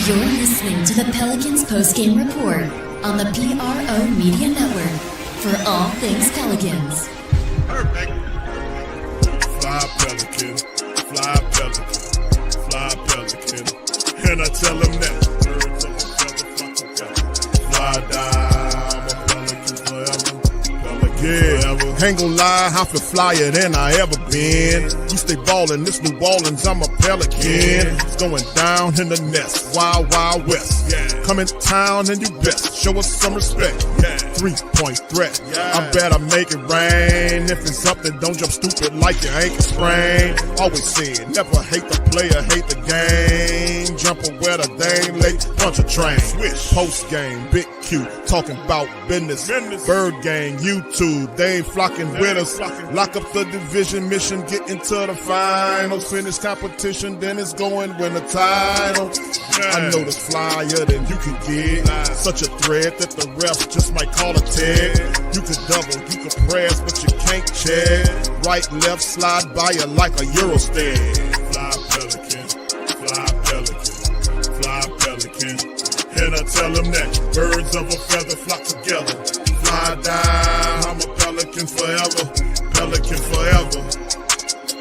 You're listening to the Pelicans postgame report on the PRO Media Network for all things Pelicans. Perfect. Fly Pelican, fly Pelican, fly Pelican. And I tell them that birds of a feather flock together. Fly down, I'm a Pelican forever. Pelican forever. Ain't gon' lie, I feel flyer than I ever been. We stay ballin', this New Orleans, I'm a Pelican. It's going down in the nest, wild, wild west. Come in town and you best show us some respect. 3-point threat, I better make it rain. If it's something, don't jump stupid like your ankle sprain. Always said, never hate the player, hate the game. Jumping where the dame late, punch a train. Post game, big Q, talking about business. Bird gang, YouTube, they ain't flocking with us. Lock up the division mission, get into the finals. Finish competition, then it's going win the title. I know this flyer than you can get. Such a threat that the refs just might call a tag. You could double, you could press, but you can't check. Right, left, slide by you like a Eurostag. Fly Pelican, fly Pelican, fly Pelican. And I tell them that birds of a feather flock together. Fly down, I'm a Pelican forever. Pelican forever.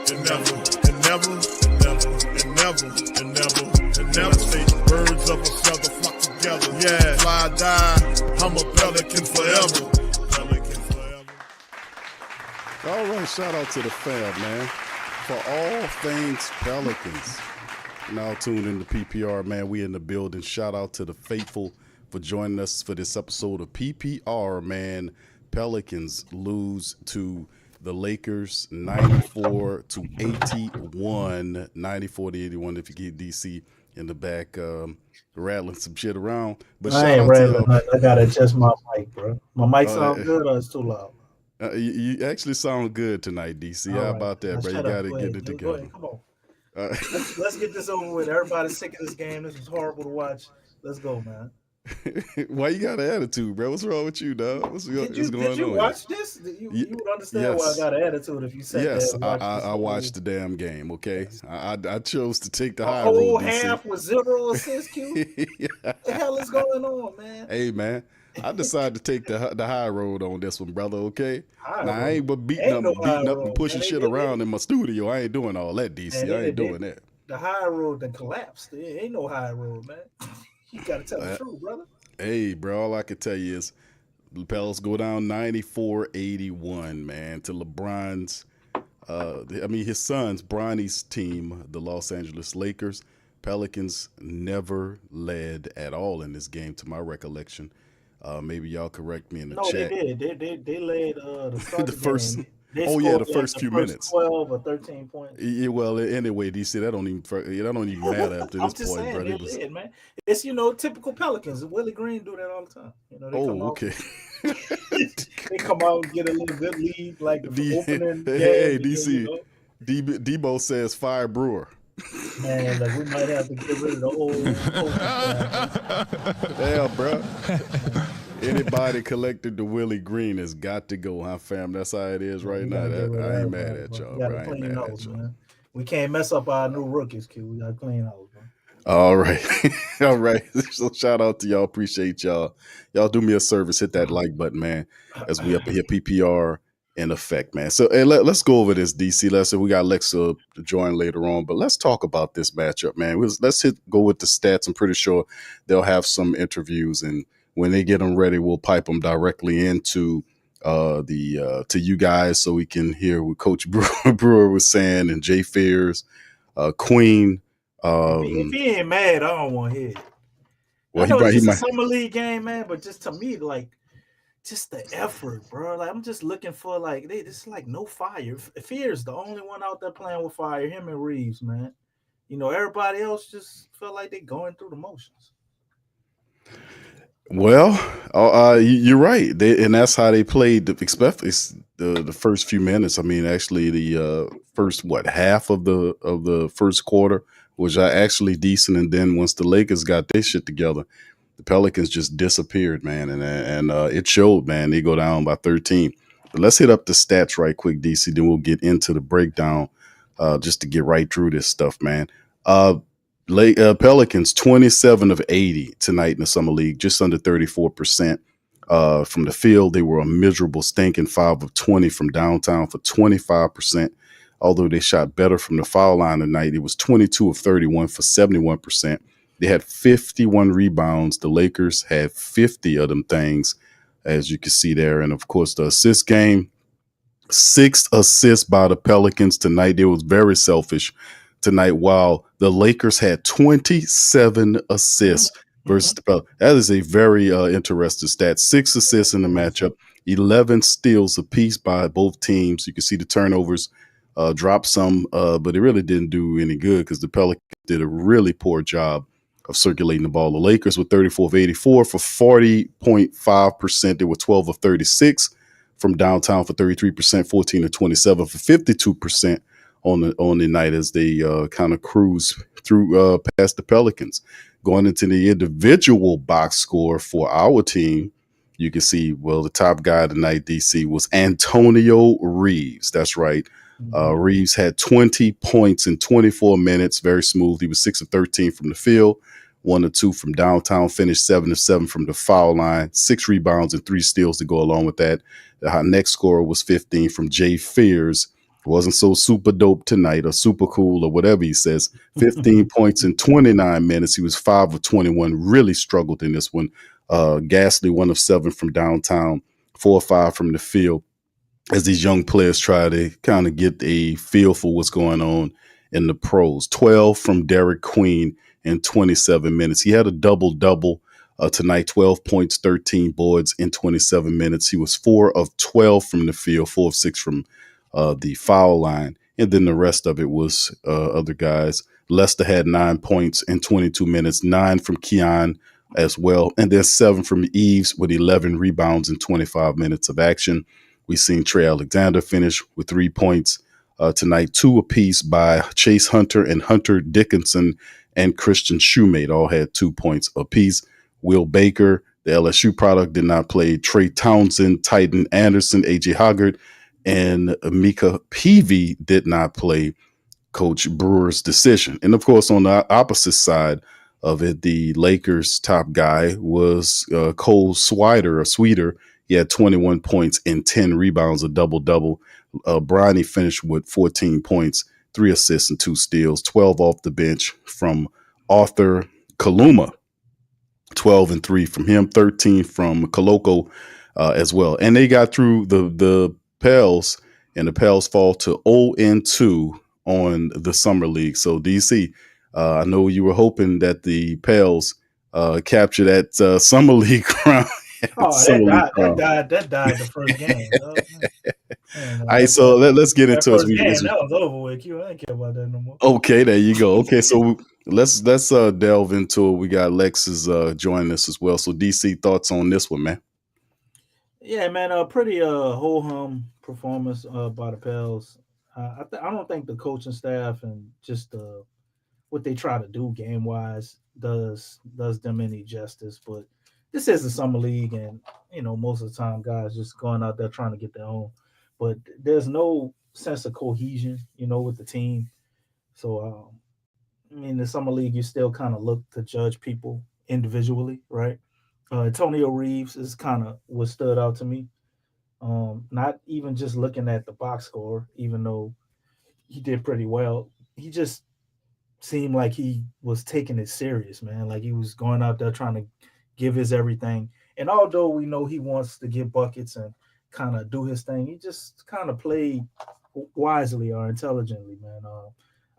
And never, and never, and never, and never, and never, and never say birds of a feather flock together. Yeah, fly die, I'm a Pelican forever. Pelican forever. All right, shout out to the fam, man. For all things Pelicans. Now tuned into PPR, man. We in the building. Shout out to the faithful for joining us for this episode of PPR, man. Pelicans lose to the Lakers 94-81. 94-81 if you get DC in the back rattling some shit around. But I ain't rattling nothing. I gotta adjust my mic, bro. My mic sound good or it's too loud? You actually sound good tonight, DC. How about that, bro? You gotta get it together. Go ahead. Come on. Let's get this over with. Everybody's sick of this game. This was horrible to watch. Let's go, man. Why you got an attitude, bro? What's wrong with you, dog? What's going on? Did you watch this? You would understand why I got an attitude if you said yes, that. I watched the damn game, okay? I chose to take the a high whole road. half with 0 assists, Q? What the hell is going on, man? Hey, man. I decided to take the high road on this one, brother, okay? Now, I ain't but beating up and pushing shit around in my studio. I ain't doing all that, DC. I ain't doing that. The high road that collapsed. There ain't no high road, man. You got to tell the truth, brother. Hey, bro, all I can tell you is the Pels go down 94-81, man, to LeBron's, his son's, Bronny's team, the Los Angeles Lakers. Pelicans never led at all in this game, to my recollection. Maybe y'all correct me in the chat. No, they did. They led the first. game. The first few minutes. 12 or 13 points. Yeah, well, anyway, DC, that don't even matter after this point, saying, bro. Did, man. It's typical Pelicans. Willie Green do that all the time. Okay. They come out and get a little good lead, like the opening. Hey, DC. Debo says fire Brewer. Man, like we might have to get rid of the whole Damn, bro. Anybody collected the Willie Green has got to go, huh, fam? That's how it is right now. I ain't mad at y'all, bro. I ain't mad at y'all. Man. We can't mess up our new rookies, Q. We got to clean house, man. All right. All right. So shout out to y'all. Appreciate y'all. Y'all do me a service. Hit that like button, man, as we up here PPR in effect, man. So hey, let's go over this, DC. We got Lexxah to join later on, but let's talk about this matchup, man. Let's go with the stats. I'm pretty sure they'll have some interviews, and when they get them ready, we'll pipe them directly into to you guys so we can hear what Coach Brewer was saying and Jay Fears, Queen. If he ain't mad, I don't want to hear it. Well, I know it's a summer league game, man, but just to me, like, just the effort, bro. Like, I'm just looking for this like no fire. Fears the only one out there playing with fire. Him and Reeves, man. Everybody else just felt like they going through the motions. Well, you're right, and that's how they played. Especially the first few minutes. I mean, actually, the first half of the first quarter was actually decent, and then once the Lakers got their shit together, the Pelicans just disappeared, man, and it showed, man. They go down by 13. But let's hit up the stats right quick, DC. Then we'll get into the breakdown, just to get right through this stuff, man. Pelicans 27 of 80 tonight in the summer league, just under 34%. From the field, they were a miserable stinking 5 of 20 from downtown for 25%. Although they shot better from the foul line tonight, it was 22 of 31 for 71%. They had 51 rebounds. The Lakers had 50 of them things, as you can see there. And of course, the assist game, 6 assists by the Pelicans tonight. It was very selfish tonight, while the Lakers had 27 assists versus the Pelicans. That is a very interesting stat. 6 assists in the matchup, 11 steals apiece by both teams. You can see the turnovers dropped some, but it really didn't do any good because the Pelicans did a really poor job of circulating the ball. The Lakers were 34 of 84 for 40.5%. They were 12 of 36 from downtown for 33%, 14 of 27 for 52% on the night as they kind of cruise through past the Pelicans. Going into the individual box score for our team, you can see, well, the top guy tonight, DC, was Antonio Reeves. That's right. Reeves had 20 points in 24 minutes, very smooth. He was 6 of 13 from the field, 1 of 2 from downtown, finished 7 of 7 from the foul line, 6 rebounds and 3 steals to go along with that. The next scorer was 15 from Jay Fears. Wasn't so super dope tonight or super cool or whatever he says. 15 points in 29 minutes. He was 5 of 21, really struggled in this one. Ghastly, 1 of 7 from downtown, 4 or 5 from the field, as these young players try to kind of get a feel for what's going on in the pros. 12 from Derek Queen in 27 minutes. He had a double-double tonight, 12 points, 13 boards in 27 minutes. He was 4 of 12 from the field, 4 of 6 from the foul line. And then the rest of it was other guys. Lester had 9 points in 22 minutes, 9 from Keon as well. And then 7 from Eves with 11 rebounds in 25 minutes of action. We've seen Trey Alexander finish with 3 points tonight, 2 apiece by Chase Hunter and Hunter Dickinson, and Christian Shoemate all had 2 points apiece. Will Baker, the LSU product, did not play. Trey Townsend, Titan Anderson, AJ Hoggard, and Mika Peavy did not play. Coach Brewer's decision. And of course, on the opposite side of it, the Lakers' top guy was Cole Sweeter. He had 21 points and 10 rebounds, a double-double. Bronny finished with 14 points, 3 assists and 2 steals, 12 off the bench from Arthur Kaluma, 12 and 3 from him, 13 from Koloko as well. And they got through the PELS, and the PELS fall to 0 and 2 on the summer league. So DC, I know you were hoping that the PELS capture that summer league crown. That died the first game. All right, so let's get into it. That was over with. I don't care about that no more. Okay, there you go. Okay, so let's delve into it. We got Lexxah joining us as well. So DC, thoughts on this one, man? Yeah, man, a pretty ho-hum performance by the PELS. I don't think the coaching staff and just what they try to do game-wise does them any justice. But this is the summer league, and most of the time guys just going out there trying to get their own. But there's no sense of cohesion, with the team. So, in the summer league, you still kind of look to judge people individually, right? Antonio Reeves is kind of what stood out to me. Not even just looking at the box score, even though he did pretty well. He just seemed like he was taking it serious, man. Like he was going out there trying to give his everything. And although we know he wants to get buckets and kind of do his thing, he just kind of played wisely or intelligently, man,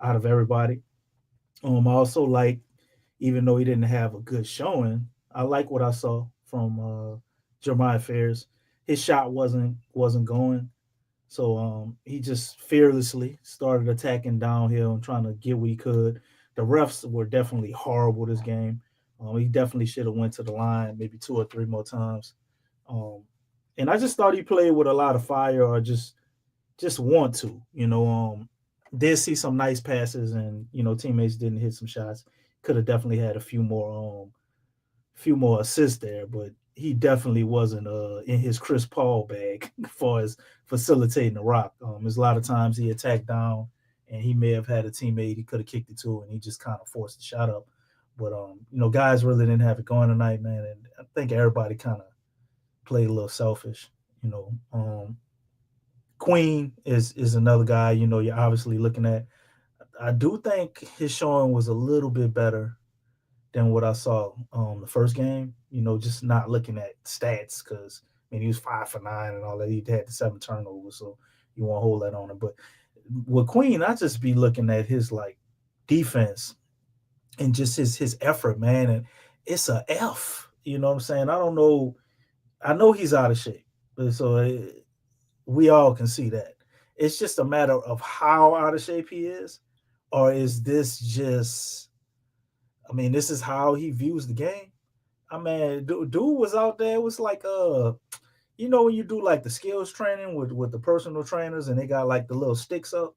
out of everybody. I also like, even though he didn't have a good showing, I like what I saw from Jeremiah Fears. His shot wasn't going. So he just fearlessly started attacking downhill and trying to get what he could. The refs were definitely horrible this game. He definitely should have went to the line maybe 2 or 3 more times. And I just thought he played with a lot of fire, or just want to, did see some nice passes, and, teammates didn't hit some shots. Could have definitely had a few more assists there, but he definitely wasn't in his Chris Paul bag as far as facilitating the rock. There's a lot of times he attacked down and he may have had a teammate he could have kicked it to, and he just kind of forced the shot up. But guys really didn't have it going tonight, man, and I think everybody kind of played a little selfish. Queen is another guy. You're obviously looking at. I do think his showing was a little bit better than what I saw the first game. Just not looking at stats because he was 5 for 9 and all that. He had the 7 turnovers, so you won't hold that on him. But with Queen, I just be looking at his like defense and just his effort, man. And it's a F. You know what I'm saying? I don't know. I know he's out of shape, so we all can see that. It's just a matter of how out of shape he is, or is this just? This is how he views the game. Dude was out there. It was like when you do like the skills training with the personal trainers, and they got like the little sticks up,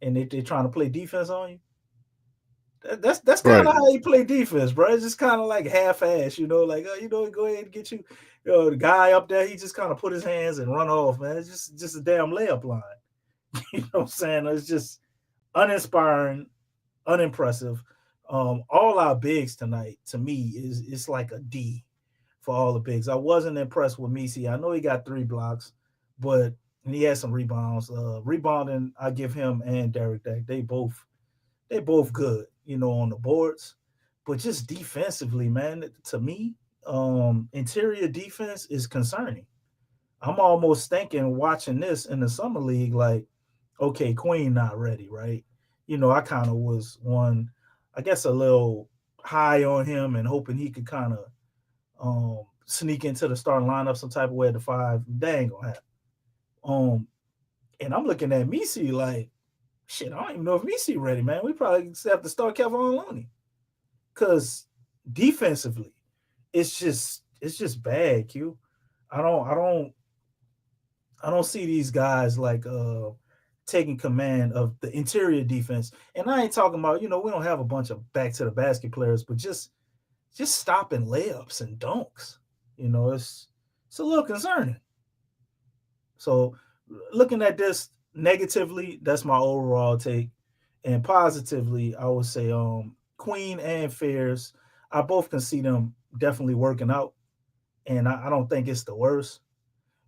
and they're trying to play defense on you. That's kind of how he play defense, bro. It's just kind of like half-ass, like go ahead and get you. The guy up there, he just kind of put his hands and run off, man. It's just a damn layup line. You know what I'm saying? It's just uninspiring, unimpressive. All our bigs tonight, to me, it's like a D for all the bigs. I wasn't impressed with Messi. I know he got 3 blocks, but he had some rebounds. Rebounding, I give him and Derek that they both good, on the boards. But just defensively, man, to me, interior defense is concerning. I'm almost thinking watching this in the summer league, like, okay, Queen not ready, right? I kind of was I guess a little high on him and hoping he could kind of sneak into the starting lineup some type of way at the 5. That ain't gonna happen. And I'm looking at Messi like, shit, I don't even know if Messi ready, man. We probably have to start Kevin Looney. Because defensively, it's just bad, Q. I don't see these guys like taking command of the interior defense. And I ain't talking about, we don't have a bunch of back to the basket players, but just stopping layups and dunks. It's a little concerning. So looking at this negatively, that's my overall take. And positively, I would say Queen and Fairs, I both can see them definitely working out. And I don't think it's the worst.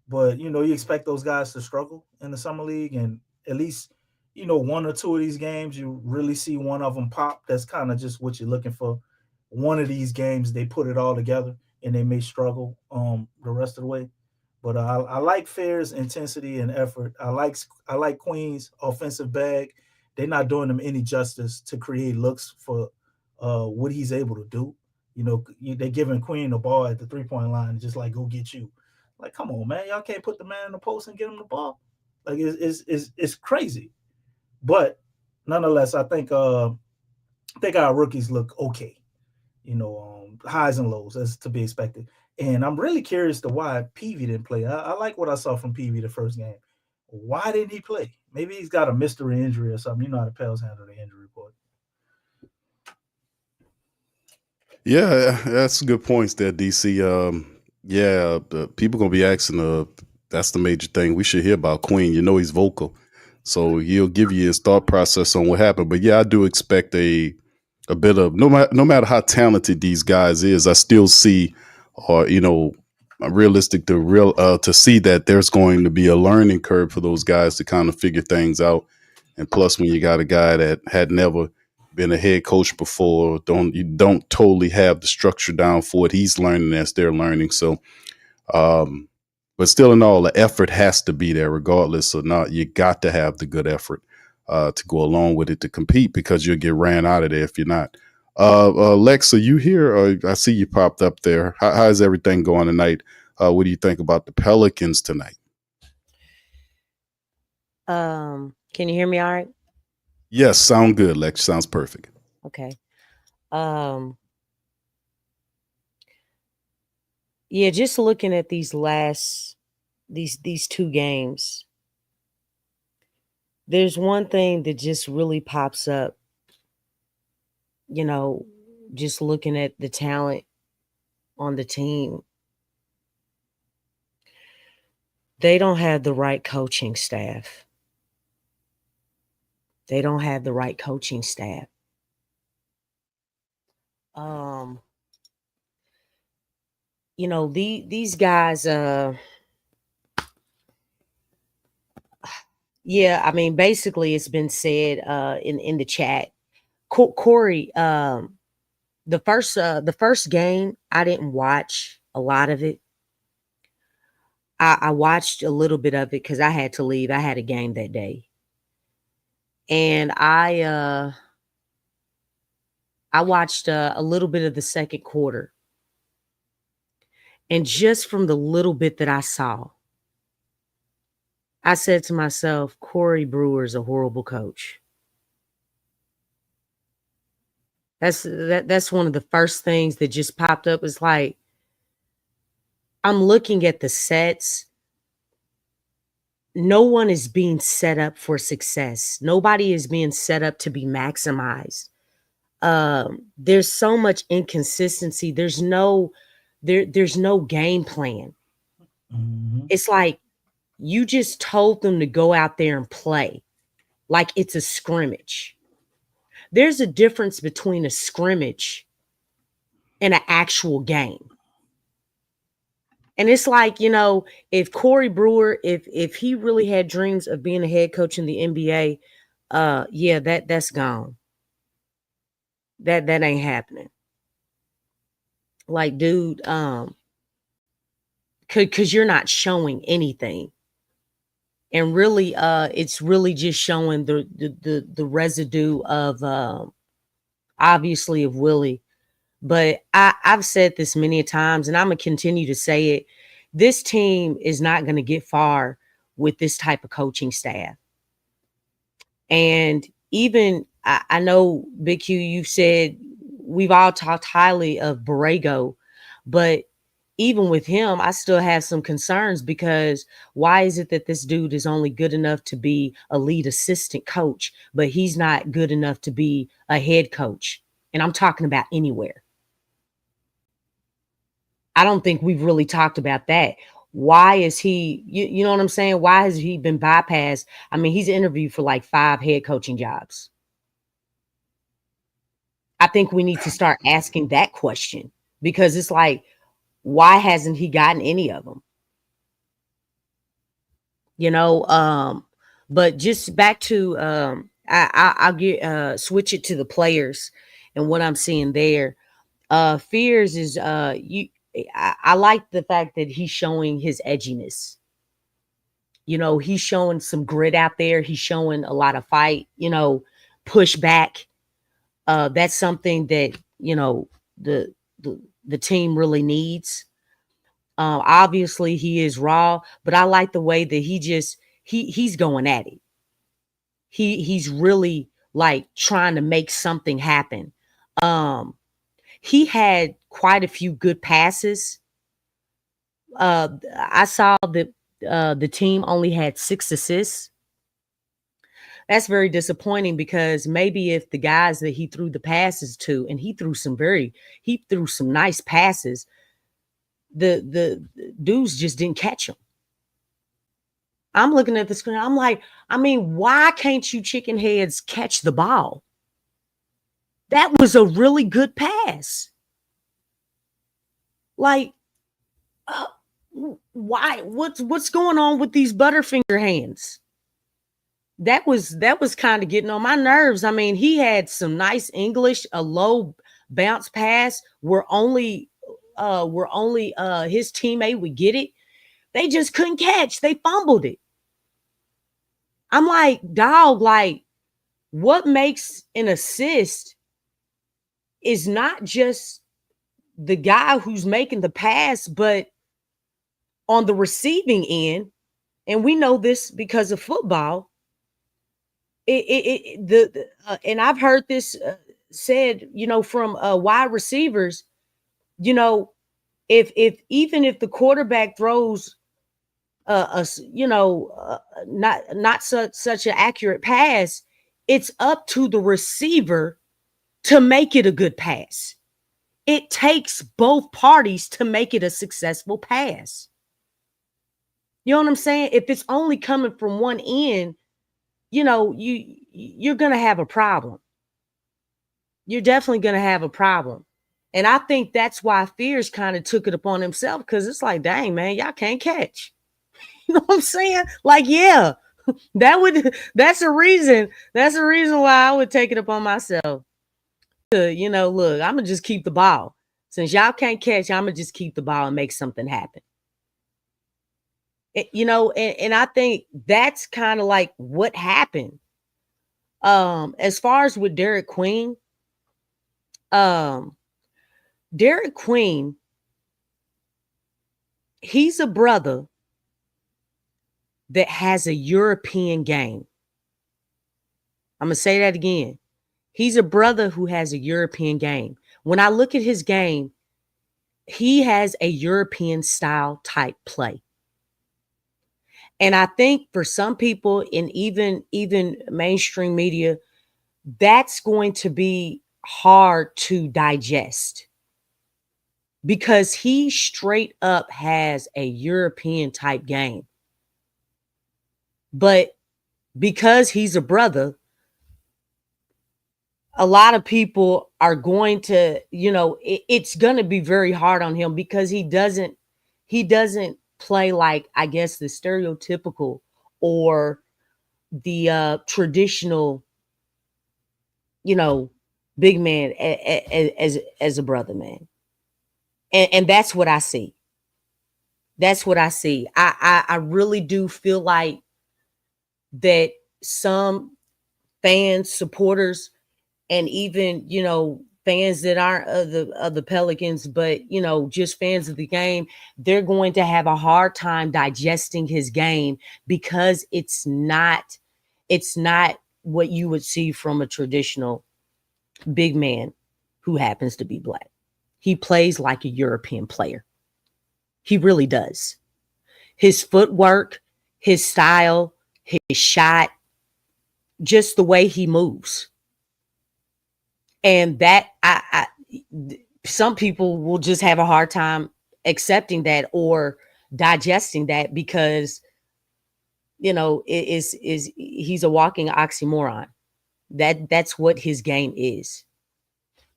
But, you expect those guys to struggle in the summer league. And at least, 1 or 2 of these games, you really see one of them pop. That's kind of just what you're looking for. One of these games, they put it all together and they may struggle the rest of the way. But I like Fair's intensity and effort. I like Queen's offensive bag. They're not doing him any justice to create looks for what he's able to do. They're giving Queen the ball at the 3-point line and just like, go get you. Like, come on, man. Y'all can't put the man in the post and get him the ball. Like, it's crazy. But nonetheless, I think our rookies look okay. Highs and lows, as to be expected. And I'm really curious to why Peavy didn't play. I like what I saw from Peavy the first game. Why didn't he play? Maybe he's got a mystery injury or something. You know how the PELS handle the injury report. Yeah, that's good points there, DC. People gonna be asking. That's the major thing we should hear about Queen. He's vocal, so he'll give you his thought process on what happened. But yeah, I do expect a bit of no matter how talented these guys is, I still see, or realistic to see that there's going to be a learning curve for those guys to kind of figure things out. And plus, when you got a guy that had never been a head coach before, you don't totally have the structure down for what he's learning as they're learning. So, but still in all, the effort has to be there regardless or not. You got to have the good effort to go along with it to compete, because you'll get ran out of there if you're not. Lex, are you here? I see you popped up there. How's everything going tonight? What do you think about the Pelicans tonight? Can you hear me all right? Yes, sound good, Lex. Sounds perfect. Okay. Yeah, just looking at these 2 games, there's one thing that just really pops up, just looking at the talent on the team. They don't have the right coaching staff. They don't have the right coaching staff. You know, these guys, yeah, I mean, basically it's been said in the chat. Corey, the first game, I didn't watch a lot of it. I watched a little bit of it because I had to leave. I had a game that day. And I watched a little bit of the second quarter. And just from the little bit that I saw, I said to myself, Corey Brewer's a horrible coach. That's one of the first things that just popped up. Is like, I'm looking at the sets. No one is being set up for success. Nobody is being set up to be maximized. There's so much inconsistency. There's no game plan. Mm-hmm. It's like you just told them to go out there and play like it's a scrimmage. There's a difference between a scrimmage and an actual game. And it's like, you know, if Corey Brewer, if he really had dreams of being a head coach in the NBA, yeah, that's gone. That ain't happening. Like, dude, because you're not showing anything. And really, it's really just showing the residue of obviously of Willie. But I've said this many times, and I'm gonna continue to say it. This team is not going to get far with this type of coaching staff. And even I know, Big Q, you've said we've all talked highly of Borrego, but even with him, I still have some concerns because why is it that this dude is only good enough to be a lead assistant coach, but he's not good enough to be a head coach? And I'm talking about anywhere. I don't think we've really talked about that. Why is he, you know what I'm saying? Why has he been bypassed? I mean, he's interviewed for like 5 head coaching jobs. I think we need to start asking that question because it's like, why hasn't he gotten any of them? You know, but just back to, I'll get, switch it to the players and what I'm seeing there. Fears is, I like the fact that he's showing his edginess. You know, he's showing some grit out there. He's showing a lot of fight, you know, push back. That's something that, you know, the team really needs. Obviously he is raw, but I like the way that he's going at it. He's really like trying to make something happen. He had quite a few good passes. I saw that the team only had 6 assists. That's very disappointing because maybe if the guys that he threw the passes to, and he threw some nice passes, the dudes just didn't catch them. I'm looking at the screen. I'm like, I mean, why can't you chicken heads catch the ball? That was a really good pass. Like, why? What's going on with these Butterfinger hands? That was kind of getting on my nerves. I mean, he had some nice English, a low bounce pass where only his teammate would get it. They just couldn't catch. They fumbled it. I'm like, dog, like, what makes an assist is not just the guy who's making the pass, but on the receiving end, and we know this because of football. And I've heard this said, you know, from wide receivers, you know, if the quarterback throws not such an accurate pass, it's up to the receiver to make it a good pass. It takes both parties to make it a successful pass. You know what I'm saying? If it's only coming from one end, you're gonna have a problem. You're definitely gonna have a problem. And I think that's why Fears kind of took it upon himself, because it's like, dang, man, y'all can't catch. You know what I'm saying? Like, yeah, that's a reason. That's a reason why I would take it upon myself to, look, I'm gonna just keep the ball. Since y'all can't catch, I'm gonna just keep the ball and make something happen. And I think that's kind of like what happened. As far as with Derek Queen, Derek Queen, he's a brother that has a European game. I'm going to say that again. He's a brother who has a European game. When I look at his game, he has a European style type play. And I think for some people in even mainstream media, that's going to be hard to digest, because he straight up has a European type game. But because he's a brother, a lot of people are going to, it's going to be very hard on him, because he doesn't play like, I guess, the stereotypical or the traditional, big man as a brother, man. And that's what I see. That's what I see. I really do feel like that some fans, supporters, and even, fans that aren't of the Pelicans, but, just fans of the game, they're going to have a hard time digesting his game, because it's not what you would see from a traditional big man who happens to be black. He plays like a European player. He really does. His footwork, his style, his shot, just the way he moves. And that some people will just have a hard time accepting that or digesting that, because he's a walking oxymoron. That's what his game is.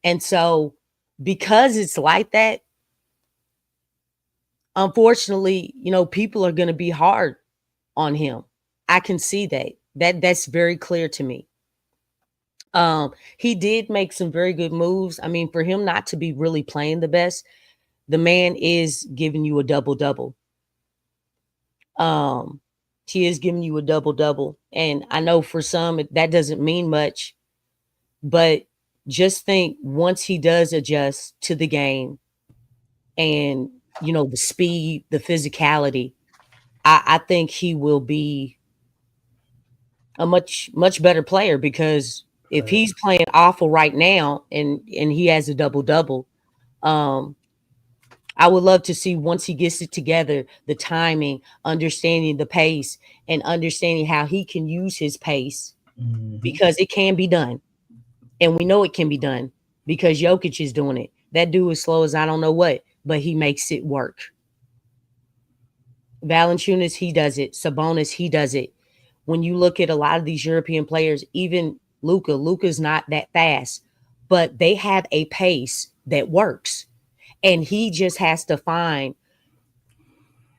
And so, because it's like that, unfortunately, people are going to be hard on him. I can see that's very clear to me. He did make some very good moves. I mean, for him not to be really playing the best, the man is giving you a double-double. He is giving you a double-double. And I know for some that doesn't mean much, but just think, once he does adjust to the game and, the speed, the physicality, I think he will be a much, much better player, because if he's playing awful right now and he has a double-double, I would love to see, once he gets it together, the timing, understanding the pace, and understanding how he can use his pace, because it can be done. And we know it can be done, because Jokic is doing it. That dude is slow as I don't know what, but he makes it work. Valanciunas, he does it. Sabonis, he does it. When you look at a lot of these European players, even Luka's not that fast, but they have a pace that works. And he just has to fine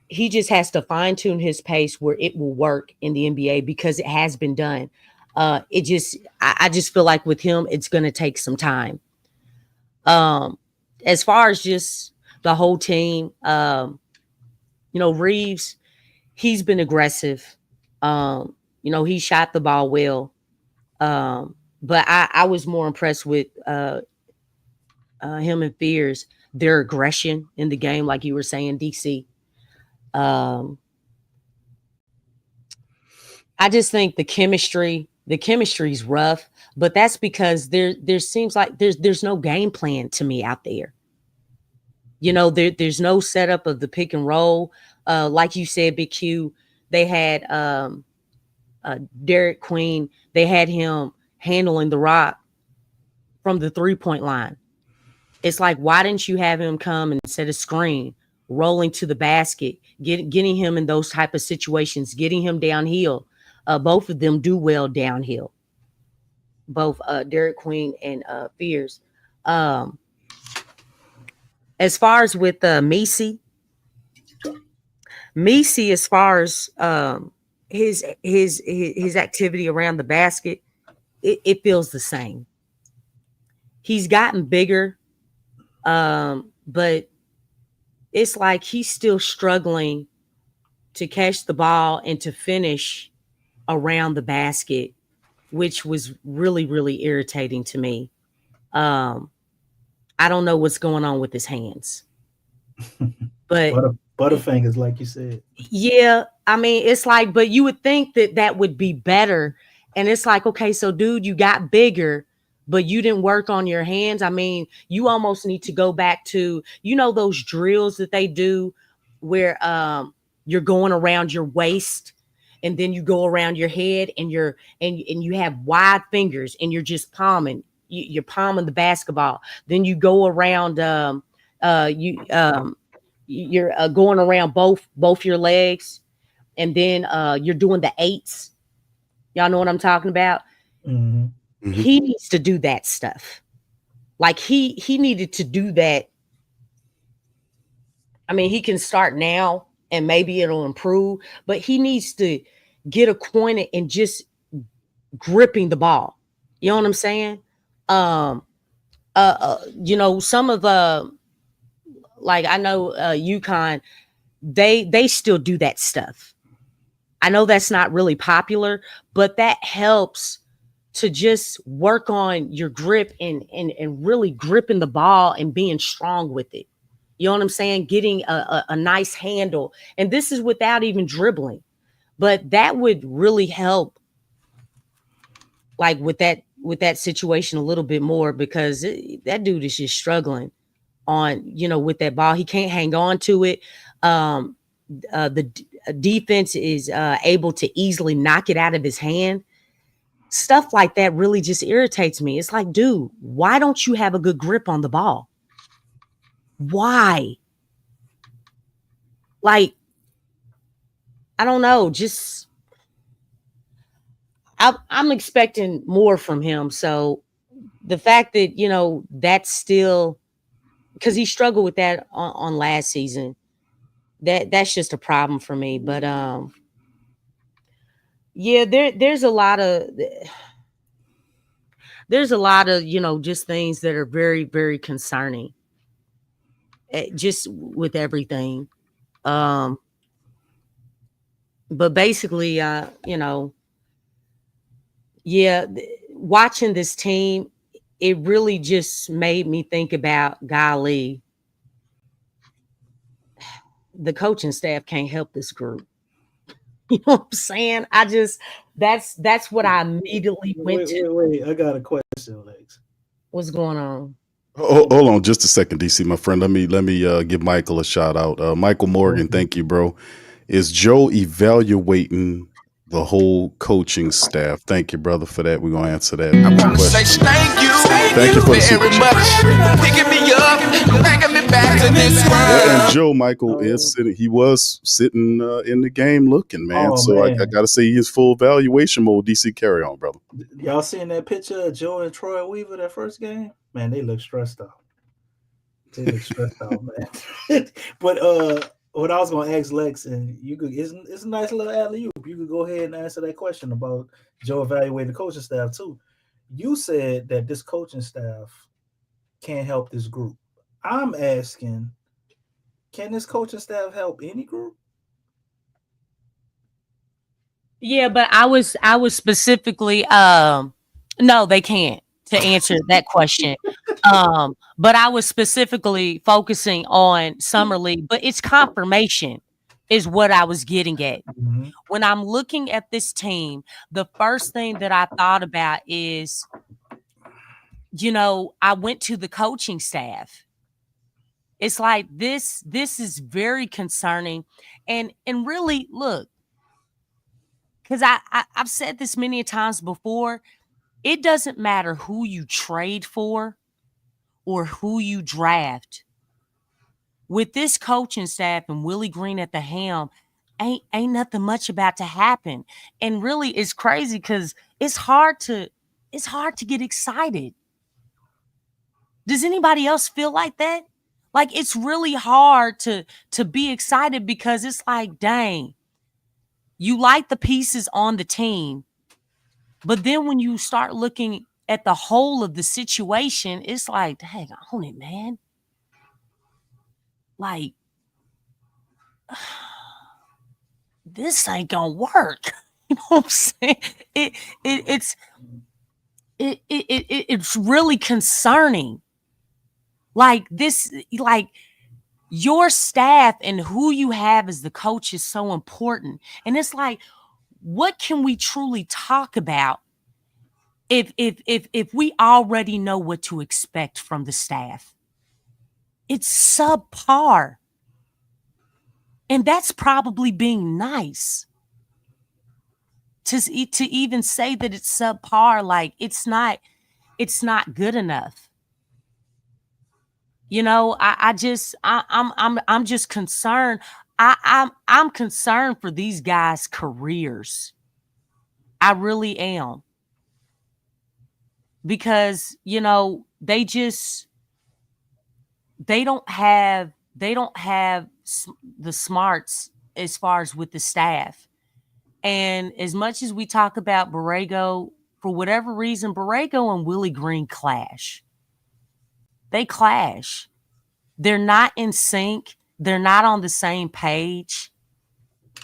tune his pace where it will work in the NBA, because it has been done. I just feel like with him, it's going to take some time. As far as just the whole team, Reeves, he's been aggressive. He shot the ball well. But I was more impressed with him and Fears, their aggression in the game, like you were saying, DC. I just think the chemistry is rough, but that's because there seems like there's no game plan to me out there. There's no setup of the pick and roll. Like you said, Big Q, they had Derek Queen, they had him handling the rock from the 3-point line. It's like, why didn't you have him come and set a screen, rolling to the basket, getting him in those type of situations, getting him downhill? both of them do well downhill. Both Derek Queen and Fears. As far as with Messi, as far as his activity around the basket, it feels the same. He's gotten bigger, but it's like he's still struggling to catch the ball and to finish around the basket, which was really, really irritating to me. I don't know what's going on with his hands. But Butterfingers, like you said. Yeah, I mean, it's like, but you would think that would be better. And it's like, okay, so dude, you got bigger, but you didn't work on your hands. I mean, you almost need to go back to, those drills that they do where you're going around your waist and then you go around your head and you have wide fingers and you're just palming. You're palming the basketball. Then you go around you're going around both your legs, and then you're doing the eights. Y'all know what I'm talking about? Mm-hmm. Mm-hmm. He needs to do that stuff. Like he needed to do that. I mean, he can start now and maybe it'll improve, but he needs to get acquainted and just gripping the ball. You know what I'm saying? Some of like I know UConn, they still do that stuff. I know that's not really popular, but that helps to just work on your grip and really gripping the ball and being strong with it. You know what I'm saying? Getting a nice handle. And this is without even dribbling. But that would really help, like with that situation a little bit more, because that dude is just struggling on, with that ball. He can't hang on to it. The defense is able to easily knock it out of his hand. Stuff like that really just irritates me. It's like, dude, why don't you have a good grip on the ball? Why? Like, I don't know. Just, I'm expecting more from him. So the fact that, that's still, because he struggled with that on last season, that's just a problem for me. But yeah, there's a lot of just things that are very, very concerning, just with everything. But basically, watching this team, it really just made me think about, golly, the coaching staff can't help this group. You know what I'm saying? That's what I immediately went to. Wait, I got a question, Lex. What's going on? Hold on just a second, DC, my friend. Let me give Michael a shout out. Michael Morgan, thank you, bro. Is Joe evaluating the whole coaching staff? Thank you, brother, for that. We're gonna answer that. I want to say thank you for the very much. Picking me up, bringing me back to this world. Yeah, and Joe, Michael is sitting. He was sitting in the game looking, man. I gotta say he is full evaluation mode. DC, carry on, brother. Y'all seen that picture of Joe and Troy Weaver that first game? Man, they look stressed out. Man. But what I was gonna ask Lex, and you could, it's a nice little alley-oop. You could go ahead and answer that question about Joe evaluating the coaching staff too. You said that this coaching staff can't help this group. I'm asking, can this coaching staff help any group? Yeah, but I was specifically no, they can't, to answer that question. But I was specifically focusing on Summer League, but it's confirmation is what I was getting at. Mm-hmm. When I'm looking at this team, the first thing that I thought about is, I went to the coaching staff. It's like this is very concerning. And really, look, because I've said this many times before, it doesn't matter who you trade for or who you draft. With this coaching staff and Willie Green at the helm, ain't nothing much about to happen. And really it's crazy because it's hard to get excited. Does anybody else feel like that? Like it's really hard to be excited because it's like, dang, you like the pieces on the team, but then when you start looking at the whole of the situation, it's like, dang, own it, man. Like, this ain't gonna work. You know what I'm saying? It's really concerning. Like this, like your staff and who you have as the coach is so important. And it's like, what can we truly talk about if we already know what to expect from the staff? It's subpar. And that's probably being nice. To even say that it's subpar, like it's not good enough. You know, I'm just concerned. I'm concerned for these guys' careers. I really am. Because, you know, they don't have the smarts as far as with the staff. And as much as we talk about Borrego, for whatever reason, Borrego and Willie Green clash. They clash. They're not in sync. They're not on the same page.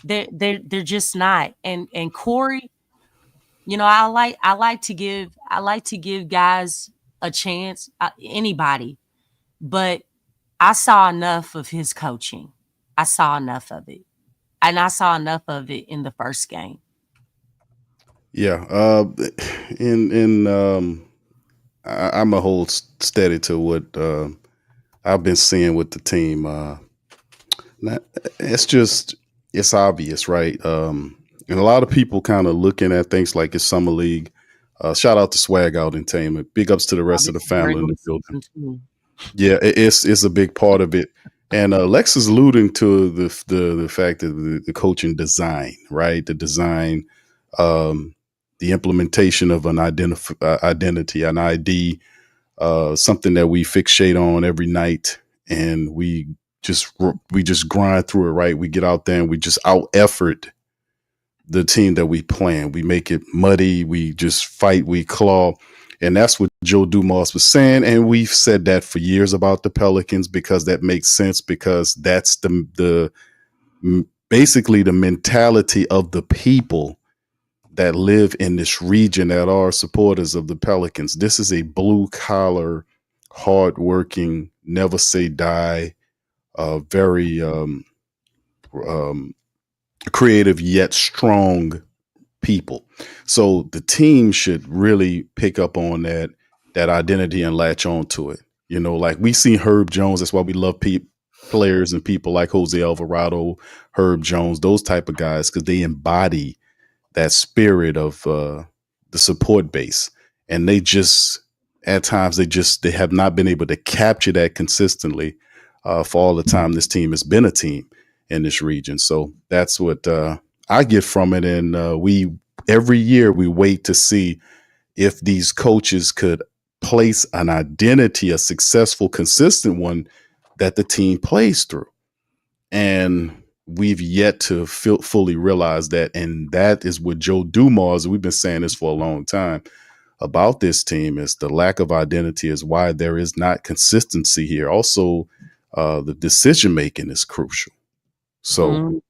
They're just not. And Corey, you know, I like to give guys a chance, anybody, but I saw enough of his coaching. I saw enough of it, and I saw enough of it in the first game. Yeah, I'm a hold steady to what I've been seeing with the team. It's obvious, right? And a lot of people kind of looking at things like it's summer league. Shout out to Swag Out Entertainment. Big ups to the rest of the family in the building. Yeah, it's a big part of it. And Lex is alluding to the fact that the coaching design, right? The design, the implementation of an identity, an ID, something that we fixate on every night, and we just grind through it, right? We get out there and we just out effort the team that we plan. We make it muddy. We just fight. We claw. And that's what Joe Dumas was saying. And we've said that for years about the Pelicans because that makes sense, because that's basically the mentality of the people that live in this region that are supporters of the Pelicans. This is a blue collar, hardworking, never say die, very creative yet strong people. So the team should really pick up on that identity and latch on to it. You know, like we see Herb Jones. That's why we love players and people like Jose Alvarado, Herb Jones, those type of guys, because they embody that spirit of the support base. And they just, at times, they have not been able to capture that consistently for all the time this team has been a team in this region. So that's what I get from it. And every year we wait to see if these coaches could place an identity, a successful, consistent one that the team plays through. And we've yet to fully realize that. And that is what Joe Dumas, we've been saying this for a long time about this team, is the lack of identity is why there is not consistency here. Also, the decision-making is crucial. So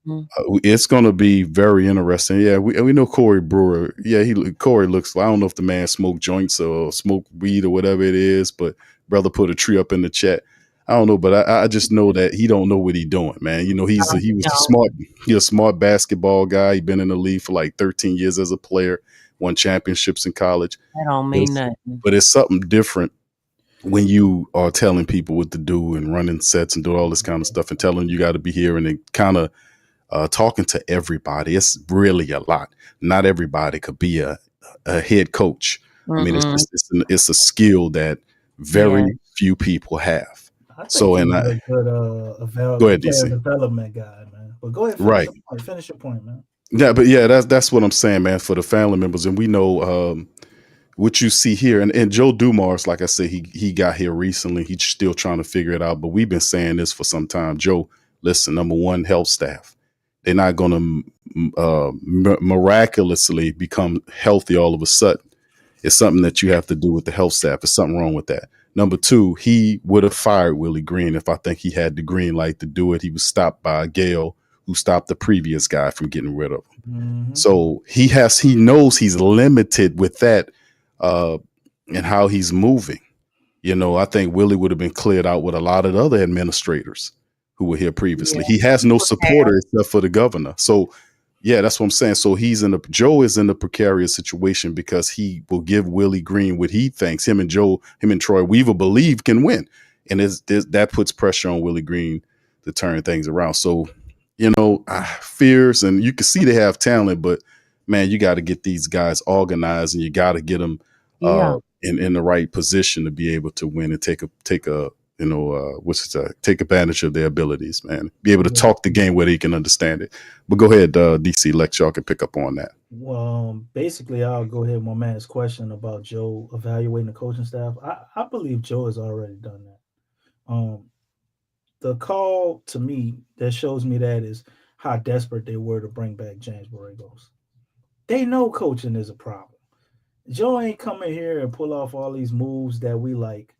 it's going to be very interesting. Yeah, we know Corey Brewer. Yeah, Corey looks, I don't know if the man smoked joints or smoked weed or whatever it is, but brother put a tree up in the chat. I don't know, but I just know that he don't know what he's doing, man. You know, he was a smart basketball guy. He's been in the league for like 13 years as a player, won championships in college. That don't mean nothing. But it's something different when you are telling people what to do and running sets and doing all this kind of stuff and telling them you got to be here and then kind of talking to everybody. It's really a lot. Not everybody could be a head coach. I mean, it's a skill that very few people have. So, and go ahead, DC. Development guy, man. But go ahead, Right. finish your point, man. Yeah, but yeah, that's what I'm saying, man, for the family members. And we know what you see here. And Joe Dumars, like I said, he got here recently. He's still trying to figure it out. But we've been saying this for some time. Joe, listen, number one, health staff. They're not going to miraculously become healthy all of a sudden. It's something that you have to do with the health staff. There's something wrong with that. Number two, he would have fired Willie Green if I think he had the green light to do it. He was stopped by Gale, who stopped the previous guy from getting rid of him. Mm-hmm. So he knows he's limited with that and how he's moving. You know, I think Willie would have been cleared out with a lot of the other administrators who were here previously. Yeah, he has no supporter except for the governor. So yeah, that's what I'm saying. So Joe is in a precarious situation because he will give Willie Green what he thinks him and Troy Weaver believe can win. And that puts pressure on Willie Green to turn things around. So, you know, fears, and you can see they have talent, but man, you got to get these guys organized and you got to get them in the right position to be able to win and take advantage of their abilities, man. Be able to talk the game where they can understand it. But go ahead, DC Lex, y'all can pick up on that. Well, basically, I'll go ahead with my man's question about Joe evaluating the coaching staff. I believe Joe has already done that. The call to me that shows me that is how desperate they were to bring back James Borregos. They know coaching is a problem. Joe ain't coming here and pull off all these moves that we like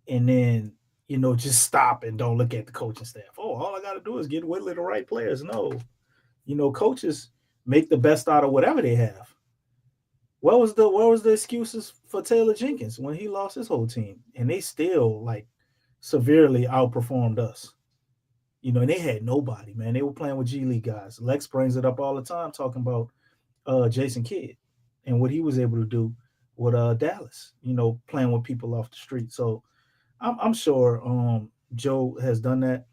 and then, just stop and don't look at the coaching staff. Oh, all I got to do is get Whitley the right players. No. Coaches make the best out of whatever they have. What was the excuses for Taylor Jenkins when he lost his whole team? And they still, severely outperformed us. And they had nobody, man. They were playing with G League guys. Lex brings it up all the time, talking about Jason Kidd and what he was able to do with Dallas, playing with people off the street. So I'm sure Joe has done that.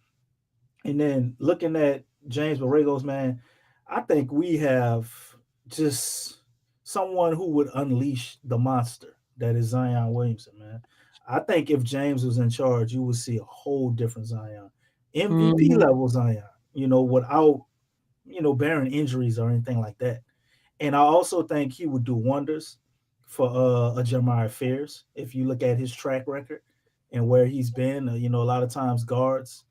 And then looking at James Borregos, man, I think we have just someone who would unleash the monster that is Zion Williamson, man. I think if James was in charge, you would see a whole different Zion. MVP level Zion, without, bearing injuries or anything like that. And I also think he would do wonders for a Jeremiah Fears. If you look at his track record and where he's been, a lot of times guards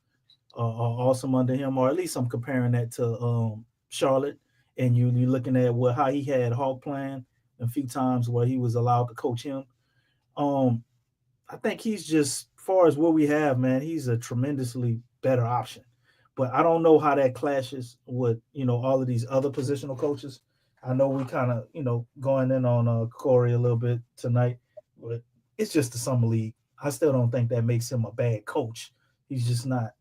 are awesome under him, or at least I'm comparing that to Charlotte. And you're looking at how he had Hawk playing a few times where he was allowed to coach him. I think he's just, far as what we have, man, he's a tremendously better option. But I don't know how that clashes with, all of these other positional coaches. I know we kind of, going in on Corey a little bit tonight, but it's just the summer league. I still don't think that makes him a bad coach. He's just not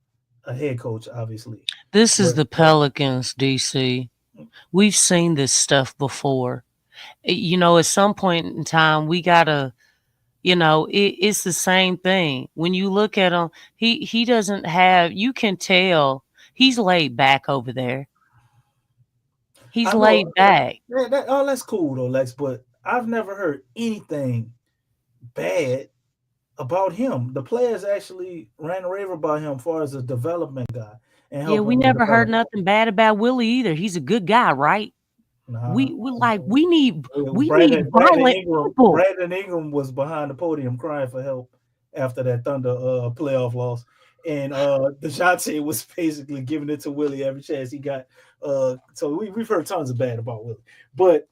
a head coach, obviously. This is the Pelicans, DC. We've seen this stuff before. At some point in time, we gotta, it's the same thing. When you look at him, he doesn't have. You can tell he's laid back over there. He's laid back. That's cool though, Lex. But I've never heard anything bad about him. The players actually ran a rave about him as far as a development guy. And we never heard nothing bad about Willie either. He's a good guy, right? Nah, we need violent people. Brandon Ingram was behind the podium crying for help after that Thunder playoff loss. And DeJounte was basically giving it to Willie every chance he got. So we've heard tons of bad about Willie. But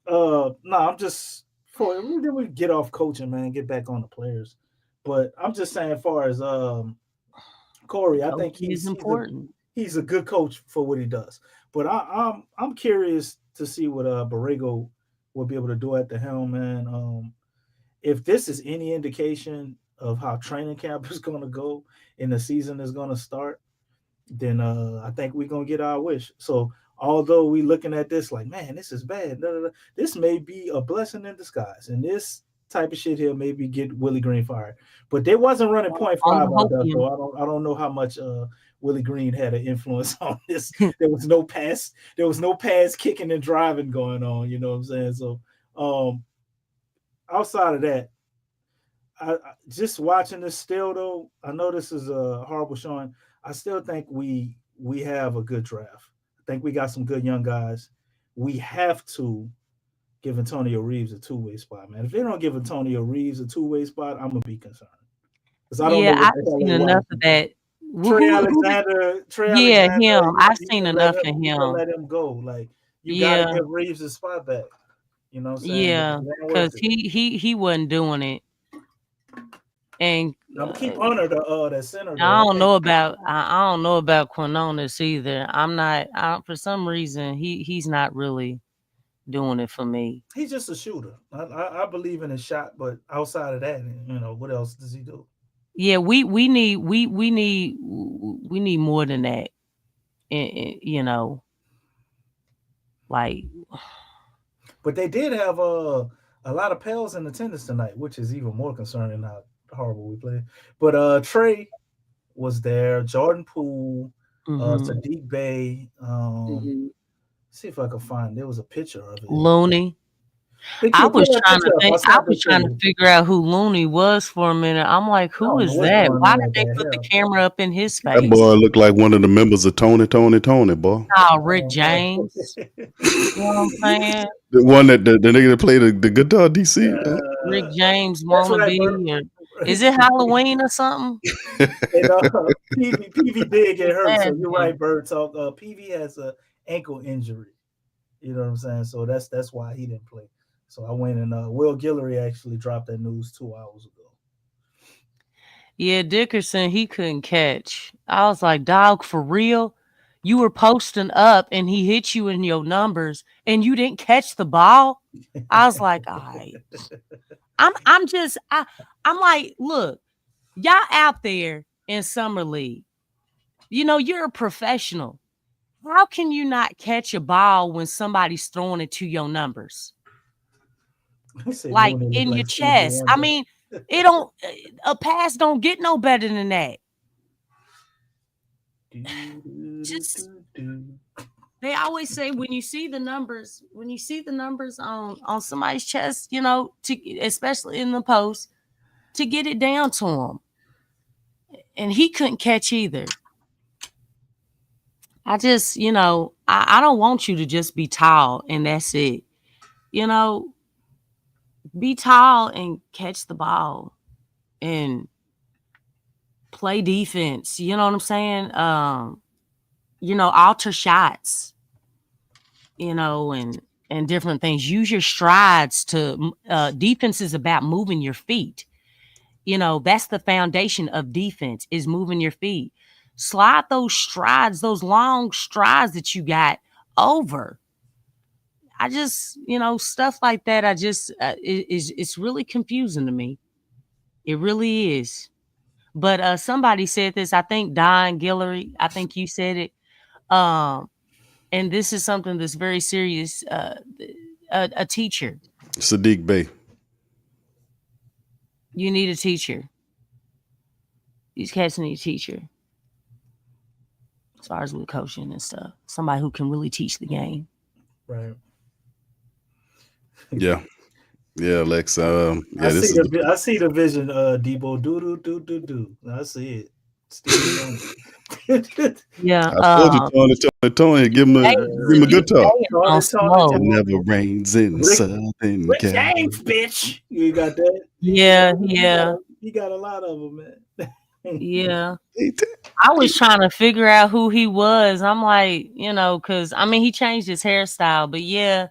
I'm just then we get off coaching, man, get back on the players. But I'm just saying, as far as Corey, I think he's important. He's a good coach for what he does. But I'm curious to see what Borrego will be able to do at the helm, man. If this is any indication of how training camp is going to go and the season is going to start, then I think we're going to get our wish. So although we're looking at this like, man, this is bad, this may be a blessing in disguise. And this type of shit here maybe get Willie Green fired. But they wasn't running 0.5 out there, so I don't know how much Willie Green had an influence on this. There was no pass kicking and driving going on, you know what I'm saying? So outside of that, I just watching this still though, I know this is a horrible showing. I still think we we have a good draft. I think we got some good young guys. We have to give Antonio Reeves a two-way spot, man. If they don't give Antonio Reeves a two-way spot, I'm gonna be concerned because I don't know Yeah, what I've the hell seen they enough want. of that. Trey Yeah, Alexander, him. I've you seen can enough let of him. You can him. let him go. Like you got to Yeah, give Reeves his spot back. You know what I'm saying? yeah, It ain't because worth it. he wasn't doing it, and I'm keep Hunter the center I though. I don't think know about I don't know about Quinones either. I'm not. For some reason he's not really doing it for me. he's just a shooter. I believe in his shot, but outside of that, what else does he do? Yeah, we need more than that. Like But they did have a lot of PELS in attendance tonight, which is even more concerning how horrible we played. But Trey was there, Jordan Poole, mhm, Sadiq Bey. mhm. See if I can find. There was a picture of it. Looney. Pick I your pull was that trying to picture up. I think. I snapped was it to trying to you. figure out who Looney was for a minute. I'm like, I who don't know is what's that? going Why on did with they that put the hair. camera up in his That face? boy looked like one of the members of Tony, boy. Oh, I Rick don't know. James. You know what I'm saying? The one that the nigga that played the guitar, DC. Rick James That's right, wannabe. Bert. Or, is it Halloween or something? And PV did get hurt, so Bad you're man. right, Bird Talk. PV has a ankle injury. You know what I'm saying? So that's why he didn't play. So I went and Will Guillory actually dropped that news 2 hours ago. Yeah, Dickerson, he couldn't catch. I was like, dog, for real? You were posting up and he hit you in your numbers and you didn't catch the ball? I was like, all right. I'm like, look, y'all out there in summer league. You're a professional. How can you not catch a ball when somebody's throwing it to your numbers? I said Like Looney looked in your like Stevie chest. I Wonder. mean, it don't a pass don't get no better than that. Do, do, do, Just do, do. they always say when you see the numbers on somebody's chest, especially in the post, to get it down to him. And he couldn't catch either. I just, I don't want you to just be tall and that's it. Be tall and catch the ball and play defense. You know what I'm saying? Alter shots, and different things. Use your strides to defense is about moving your feet. That's the foundation of defense is moving your feet. Slide those strides, those long strides that you got over. I just, stuff like that. I just, it's really confusing to me. It really is. But somebody said this. I think Don Guillory. I think you said it. Um, and this is something that's very serious. A teacher. Sadiq Bey. You need a teacher. These cats need a teacher. As far as with coaching and stuff, somebody who can really teach the game. Right. Yeah. Yeah, Lex. Yeah, I see the vision, Debo. Do. I see it. Stevie Wonder. Yeah. I told you, Tony, give him a good talk. It never rains in Southern Rick California. James, bitch. You got that? Yeah. You got a lot of them, man. Yeah. I was trying to figure out who he was. I'm like, because he changed his hairstyle, but yeah,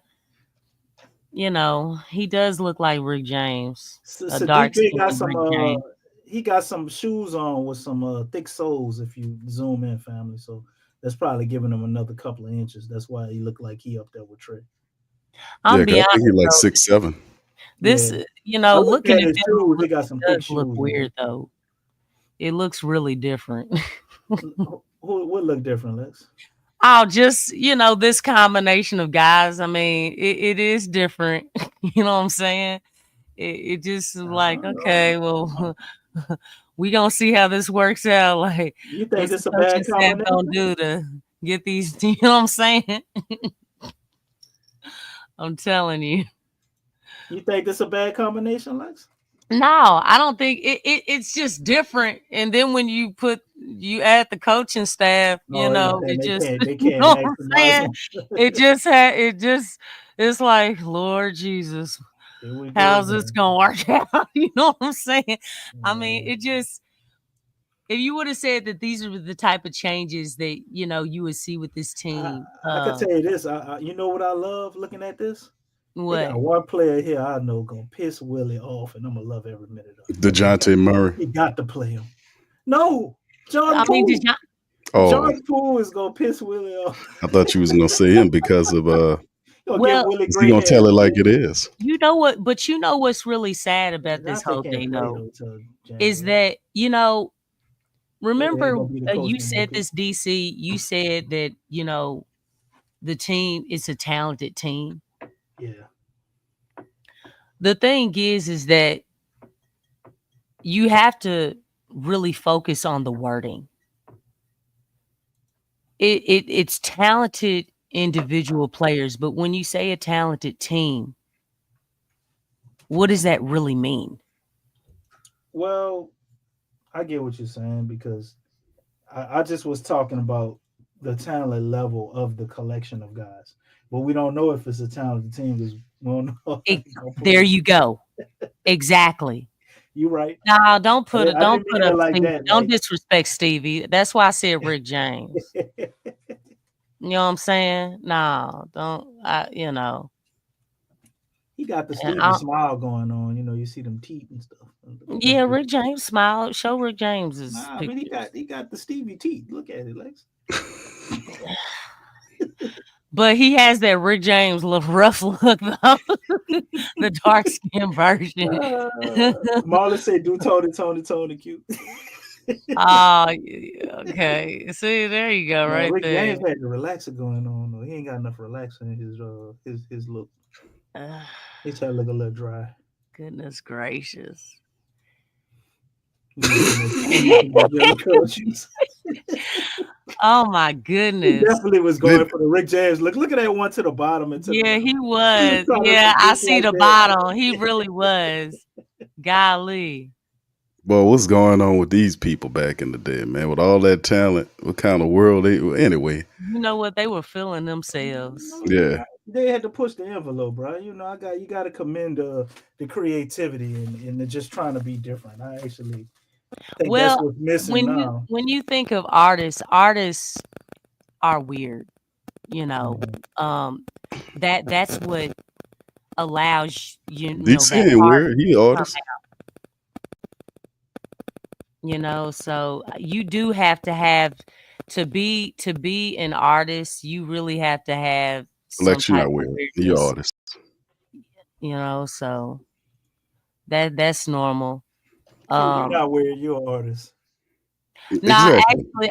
he does look like Rick James. A dark skinned Rick James. He got some shoes on with some thick soles if you zoom in, family. So that's probably giving him another couple of inches. That's why he looked like he up there with Trey. I'll be honest. He's like 6'7". This, looking at his shoes, they got some thick does look shoes. weird though. It looks really different. What look different, Lex? Oh, just this combination of guys. It is different. You know what I'm saying? It just is like, okay, well, we gonna see how this works out. Like, you think what's it's a bad combination? Gonna do to get these? You know what I'm saying? I'm telling you. You think this a bad combination, Lex? No, I don't think it's just different. And then when you add the coaching staff, it just they you can't know what I'm maximize saying? them. It's like, Lord Jesus, Here we go, how's this man. gonna work out? You know what I'm saying? I mean, Yeah. it just, if you would have said that these are the type of changes that you would see with this team, I can tell you this. You know what I love looking at this? They got what? one player here I know gonna piss Willie off, and I'm gonna love every minute of it. DeJounte Murray. He got to play him. No, John I mean, Poole. Oh, John Poole is gonna piss Willie off. I thought you was gonna say him because of He'll give well, Willie is he gray gonna hair. tell it like it is? you know what? But you know what's really sad about this Dejounte whole can't thing, play though, though till is January. that Willie ain't remember gonna be the coach you no more. said this, DC. You said that the team is a talented team. Yeah. The thing is that you have to really focus on the wording. It's talented individual players, but when you say a talented team, what does that really mean? Well, I get what you're saying because I just was talking about the talent level of the collection of guys, but we don't know if it's a talented team because we don't know. There you go. Exactly. You're right. No, don't put I didn't mean up it like Stevie. that. Don't disrespect Stevie. That's why I said Rick James. You know what I'm saying? No, don't. He got the Stevie smile going on. You see them teeth and stuff. Yeah, Rick James smile. Show Rick James's Nah, pictures. but he got the Stevie teeth. Look at it, Lex. But he has that Rick James rough look, though. The dark skin version. Marlon said, "Do Tony cute." Oh, okay. See, there you go, right Rick there. James had the relaxer going on. Though. He ain't got enough relaxer in his look. He's trying to look a little dry. Goodness gracious. Oh my goodness! He definitely was going for the Rick James look. Look at that one to the bottom and to the he was. Yeah, I see the bottom. He really was. Golly. Well, what's going on with these people back in the day, man? With all that talent, what kind of world they anyway? You know what? They were feeling themselves. Yeah. They had to push the envelope, bro. You got to commend the creativity and just trying to be different. I actually think that's what's missing now. When you think of artists are weird. That's what allows He's saying weird. He artist. So you do have to be an artist. You really have to have Lexxah, you're not weird. You're artist. So that's normal. You're not weird. You're an artist. No, actually,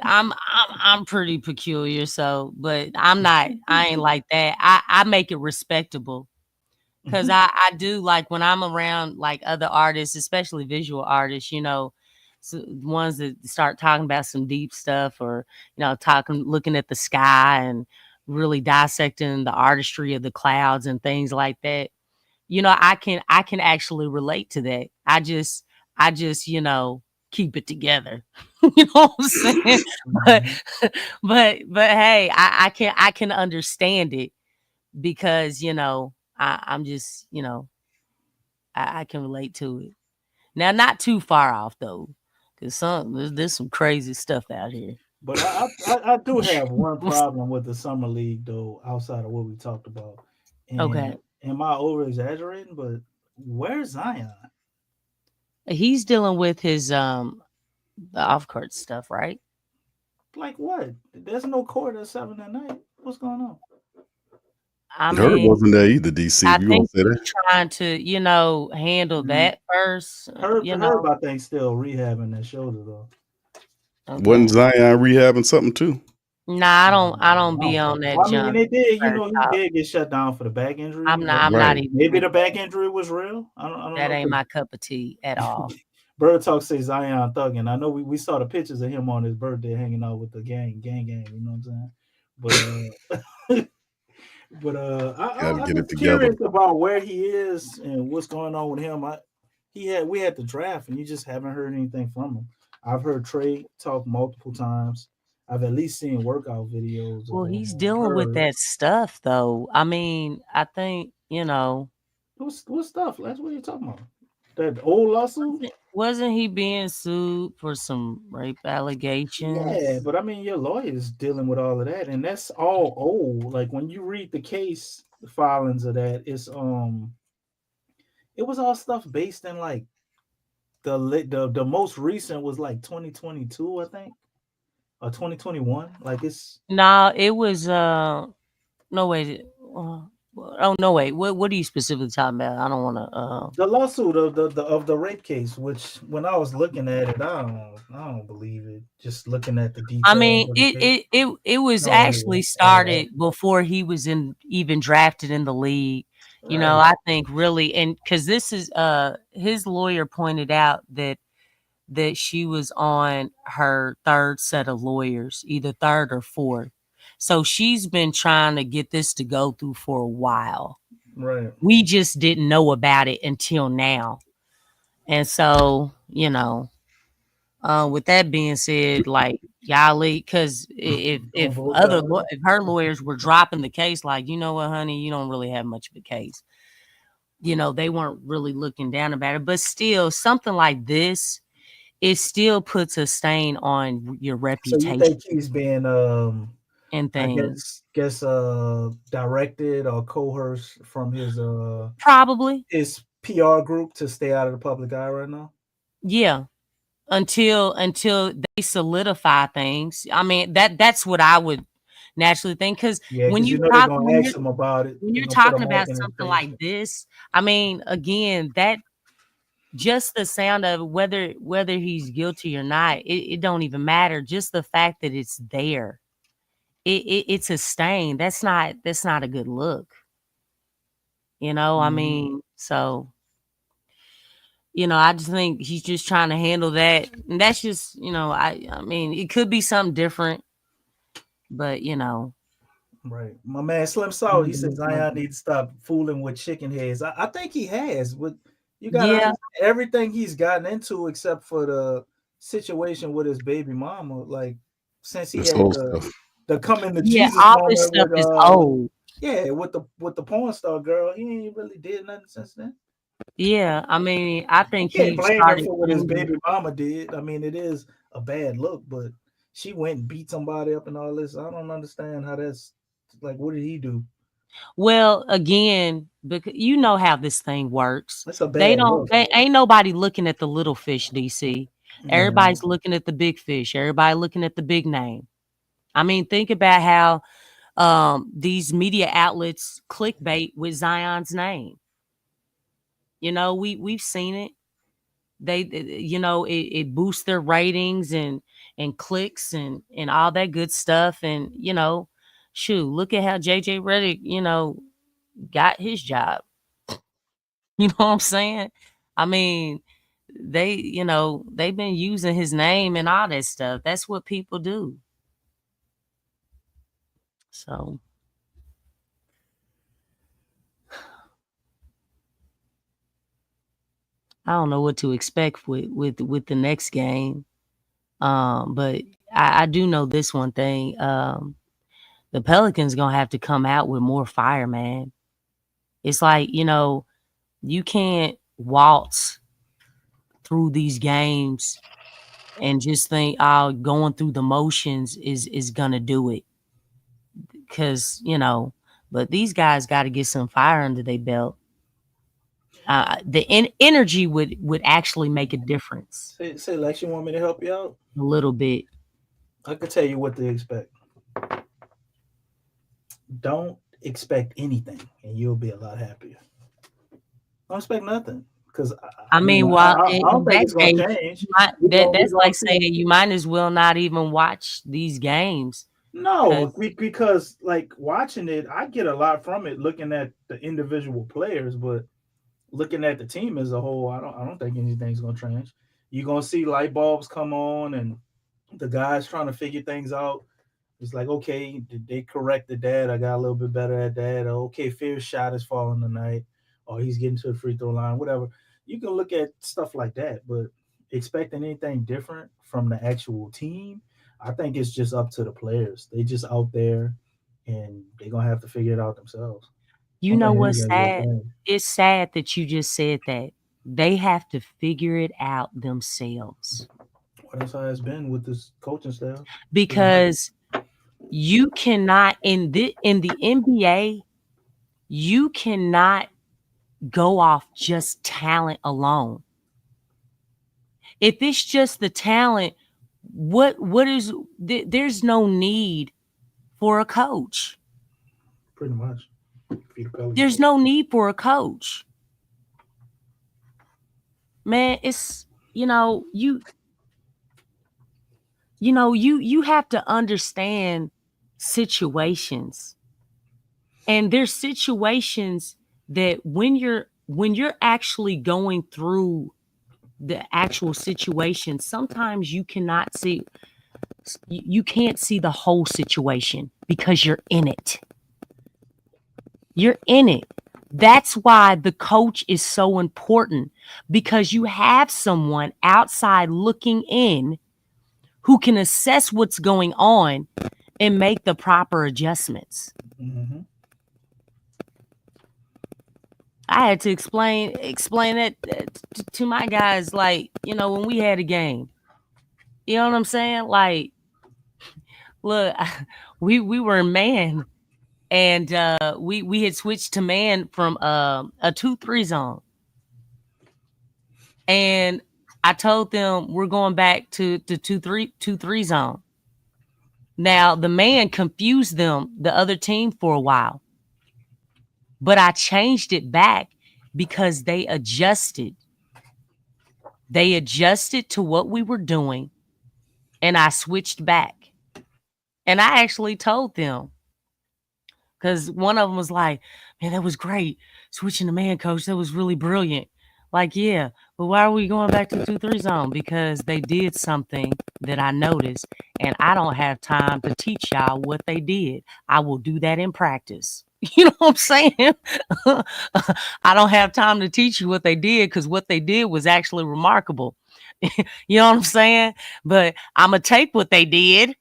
I'm pretty peculiar. So, but I'm not. I ain't like that. I make it respectable. Because I do like when I'm around like other artists, especially visual artists, so ones that start talking about some deep stuff or, looking at the sky and really dissecting the artistry of the clouds and things like that. I can actually relate to that. I just, keep it together. You know what I'm saying? but hey, I can understand it because, I'm just, I can relate to it. Now, not too far off though, because there's some crazy stuff out here. But I do have one problem with the summer league though, outside of what we talked about. And Okay. Am I over exaggerating? But where's Zion? He's dealing with his the off court stuff, right? Like what? There's no court at 7 at night. What's going on? I mean, Herb wasn't there either, DC. I think he's trying to, handle that first. Herb, I think, still rehabbing that shoulder though. Okay. Wasn't Zion rehabbing something too? Nah, I don't be on that. I mean, it did. He did get shut down for the back injury. I'm not even. Maybe the back injury was real. I don't know. That ain't my cup of tea at all. Bird Talk says Zion thugging. I know we saw the pictures of him on his birthday hanging out with the gang. You know what I'm saying? But I'm just curious about where he is and what's going on with him. we had the draft, and you just haven't heard anything from him. I've heard Trey talk multiple times. I've at least seen workout videos of Well, him he's or dealing with heard. that stuff, though. I mean, I think, you know, What stuff? That's what you're talking about. That old lawsuit? wasn't he being sued for some rape allegations? Yeah, but I mean, your lawyer's dealing with all of that, and that's all old. Like when you read the case the filings of that, it was all stuff based in like the most recent was like 2022, I think, or 2021. Like it's No, it was no wait. Oh no wait. What are you specifically talking about? I don't want to. the lawsuit of the rape case. Which when I was looking at it, I don't believe it. Just looking at the I details mean, of the it case. it it it was No, it actually wasn't at all. started before he was even drafted in the league. You know, Right. I think really, and because this is his lawyer pointed out that she was on her third set of lawyers, either third or fourth. So she's been trying to get this to go through for a while. Right. We just didn't know about it until now. And so, you know, with that being said, like golly, because Don't vote God. if her lawyers were dropping the case, like, you know what, honey, you don't really have much of a case. You know, they weren't really looking down about it. But still, something like this, it still puts a stain on your So you reputation think he's being and I things. guess directed or coerced from Probably. his PR group to stay out of the public eye right now? Yeah. Until they solidify things. I mean, that's what I would naturally think. Because Yeah, when because you you know they're talk gonna ask him about it. when They're you're gonna put a talking mark about in his something face. like this, I mean, again, that just the sound of whether he's guilty or not, it don't even matter. Just the fact that it's there, it's a stain. That's not a good look. You know, I mean, so you know, I just think he's just trying to handle that, and that's just, you know, I mean, it could be something different, but you know, Right. My man Slim Salt, he says Zion needs to stop fooling with chicken heads. I think he has. But you gotta yeah, understand everything he's gotten into except for the situation with his baby mama. Like since he This had whole stuff. the coming to yeah, Jesus all this moment stuff with is old. yeah, with the porn star girl, he ain't really did nothing since then. Yeah, I mean, I You think can't he blame him started for what his changing. baby mama did. I mean, it is a bad look, but she went and beat somebody up and all this. I don't understand how that's like. What did he do? Well, again, because you know how this thing works. That's a bad look. They ain't nobody looking at the little fish, DC. Yeah. Everybody's looking at the big fish. Everybody looking at the big name. I mean, think about how these media outlets clickbait with Zion's name. You know, we've seen it. You know, it boosts their ratings and clicks and all that good stuff. And you know, shoot, look at how JJ Redick, you know, got his job. You know what I'm saying? I mean, you know, they've been using his name and all that stuff. That's what people do. So I don't know what to expect with the next game. But I do know this one thing. The Pelicans gonna have to come out with more fire, man. It's like, you know, you can't waltz through these games and just think, oh, going through the motions is gonna do it. Cause, you know, but these guys gotta get some fire under their belt. The energy would actually make a difference Say, Lex, you want me to help you out? a little bit. I can tell you what to expect. Don't expect anything, and you'll be a lot happier. Don't expect nothing, because I mean, mean, while I don't in think that it's gonna case, change. We that's gonna like see. saying you might as well not even watch these games. No, Cause because like watching it, I get a lot from it looking at the individual players, but looking at the team as a whole, I don't think anything's gonna change. You're gonna see light bulbs come on and the guys trying to figure things out. It's like, okay, did they corrected that? I got a little bit better at that. Or, okay, Fear's shot is falling tonight, or he's getting to the free throw line, whatever. you can look at stuff like that, but expecting anything different from the actual team, I think it's just up to the players. They just out there, and they're gonna have to figure it out themselves. You know what's sad? It's sad that you just said that. They have to figure it out themselves. Well, that's how it's been with this coaching staff. Because you cannot in the NBA, you cannot go off just talent alone. If it's just the talent, there's no need for a coach. Pretty much. There's no need for a coach. Man, it's you have to understand situations. And there's situations that when you're actually going through the actual situation, sometimes you can't see the whole situation because you're in it. You're in it. That's why the coach is so important, because you have someone outside looking in who can assess what's going on and make the proper adjustments. Mm-hmm. I had to explain it to my guys, like, when we had a game. You know what I'm saying? Like, look, we were in man, and we had switched to man from a 2-3 zone. And I told them we're going back to the 2-3 zone. Now, the man confused them, the other team, for a while. But I changed it back because they adjusted. They adjusted to what we were doing, and I switched back. And I actually told them, because one of them was like, man, that was great. Switching to man, coach, that was really brilliant. Like, yeah, but why are we going back to 2-3 zone? Because they did something that I noticed, and I don't have time to teach y'all what they did. I will do that in practice. You know what I'm saying? I don't have time to teach you what they did, because what they did was actually remarkable. You know what I'm saying? But I'm going to take what they did,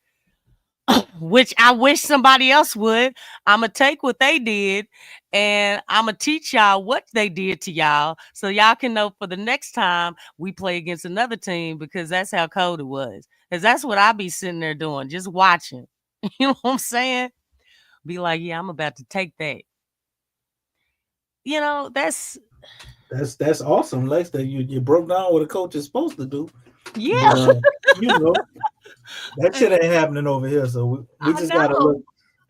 which I wish somebody else would. I'm going to take what they did, and I'm going to teach y'all what they did to y'all, so y'all can know for the next time we play against another team, because that's how cold it was. Because that's what I be sitting there doing, just watching. You know what I'm saying? Be like, yeah, I'm about to take that. That's awesome, Lex, that you broke down what a coach is supposed to do. Yeah. But, that shit ain't happening over here. So we just got to look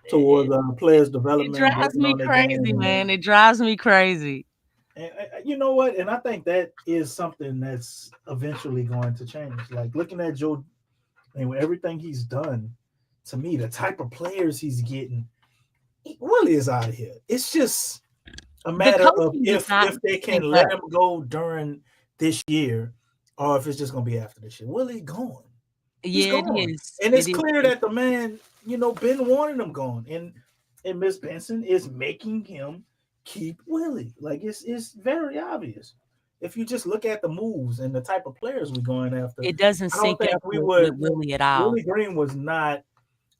towards players' development. It drives me crazy, man. It drives me crazy. And you know what? And I think that is something that's eventually going to change. Like, looking at Joe and everything he's done, to me, the type of players he's getting, Willie is out of here. It's just a matter of if they can let him go during this year, or if it's just going to be after this year. Willie gone. He's gone. It is. And it's clear that the man, been wanting him gone. And Miss Benson is making him keep Willie. Like, it's very obvious. If you just look at the moves and the type of players we're going after, it doesn't sync up with Willie at all. Willie Green was not.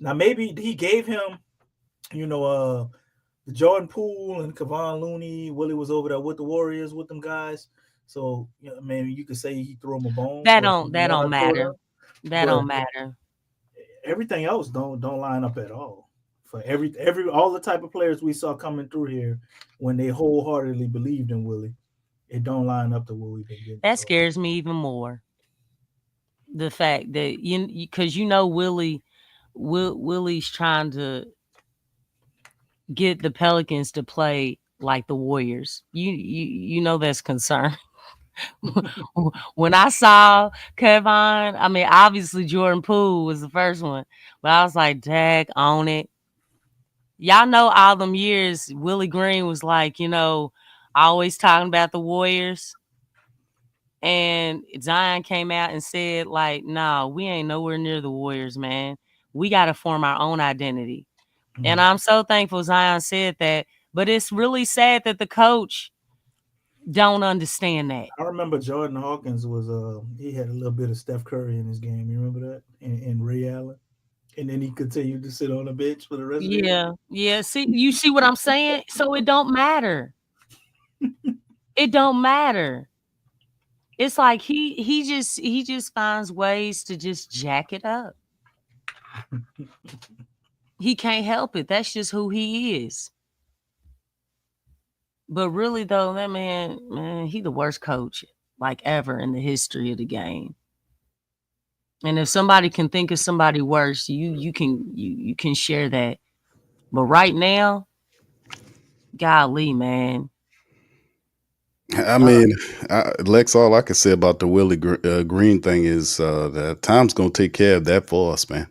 Now, maybe he gave him, the Jordan Poole and Kevon Looney. Willie was over there with the Warriors with them guys. So, maybe you could say he threw him a bone. That don't matter. That don't matter. Everything else don't line up at all. For all the type of players we saw coming through here, when they wholeheartedly believed in Willie, it don't line up to what we've been getting. That scares me even more. The fact that because Willie's trying to get the Pelicans to play like the Warriors. You know that's concern. When I saw Kevon, I mean, obviously Jordan Poole was the first one, but I was like, dag on it. Y'all know all them years Willie Green was like, always talking about the Warriors. And Zion came out and said, like, no, we ain't nowhere near the Warriors, man. We got to form our own identity. Mm-hmm. And I'm so thankful Zion said that. But it's really sad that the coach don't understand that. I remember Jordan Hawkins was he had a little bit of Steph Curry in his game. You remember that? And Ray Allen, and then he continued to sit on the bench for the rest of the year. Yeah. You see what I'm saying? So it don't matter. It don't matter. It's like he just finds ways to just jack it up. He can't help it. That's just who he is. But really though, that man, he the worst coach like ever in the history of the game. And if somebody can think of somebody worse, you can share that. But right now, golly, man. I mean, Lex, all I can say about the Willie Green thing is that time's going to take care of that for us, man.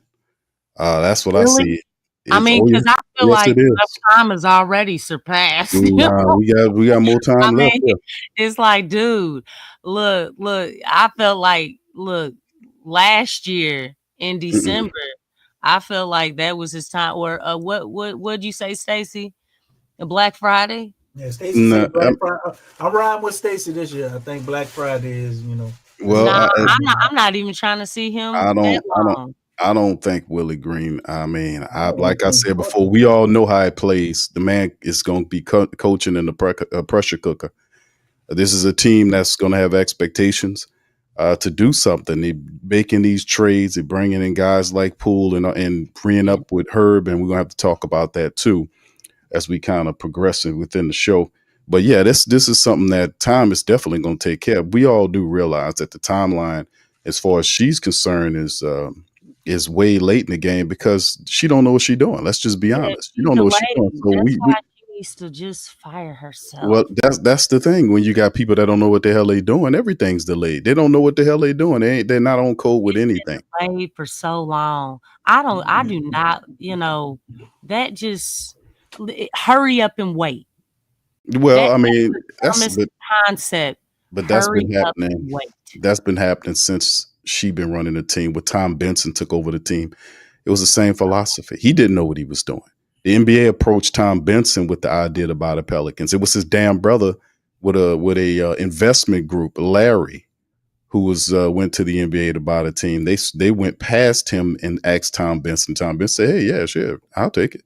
That's what really? I see. I mean, because I feel yes, like enough time is already surpassed. Nah, we got more time left. Mean, it's like, dude, look. I felt like, last year in December, I felt like that was his time. Or what'd you say, Stacey? A Black Friday? Yeah, Stacey said Black Friday. I'm riding with Stacey this year. I think Black Friday is, Well, I'm not even trying to see him. I don't think Willie Green. I mean, like I said before, we all know how he plays. The man is going to be coaching in the pressure cooker. This is a team that's going to have expectations to do something. They're making these trades. They're bringing in guys like Poole and freeing up with Herb, and we're going to have to talk about that too as we kind of progress within the show. But yeah, this is something that time is definitely going to take care of. We all do realize that the timeline, as far as she's concerned, is way late in the game because she don't know what she's doing. Let's just be honest. You don't know what she's doing. So she needs to just fire herself. Well, that's the thing. When you got people that don't know what the hell they doing, everything's delayed. They don't know what the hell they doing. They're not on code with anything. Delayed for so long. I do not. That just hurry up and wait. Well, I mean, that's the concept. But that's been happening. That's been happening since she been running the team. When Tom Benson took over the team, it was the same philosophy. He didn't know what he was doing. The NBA approached Tom Benson with the idea to buy the Pelicans. It was his damn brother with a investment group, Larry, who went to the NBA to buy the team. They went past him and asked Tom Benson. Tom Benson said, "Hey, yeah, sure, I'll take it."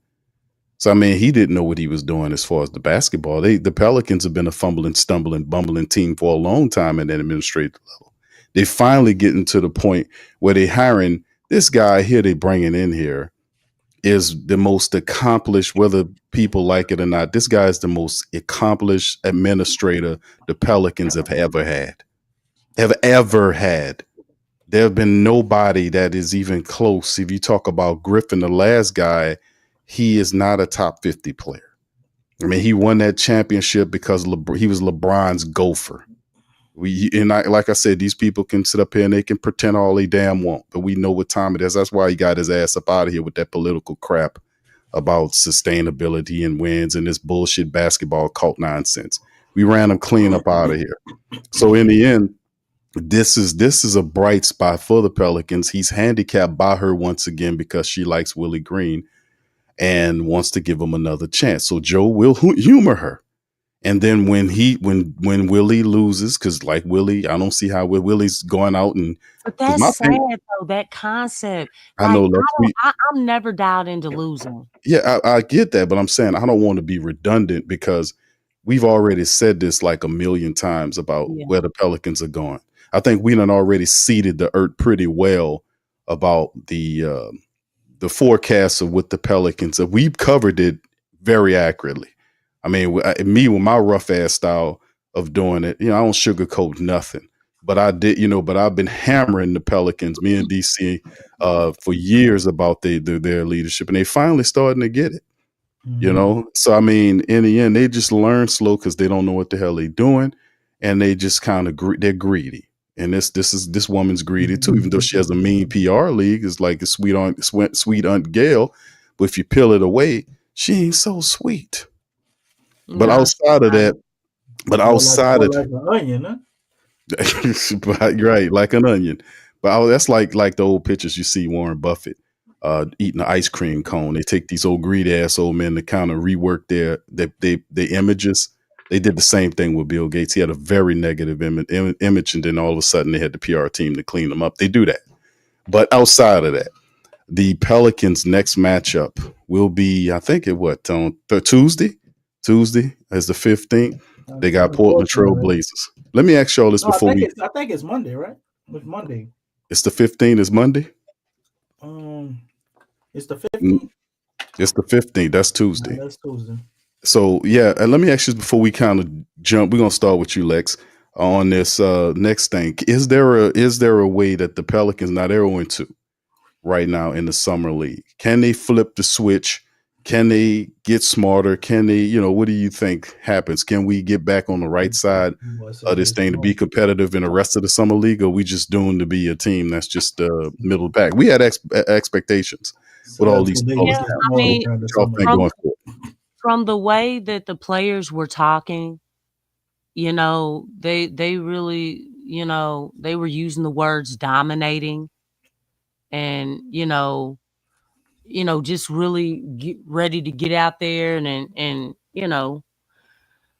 So, I mean, he didn't know what he was doing as far as the basketball. The Pelicans have been a fumbling, stumbling, bumbling team for a long time at that administrative level. They finally getting to the point where they're hiring this guy here they bringing in here is the most accomplished, whether people like it or not. This guy is the most accomplished administrator the Pelicans have ever had. There have been nobody that is even close. If you talk about Griffin, the last guy, he is not a top 50 player. I mean, he won that championship because he was LeBron's gopher. Like I said, these people can sit up here and they can pretend all they damn want, but we know what time it is. That's why he got his ass up out of here with that political crap about sustainability and wins and this bullshit basketball cult nonsense. We ran him clean up out of here. So in the end, this is a bright spot for the Pelicans. He's handicapped by her once again because she likes Willie Green and wants to give him another chance. So Joe will humor her. And then when Willie loses, because like Willie, I don't see how Willie's going out and. But that's sad though. That concept. I know. I'm never dialed into losing. Yeah, I get that, but I'm saying I don't want to be redundant because we've already said this like a million times about where the Pelicans are going. I think we done already seeded the earth pretty well about the forecast of what the Pelicans. We've covered it very accurately. I mean, me with my rough ass style of doing it, I don't sugarcoat nothing. But I did, but I've been hammering the Pelicans, me and DC, for years about their leadership, and they finally starting to get it. Mm-hmm. So I mean, in the end, they just learn slow because they don't know what the hell they're doing, and they just kind of they're greedy. And this woman's greedy too, even though she has a mean PR league. It's like a sweet Aunt Gail, but if you peel it away, she ain't so sweet. But outside of that, like an onion, huh? Right, like an onion. But that's like the old pictures you see Warren Buffett eating an ice cream cone. They take these old greedy ass old men to kind of rework their images They did the same thing with Bill Gates. He had a very negative image, and then all of a sudden they had the PR team to clean him up. They do that. But outside of that, the Pelicans' next matchup will be, I think, on Tuesday? Tuesday is the 15th. They got Portland Trail Blazers. Let me ask y'all this before I think it's Monday, right? It's Monday. It's the 15th. Is Monday? It's the 15th. It's the 15th. That's Tuesday. That's Tuesday. So yeah, and let me ask you before we kind of jump. We're gonna start with you, Lex, on this next thing. Is there a way that the Pelicans, now they're 0-2 right now in the summer league? Can they flip the switch? Can they get smarter? Can they, what do you think happens? Can we get back on the right side of this thing to be competitive in the rest of the summer league, or we just doomed to be a team that's just middle of the pack? We had expectations with all these. From the way that the players were talking, they really, they were using the words dominating and, just really get ready to get out there and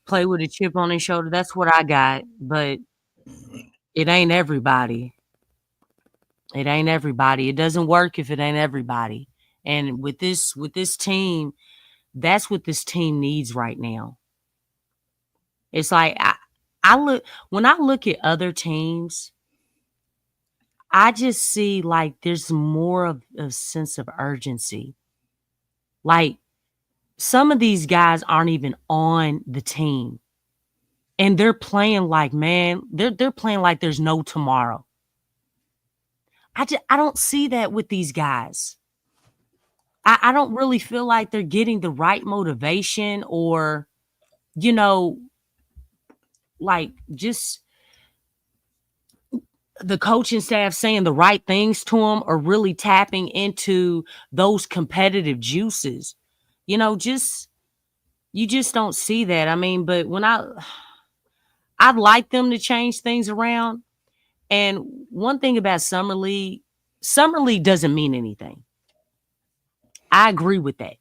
play with a chip on their shoulder. That's what I got, but it ain't everybody. It ain't everybody. It doesn't work if it ain't everybody. And with this team, that's what this team needs right now. It's like when I look at other teams, I just see like there's more of a sense of urgency. Like some of these guys aren't even on the team. And they're playing like, man, they're playing like there's no tomorrow. I don't see that with these guys. I don't really feel like they're getting the right motivation or, like just the coaching staff saying the right things to them or really tapping into those competitive juices. You just don't see that. I mean, but when I'd like them to change things around. And one thing about Summer League doesn't mean anything. I agree with that.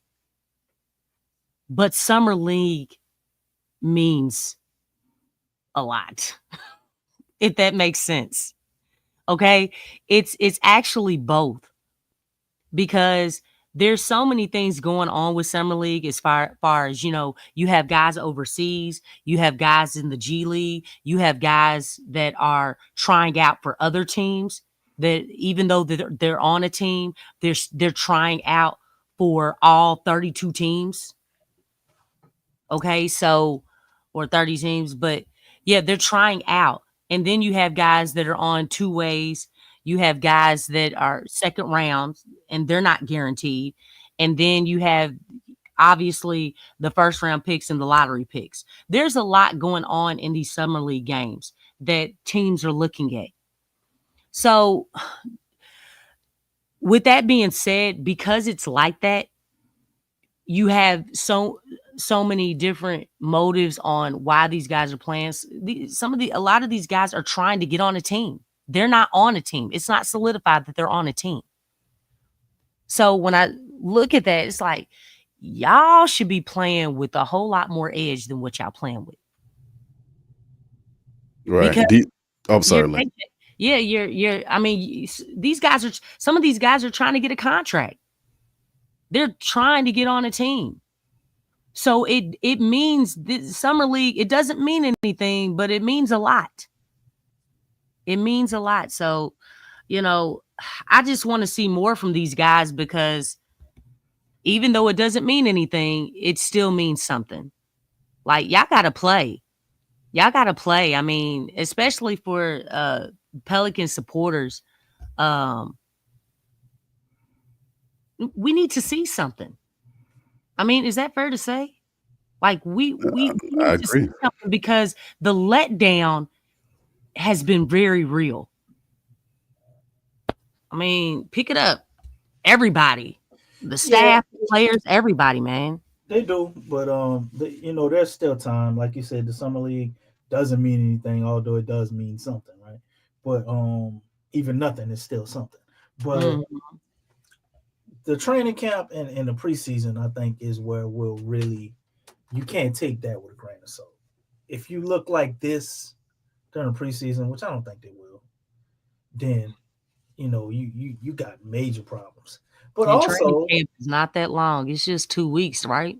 But Summer League means a lot, if that makes sense. Okay? It's actually both, because there's so many things going on with Summer League as far as, you have guys overseas, you have guys in the G League, you have guys that are trying out for other teams that even though they're on a team, they're trying out for all 32 teams. Okay, so, or 30 teams, but yeah, they're trying out. And then you have guys that are on two ways. You have guys that are second rounds and they're not guaranteed. And then you have obviously the first round picks and the lottery picks. There's a lot going on in these Summer League games that teams are looking at. So with that being said, because it's like that, you have so many different motives on why these guys are playing. A lot of these guys are trying to get on a team. They're not on a team. It's not solidified that they're on a team. So when I look at that, it's like y'all should be playing with a whole lot more edge than what y'all playing with. Right. I'm sorry. I mean, some of these guys are trying to get a contract. They're trying to get on a team. So it means this Summer League, it doesn't mean anything, but it means a lot. It means a lot. So, I just want to see more from these guys, because even though it doesn't mean anything, it still means something. Like, y'all got to play. Y'all got to play. I mean, especially for Pelican supporters, we need to see something. I mean, is that fair to say? Like we need to see something, because the letdown has been very real. I mean, pick it up. Everybody, the staff, players, everybody, man. They do, but there's still time. Like you said, the Summer League doesn't mean anything, although it does mean something, right? But even nothing is still something. But the training camp and the preseason, I think, is where we'll really, you can't take that with a grain of salt. if you look like this during the preseason, which I don't think they will, then you got major problems. But and also, training camp is not that long. It's just 2 weeks, right?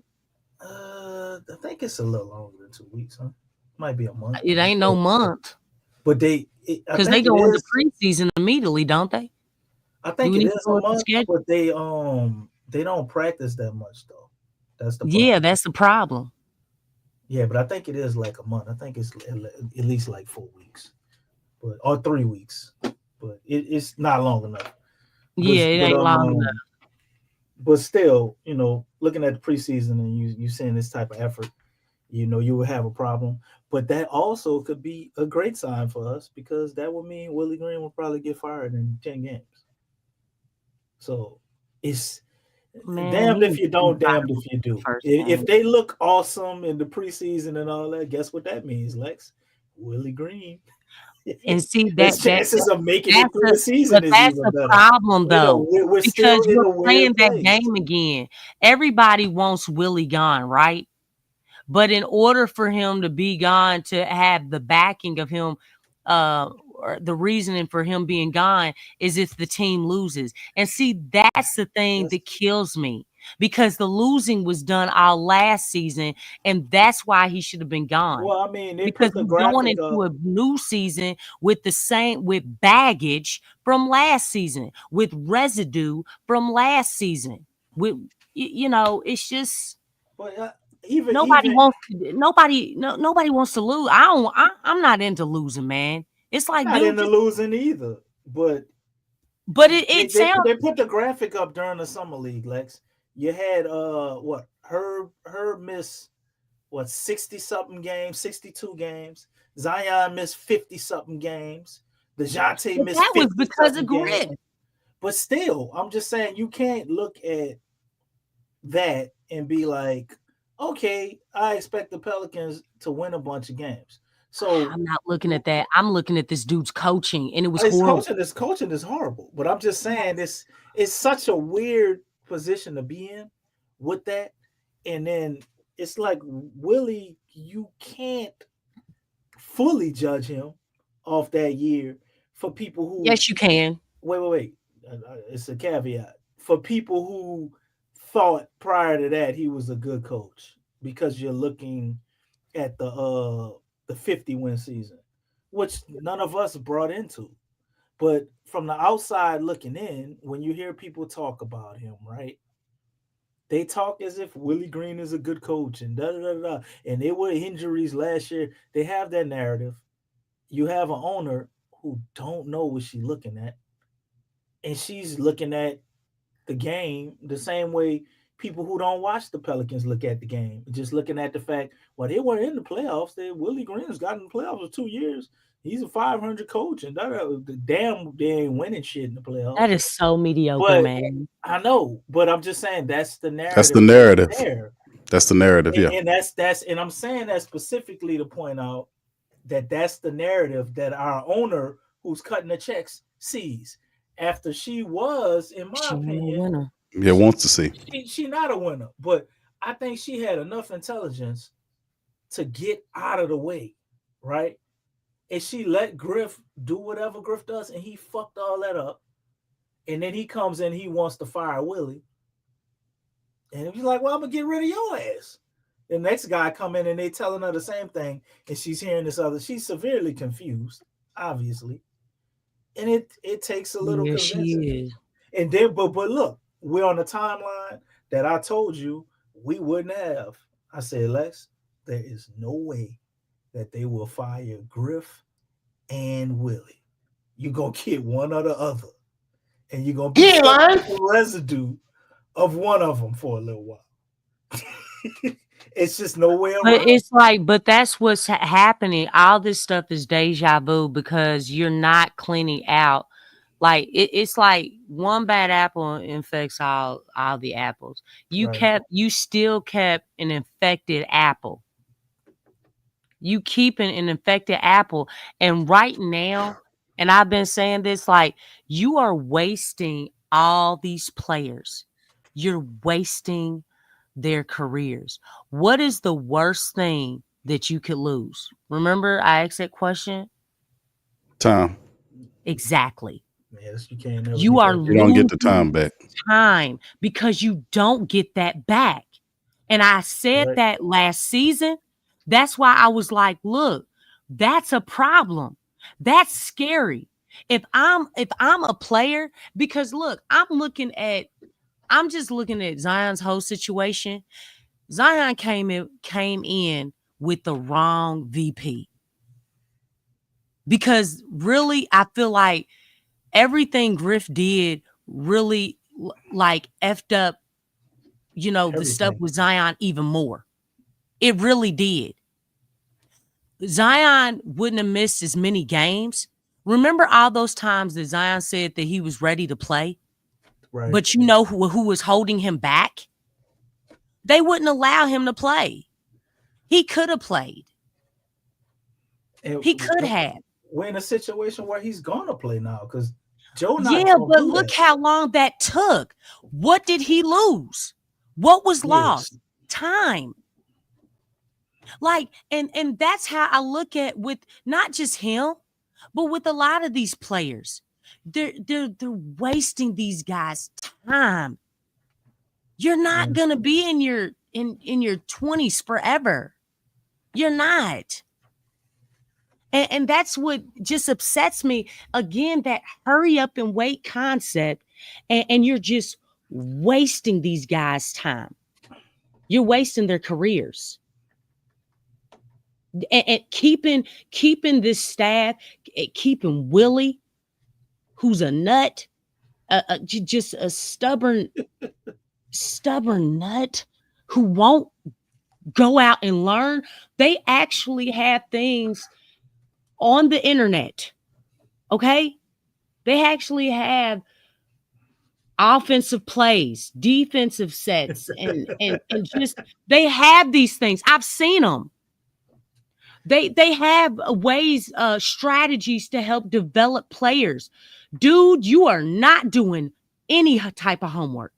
I think it's a little longer than 2 weeks, huh? Might be a month. It ain't no month. But because they go into preseason immediately, don't they? I think it is a month, but they don't practice that much though. That's the problem. Yeah, that's the problem. Yeah, but I think it is like a month. I think it's at least like 4 weeks, or 3 weeks. But it's not long enough. Yeah, it ain't long enough. But still, looking at the preseason and you seeing this type of effort, you will have a problem. But that also could be a great sign for us because that would mean Willie Green will probably get fired in 10 games. So it's damned if you don't, damned if you do. If they look awesome in the preseason and all that, guess what that means, Lex? Willie Green. And see that chances of making it through the season is that's even the better. problem, though, we're because still you're playing that game again. Everybody wants Willie gone, right? But in order for him to be gone, to have the backing of him, or the reasoning for him being gone is if the team loses. And see, that's the thing that kills me, because the losing was done all last season, and that's why he should have been gone. Well, I mean, because we're going into a new season with with baggage from last season, with residue from last season. With it's just. But nobody wants to lose. I'm not into losing, man. It's like not into losing either. But it sounds. They put the graphic up during the summer league, Lex. You had Herb miss 60-something games, 62 games. Zion missed 50-something games. DeJounte missed. That was because of grit. Games. But still, I'm just saying you can't look at that and be like, okay, I expect the Pelicans to win a bunch of games. So I'm not looking at that. I'm looking at this dude's coaching, and it was horrible. His coaching is horrible. But I'm just saying it's such a weird position to be in with that. And then it's like Willie, you can't fully judge him off that year for people who. Yes, you can. Wait. It's a caveat for people who thought prior to that he was a good coach, because you're looking at the 50-win season, which none of us brought into. But from the outside looking in, when you hear people talk about him, right, they talk as if Willie Green is a good coach and da-da-da-da. And there were injuries last year. They have that narrative. You have an owner who don't know what she's looking at. And she's looking at the game the same way people who don't watch the Pelicans look at the game. Just looking at the fact, well, they weren't in the playoffs. Willie Green's got in the playoffs for 2 years. He's a 500 coach, and damn, they ain't winning shit in the playoffs. That is so mediocre, man. I know, but I'm just saying that's the narrative. That's the narrative. That's the narrative, yeah. And that's and I'm saying that specifically to point out that that's the narrative that our owner, who's cutting the checks, sees. After she was, in my opinion, wants to see. She not a winner, but I think she had enough intelligence to get out of the way, right? And she let Griff do whatever Griff does, and he fucked all that up. And then he comes in, he wants to fire Willie. And he's like, well, I'm going to get rid of your ass. The next guy come in, and they telling her the same thing, and she's hearing this other. She's severely confused, obviously. And it takes a little convincing. She is. And then, but look, we're on the timeline that I told you we wouldn't have. I said, Lex, there is no way that they will fire Griff and Willie. You're going to get one or the other. And you're going to be the residue of one of them for a little while. It's just no way around. But it's like, that's what's happening. All this stuff is deja vu because you're not cleaning out. Like it's like one bad apple infects all the apples. You still kept an infected apple. You keep an infected apple. And right now, and I've been saying this, like, you are wasting all these players. You're wasting their careers. What is the worst thing that you could lose? Remember, I asked that question. Time. Exactly. Yes, you can't never. You are You don't get the time back. Time because you don't get that back. And I said that last season. That's why I was like, look, that's a problem. That's scary. If I'm a player, because look, I'm just looking at Zion's whole situation. Zion came in with the wrong VP. Because really, I feel like everything Griff did really like effed up, the stuff with Zion even more. It really did. Zion wouldn't have missed as many games. Remember all those times that Zion said that he was ready to play? Right. But you know who was holding him back? They wouldn't allow him to play. He could have played. He could have. We're in a situation where he's gonna play now because Joe. But look how long that took. What did he lose? What was lost? Time. Like, and that's how I look at with not just him, but with a lot of these players. They're wasting these guys' time. You're not gonna be in your 20s forever. You're not. And that's what just upsets me. Again, that hurry up and wait concept. And you're just wasting these guys' time. You're wasting their careers. And keeping this staff, keeping Willie, who's a nut, just a stubborn nut who won't go out and learn. They actually have things on the internet, okay? They actually have offensive plays, defensive sets, and just they have these things. I've seen them. They have ways, strategies to help develop players. Dude, you are not doing any type of homework.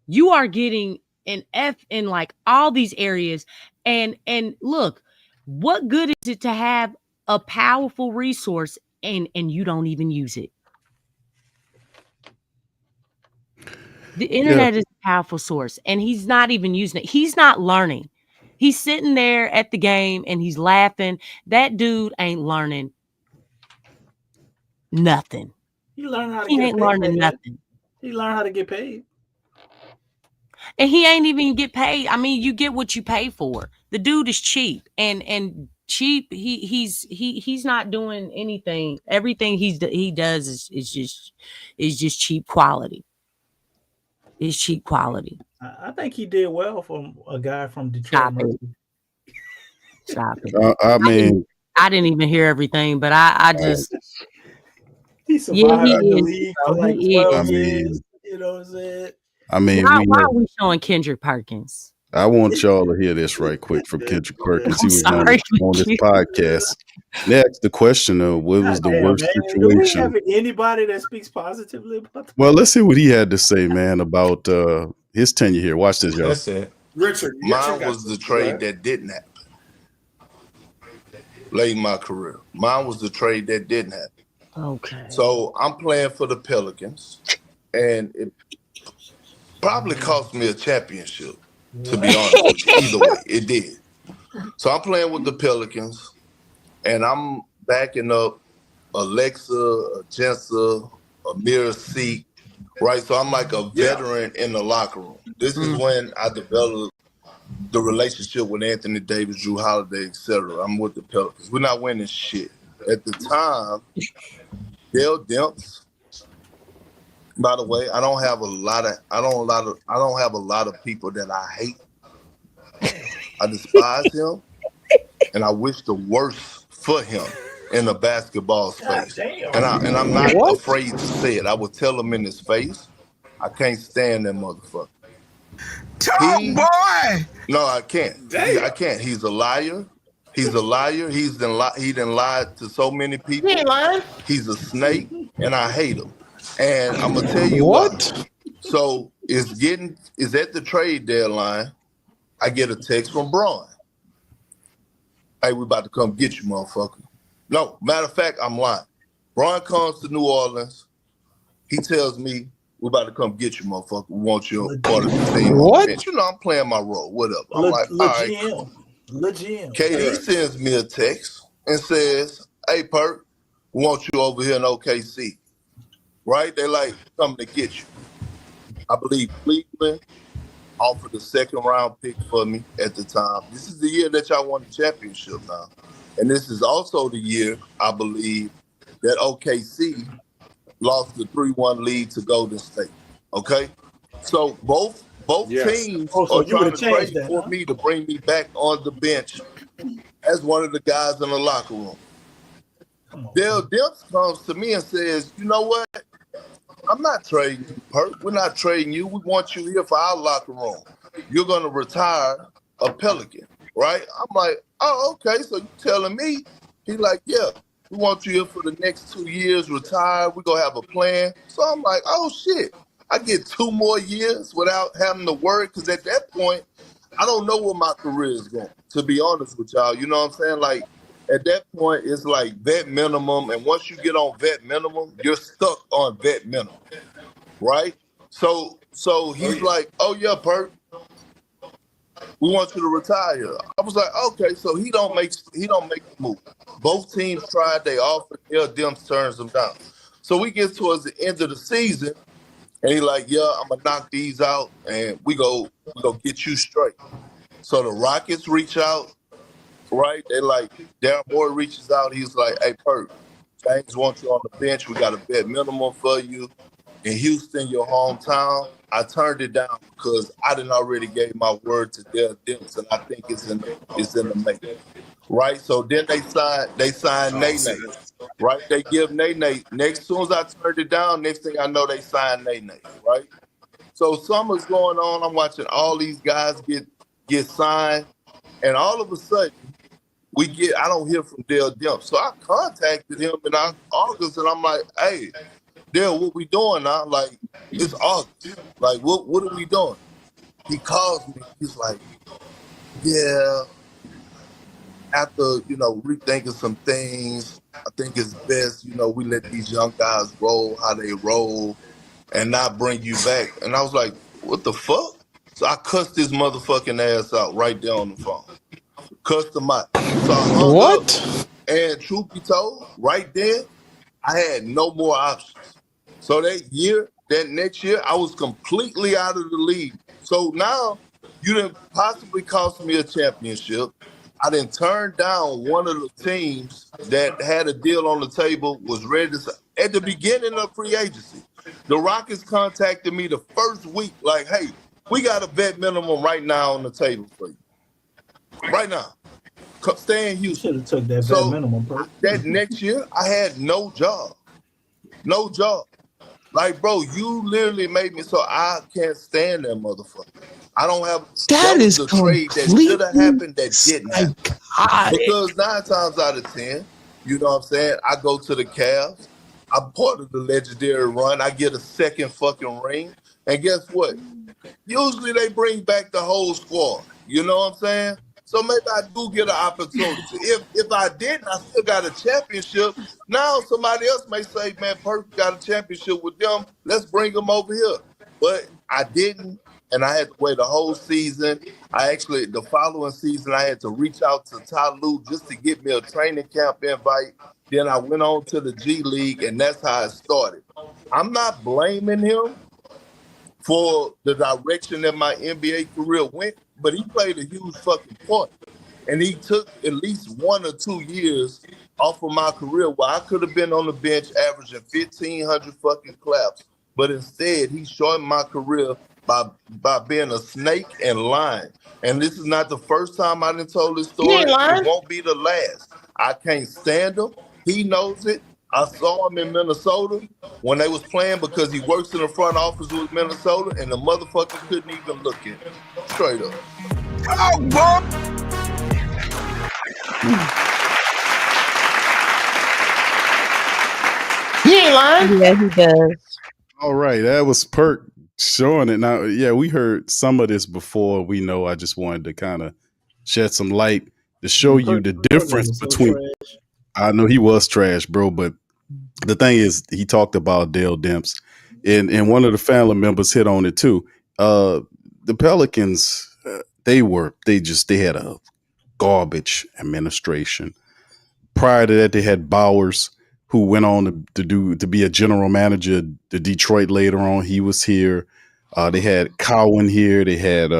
You are getting an F in like all these areas. And look, what good is it to have a powerful resource and you don't even use it? The internet is a powerful source and he's not even using it. He's not learning. He's sitting there at the game and he's laughing. That dude ain't learning nothing. He learned how to he ain't learning nothing. He learned how to get paid. And he ain't even get paid. I mean, you get what you pay for. The dude is cheap and cheap. He's not doing anything. Everything he does is just cheap quality. It's cheap quality. I think he did well from a guy from Detroit. Stop it. I mean, I didn't even hear everything, but I just he survived he the is. league for like 12 years. You know what I'm saying? Why are we showing Kendrick Perkins? I want y'all to hear this right quick from Kendrick Perkins. He was on this podcast. They asked the question of what was the worst situation. Do we have anybody that speaks positively about that? Well, let's see what he had to say, man, about his tenure here. Watch this, y'all. That's it. Richard, mine was the trade that didn't happen. Late in my career. Mine was the trade that didn't happen. Okay. So I'm playing for the Pelicans, and it probably cost me a championship, to be honest with you. Either way, it did. So I'm playing with the Pelicans, and I'm backing up a Lexxah, a Jensa, a Mirror Seek, right? So I'm like a veteran in the locker room. This is when I developed the relationship with Anthony Davis, Drew Holiday, etc. I'm with the Pelicans. We're not winning shit. At the time, Dale Demps, by the way, I don't have a lot of people that I hate. I despise him, and I wish the worst for him in the basketball space. And I'm not afraid to say it. I would tell him in his face, I can't stand that motherfucker. Boy! No, I can't. I can't. He's a liar. He done lied to so many people. He ain't lying. He's a snake, and I hate him. And I'm gonna tell you what. So it's at the trade deadline. I get a text from Bron. Hey, we about to come get you, motherfucker. No, matter of fact, I'm lying. Bron comes to New Orleans. He tells me, we about to come get you, motherfucker. We want you part of the team. What? And, I'm playing my role, whatever. I'm like, all right, cool. KD sends me a text and says, hey, Perk, we want you over here in OKC. Right? They like coming to get you. I believe Cleveland offered a second-round pick for me at the time. This is the year that y'all won the championship now. And this is also the year, I believe, that OKC lost the 3-1 lead to Golden State. Okay? So both teams are trying to trade for me to bring me back on the bench as one of the guys in the locker room. Dale Demps comes to me and says, you know what? I'm not trading you, Perk. We're not trading you. We want you here for our locker room. You're going to retire a Pelican, right? I'm like, oh, okay. So you telling me? He's like, yeah, we want you here for the next 2 years, retire. We're going to have a plan. So I'm like, oh, shit. I get 2 more years without having to worry because at that point, I don't know where my career is going, to be honest with y'all. You know what I'm saying? Like, at that point, it's like vet minimum, and once you get on vet minimum, you're stuck on vet minimum, right? So he's like, "Oh yeah, Perk, we want you to retire." I was like, "Okay," so he don't make the move. Both teams tried, they offered, Demps turns them down. So we get towards the end of the season, and he's like, "Yeah, I'm gonna knock these out, and we go get you straight." So the Rockets reach out. Right? They like, Darren Moore reaches out. He's like, hey, Perk, James wants you on the bench. We got a bet minimum for you in Houston, your hometown. I turned it down because I didn't already gave my word to Dale Demps, and I think it's in the making. Right? So then they signed Nene. Right? They give Nene. As soon as I turned it down, next thing I know, they signed Nene. Right? So summer's going on. I'm watching all these guys get signed, and all of a sudden, I don't hear from Dale Demps. So I contacted him in August, and I'm like, hey, Dale, what we doing now? Like, it's August. Like, what are we doing? He calls me. He's like, yeah, after, rethinking some things, I think it's best, we let these young guys roll how they roll and not bring you back. And I was like, what the fuck? So I cussed his motherfucking ass out right there on the phone. Cussed him out. So I hung up, and truth be told, right then, I had no more options. So that next year, I was completely out of the league. So now, you didn't possibly cost me a championship. I didn't turn down one of the teams that had a deal on the table, was ready to at the beginning of free agency. The Rockets contacted me the first week, like, hey, we got a vet minimum right now on the table for you. Right now. Stay in Houston. Should have took that vet minimum, bro. That next year, I had no job. No job. Like, bro, you literally made me so I can't stand that motherfucker. I don't have that is the trade that should have happened that didn't happen. Because 9 times out of 10, you know what I'm saying, I go to the Cavs. I'm part of the legendary run. I get a second fucking ring. And guess what? Usually they bring back the whole squad. You know what I'm saying? So maybe I do get an opportunity. If I didn't, I still got a championship. Now somebody else may say, man, Perk got a championship with them. Let's bring them over here. But I didn't, and I had to wait a whole season. The following season, I had to reach out to Ty Lue just to get me a training camp invite. Then I went on to the G League, and that's how it started. I'm not blaming him for the direction that my NBA career went, but he played a huge fucking part. And he took at least 1 or 2 years off of my career where I could have been on the bench averaging 1,500 fucking claps. But instead, he shortened my career by being a snake and lying. And this is not the first time I done told this story. It won't be the last. I can't stand him. He knows it. I saw him in Minnesota when they was playing because he works in the front office with Minnesota, and the motherfucker couldn't even look at him. Straight up. Oh, boy. He ain't lying. Yeah, he does. All right, that was Perk showing it now. Yeah, we heard some of this before. We know. I just wanted to kind of shed some light to show you the difference between. I know he was trash, bro, but the thing is, he talked about Dale Demps, and one of the family members hit on it too. The Pelicans, they had a garbage administration. Prior to that, they had Bowers, who went on to be a general manager to Detroit later on. He was here. They had Cowan here. They had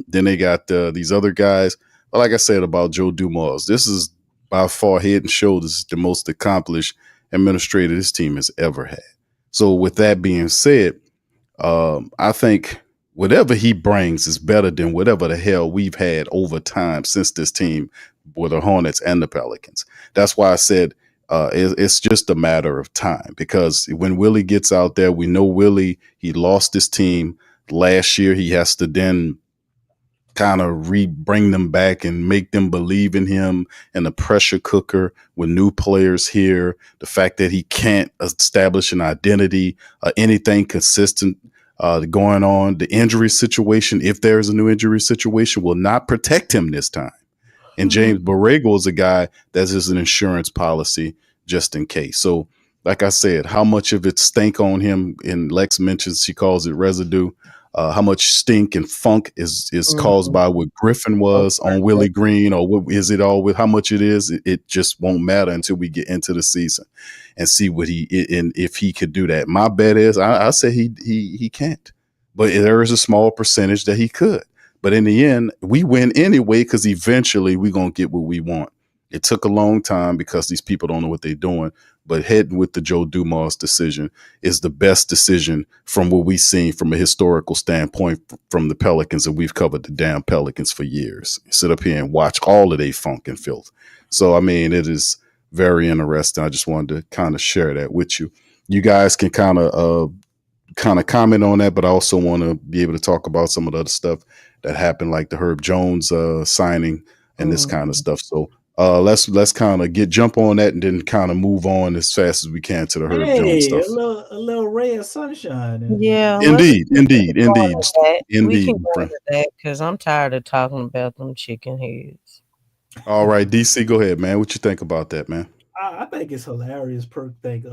then they got these other guys. But like I said about Joe Dumars, this is by far head and shoulders the most accomplished administrator this team has ever had. So with that being said, I think whatever he brings is better than whatever the hell we've had over time since this team with the Hornets and the Pelicans. That's why I said it's just a matter of time, because when Willie gets out there, we know Willie, he lost his team last year. He has to then kind of bring them back and make them believe in him, and the pressure cooker with new players here. The fact that he can't establish an identity, anything consistent going on. The injury situation, if there's a new injury situation, will not protect him this time. And James Borrego is a guy that is an insurance policy just in case. So, like I said, how much of it stink on him? And Lex mentions, she calls it residue. How much stink and funk is caused by what Griffin was on Willie Green, or what is it all with? How much it is? It just won't matter until we get into the season and see what if he could do that. My bet is I say he can't, but there is a small percentage that he could. But in the end, we win anyway, because eventually we're going to get what we want. It took a long time because these people don't know what they're doing. But heading with the Joe Dumars decision is the best decision from what we've seen from a historical standpoint from the Pelicans, and we've covered the damn Pelicans for years. Sit up here and watch all of their funk and filth. So, I mean, it is very interesting. I just wanted to kind of share that with you. You guys can kind of comment on that, but I also want to be able to talk about some of the other stuff that happened, like the Herb Jones signing and this kind of stuff. So let's kind of jump on that and then kind of move on as fast as we can to the Herb Jones stuff. A little ray of sunshine. Yeah, indeed. We can go into that because I'm tired of talking about them chicken heads. All right, DC, go ahead, man. What you think about that, man? I think it's hilarious. Perk think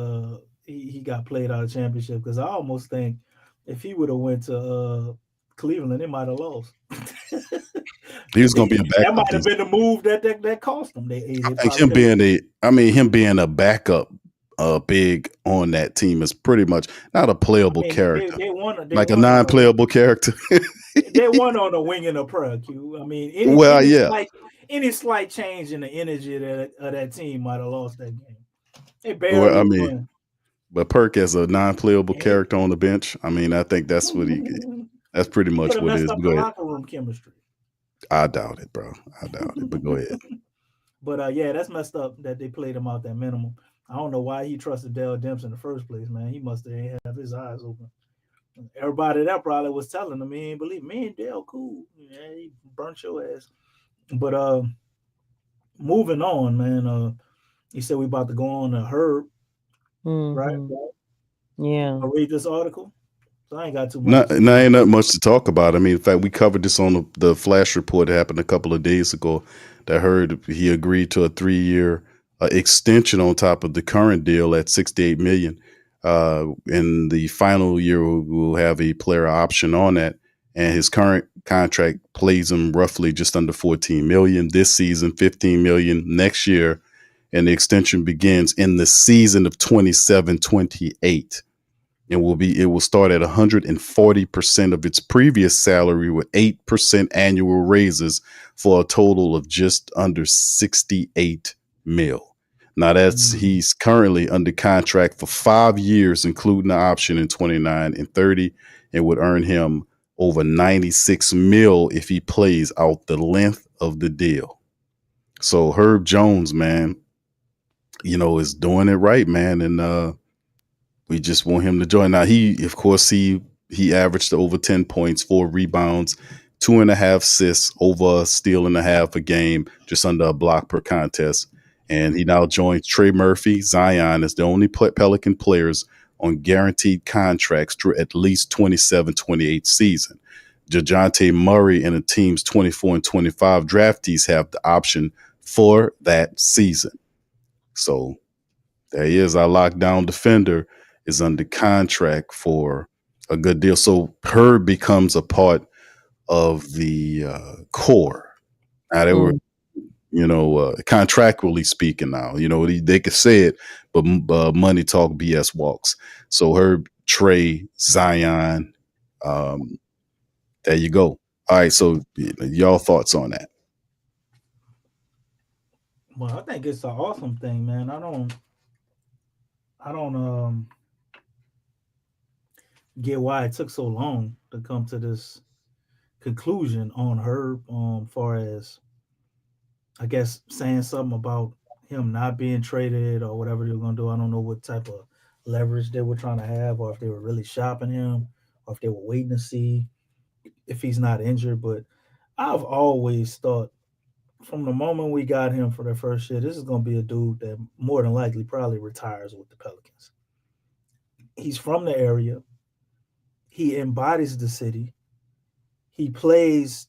he got played out of championship, because I almost think if he would have went to Cleveland, they might have lost. He was going to be a backup. That might have been the move that cost him. I think him being a backup big on that team is pretty much not a playable character. They like a non-playable character. They won on a wing and a prayer, Q. I mean, any slight change in the energy of that team might have lost that game. They barely won. But Perk as a non-playable character on the bench, I mean, I think that's what that's pretty much what it is. Go ahead. Locker room chemistry. I doubt it, bro. I doubt it. But go ahead. But yeah, that's messed up that they played him out that minimum. I don't know why he trusted Dale Demps in the first place, man. He must have his eyes open. Everybody that probably was telling him he ain't believe me and Dale cool. Yeah, he burnt your ass. But moving on, man. He said we about to go on to Herb. Right? Yeah. I'll read this article. So I ain't got too much. Ain't not much to talk about. I mean, in fact, we covered this on the flash report that happened a couple of days ago. That heard he agreed to a 3-year extension on top of the current deal at $68 million. In the final year, we'll have a player option on that, and his current contract plays him roughly just under $14 million this season, $15 million next year, and the extension begins in the season of 27-28. And it will start at 140% of its previous salary with 8% annual raises for a total of just under $68 million. Now he's currently under contract for 5 years, including the option in 29 and 30, and would earn him over $96 million if he plays out the length of the deal. So Herb Jones, man, is doing it right, man. And, we just want him to join. Now, he averaged over 10 points, 4 rebounds, 2.5 assists, over a steal and a half a game, just under a block per contest. And he now joins Trey Murphy, Zion as the only Pelican players on guaranteed contracts through at least 27-28 season. DeJounte Murray and the team's 24 and 25 draftees have the option for that season. So there he is. Our lockdown defender is under contract for a good deal. So Herb becomes a part of the core. Now they were, contractually speaking now, they could say it, but money talk, BS walks. So Herb, Trey, Zion, there you go. All right. So y'all thoughts on that? Well, I think it's an awesome thing, man. I don't get why it took so long to come to this conclusion on Herb, far as I guess saying something about him not being traded or whatever they're gonna do. I don't know what type of leverage they were trying to have, or if they were really shopping him, or if they were waiting to see if he's not injured. But I've always thought from the moment we got him for the first year, this is gonna be a dude that more than likely probably retires with the Pelicans. He's from the area. He embodies the city. He plays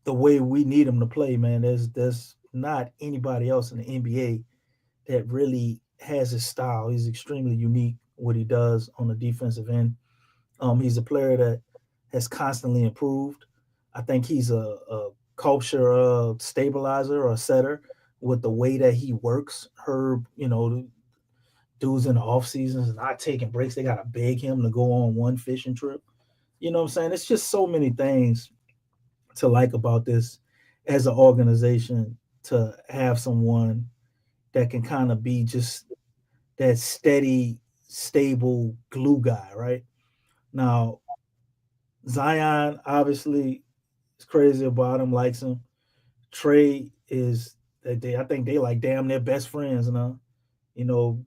the way we need him to play, man. There's not anybody else in the NBA that really has his style. He's extremely unique what he does on the defensive end. He's a player that has constantly improved. I think he's a culture stabilizer or a setter with the way that he works. Herb, dudes in the off seasons not taking breaks. They gotta beg him to go on one fishing trip. You know what I'm saying? It's just so many things to like about this as an organization, to have someone that can kind of be just that steady, stable glue guy, right? Now, Zion obviously is crazy about him, likes him. Trey is I think they like damn near best friends now.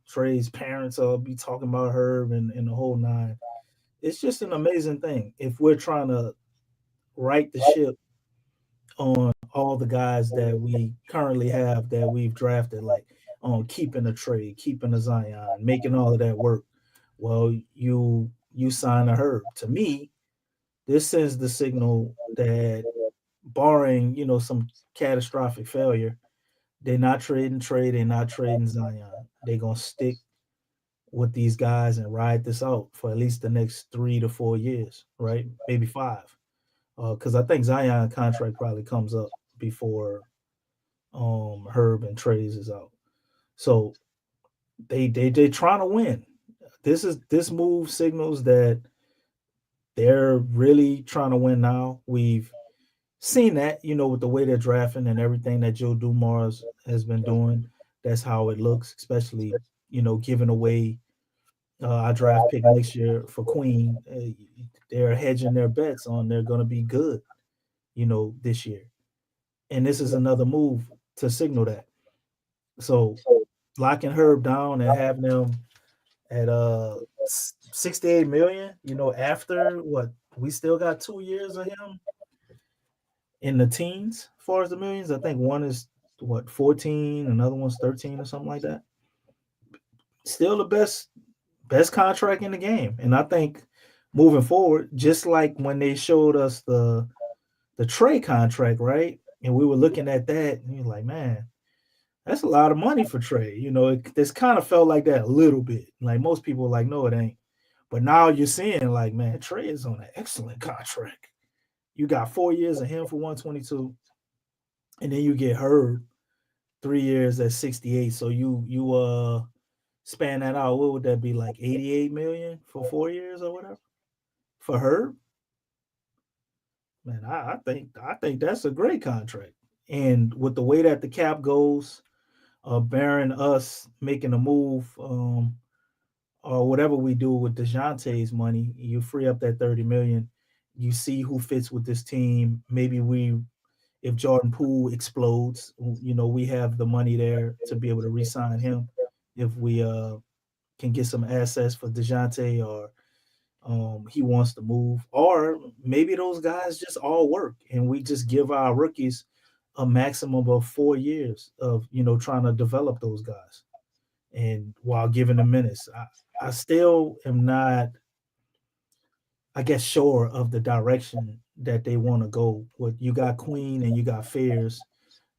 Trey's parents will be talking about Herb and the whole nine. It's just an amazing thing. If we're trying to right the ship on all the guys that we currently have that we've drafted, like on keeping a Trey, keeping a Zion, making all of that work. Well, you sign a Herb. To me, this sends the signal that barring, some catastrophic failure, they're not trading Trey, they're not trading Zion. They're gonna stick with these guys and ride this out for at least the next 3 to 4 years, right? Maybe 5. Because I think Zion contract probably comes up before Herb and Trey's is out. So they trying to win. This move signals that they're really trying to win now. We've seen that, with the way they're drafting and everything that Joe Dumars has been doing. That's how it looks, especially, giving away our draft pick next year for Queen. They're hedging their bets on they're going to be good, this year. And this is another move to signal that. So locking Herb down and having them at 68 million, after what we still got 2 years of him in the teens as far as the millions. I think one is 14, another one's 13 or something like that. Still the best contract in the game. And I think moving forward, just like when they showed us the Trey contract, right? And we were looking at that and you're like, man, that's a lot of money for Trey. This kind of felt like that a little bit. Like most people were like, no, it ain't. But now you're seeing like, man, Trey is on an excellent contract. You got 4 years of him for 122, and then you get Herb 3 years at 68. So you span that out. What would that be, like 88 million for 4 years or whatever for Herb? Man, I think that's a great contract. And with the way that the cap goes, bearing us making a move, or whatever we do with DeJounte's money, you free up that 30 million. You see who fits with this team. Maybe if Jordan Poole explodes, we have the money there to be able to re-sign him. If we can get some assets for DeJounte, or he wants to move, or maybe those guys just all work and we just give our rookies a maximum of 4 years of trying to develop those guys, and while giving them minutes. I still am not, I guess, sure of the direction that they want to go. With you got Queen and you got Fears,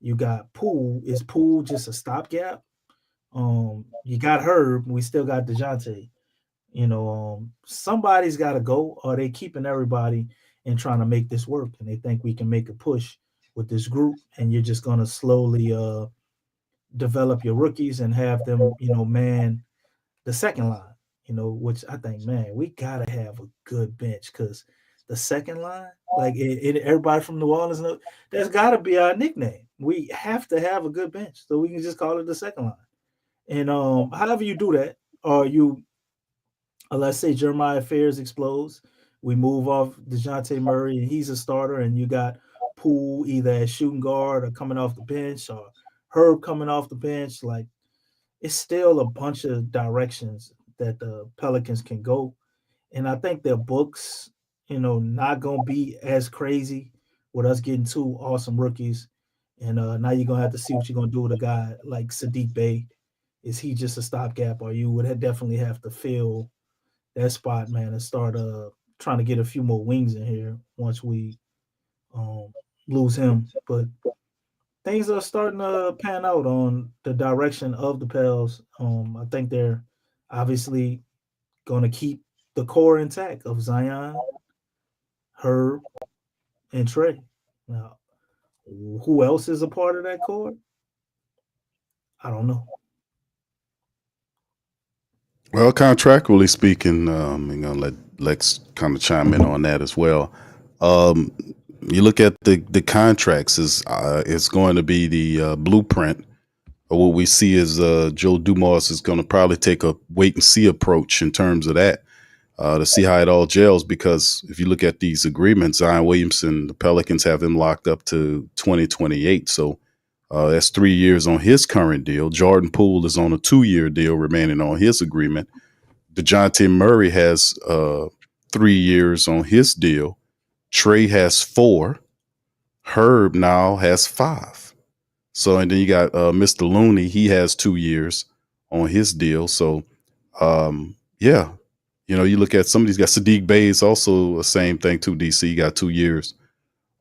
you got Poole. Is Poole just a stopgap? You got Herb. We still got DeJounte. Somebody's got to go. Or they keeping everybody and trying to make this work, and they think we can make a push with this group, and you're just gonna slowly develop your rookies and have them, man, the second line. Which I think, man, we gotta have a good bench because the second line, like everybody from New Orleans, that's got to be our nickname. We have to have a good bench, so we can just call it the second line. And however you do that, or let's say Jeremiah Fairs explodes, we move off DeJounte Murray, and he's a starter, and you got Poole either as shooting guard or coming off the bench, or Herb coming off the bench. Like, it's still a bunch of directions that the Pelicans can go. And I think their books, not gonna be as crazy with us getting two awesome rookies. And now you're gonna have to see what you're gonna do with a guy like Sadiq Bey. Is he just a stopgap, or you would definitely have to fill that spot, man, and start trying to get a few more wings in here once we lose him. But things are starting to pan out on the direction of the Pels. I think they're obviously going to keep the core intact of Zion, Herb, and Trey. Now, who else is a part of that core? I don't know. Well, contractually speaking, I'm gonna let Lex kind of chime in on that as well. You look at the contracts is going to be the blueprint. Or what we see is Joe Dumars is going to probably take a wait and see approach in terms of that to see how it all gels. Because if you look at these agreements, Zion Williamson, the Pelicans have him locked up to 2028. So that's 3 years on his current deal. Jordan Poole is on a 2-year deal remaining on his agreement. DeJounte Murray has 3 years on his deal. Trey has 4. Herb now has 5. So, and then you got Mr. Looney. He has 2 years on his deal. So, yeah, you look at some of these guys. Sadiq Bey is also the same thing too. DC got 2 years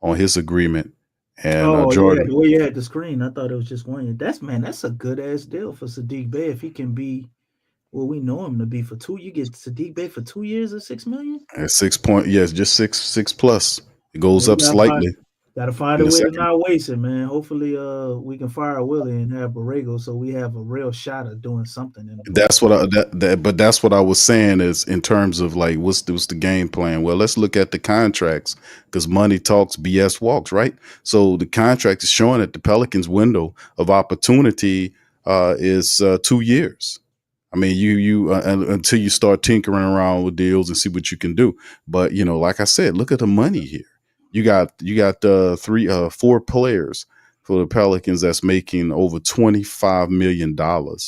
on his agreement. And Jordan, the way you had the screen, I thought it was just 1 year. That's a good ass deal for Sadiq Bey if he can be what we know him to be for 2. You get Sadiq Bey for 2 years at $6 million. At 6 point, yes, just six plus. It goes up slightly. Gotta find a way to not waste it, man. Hopefully, we can fire Willie and have Borrego, so we have a real shot of doing something. That's what but that's what I was saying is in terms of like what's the game plan. Well, let's look at the contracts because money talks, BS walks, right? So the contract is showing that the Pelicans' window of opportunity is 2 years. I mean, you until you start tinkering around with deals and see what you can do. But like I said, look at the money here. You got 4 players for the Pelicans that's making over $25 million. And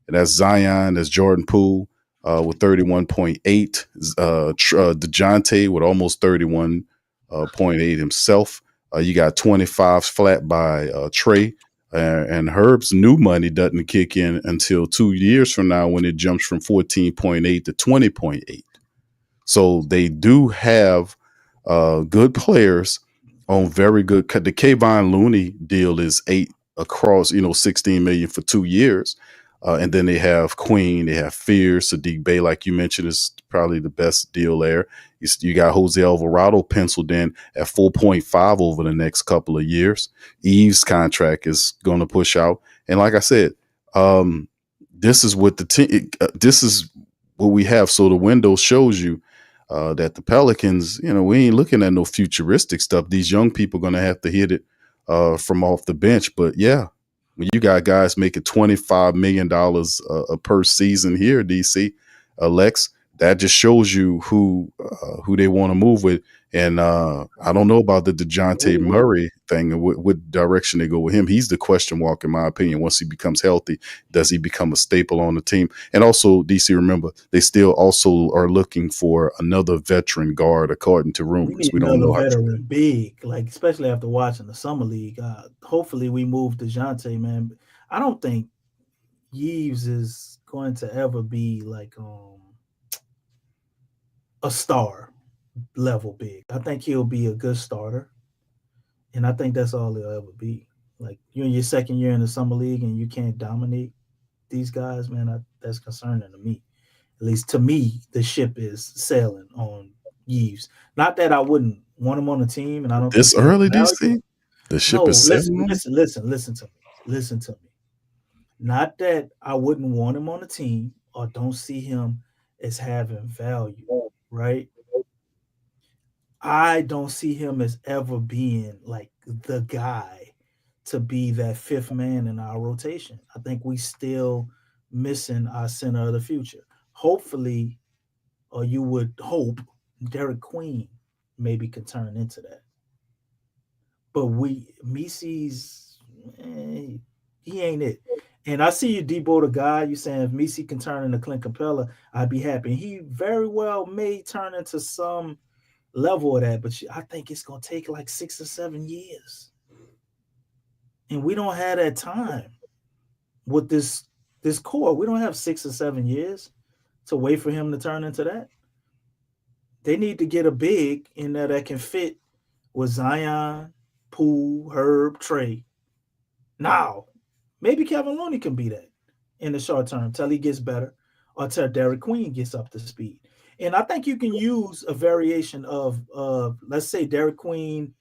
that's Zion, that's Jordan Poole with 31.8, DeJounte with almost 31.8 himself. You got 25 flat by Trey. And Herb's new money doesn't kick in until 2 years from now when it jumps from 14.8 to 20.8. So they do have good players on very good. The Kayvon Looney deal is 8 across, 16 million for 2 years. And then they have Queen, they have Fear, Sadiq Bey, like you mentioned, is probably the best deal there. You got Jose Alvarado penciled in at 4.5 over the next couple of years. Eve's contract is going to push out. And like I said, this is what this is what we have. So the window shows you that the Pelicans, we ain't looking at no futuristic stuff. These young people are going to have to hit it from off the bench. But yeah, when you got guys making $25 million per season here, DC, Lex, that just shows you who they want to move with. And I don't know about the DeJounte Murray thing and what direction they go with him. He's the question mark, in my opinion. Once he becomes healthy, does he become a staple on the team? And also, DC, remember, they still also are looking for another veteran guard, according to rumors. We don't know how veteran big, like especially after watching the summer league. Hopefully, we move DeJounte, man. I don't think Yves is going to ever be like a star level big. I think he'll be a good starter, and I think that's all he'll ever be. Like you're in your second year in the summer league and you can't dominate these guys, man. That's concerning to me. At least to me, the ship is sailing on Yves. Not that I wouldn't want him on the team, and I don't think This he has early, value. DC? The ship No, is sailing on? listen to me. Listen to me. Not that I wouldn't want him on the team or don't see him as having value, right? I don't see him as ever being like the guy to be that fifth man in our rotation. I think we still missing our center of the future. Hopefully, or you would hope, Derek Queen maybe can turn into that. But Misi's, he ain't it. And I see you, Debo, the guy. You saying if Misi can turn into Clint Capella, I'd be happy. And he very well may turn into some level of that, but I think it's gonna take like 6 or 7 years, and we don't have that time with this core. We don't have 6 or 7 years to wait for him to turn into that. They need to get a big in there that can fit with Zion, Poole, Herb, Trey. Now, maybe Kevin Looney can be that in the short term till he gets better or till Derek Queen gets up to speed. And I think you can use a variation of, let's say, Derek Queen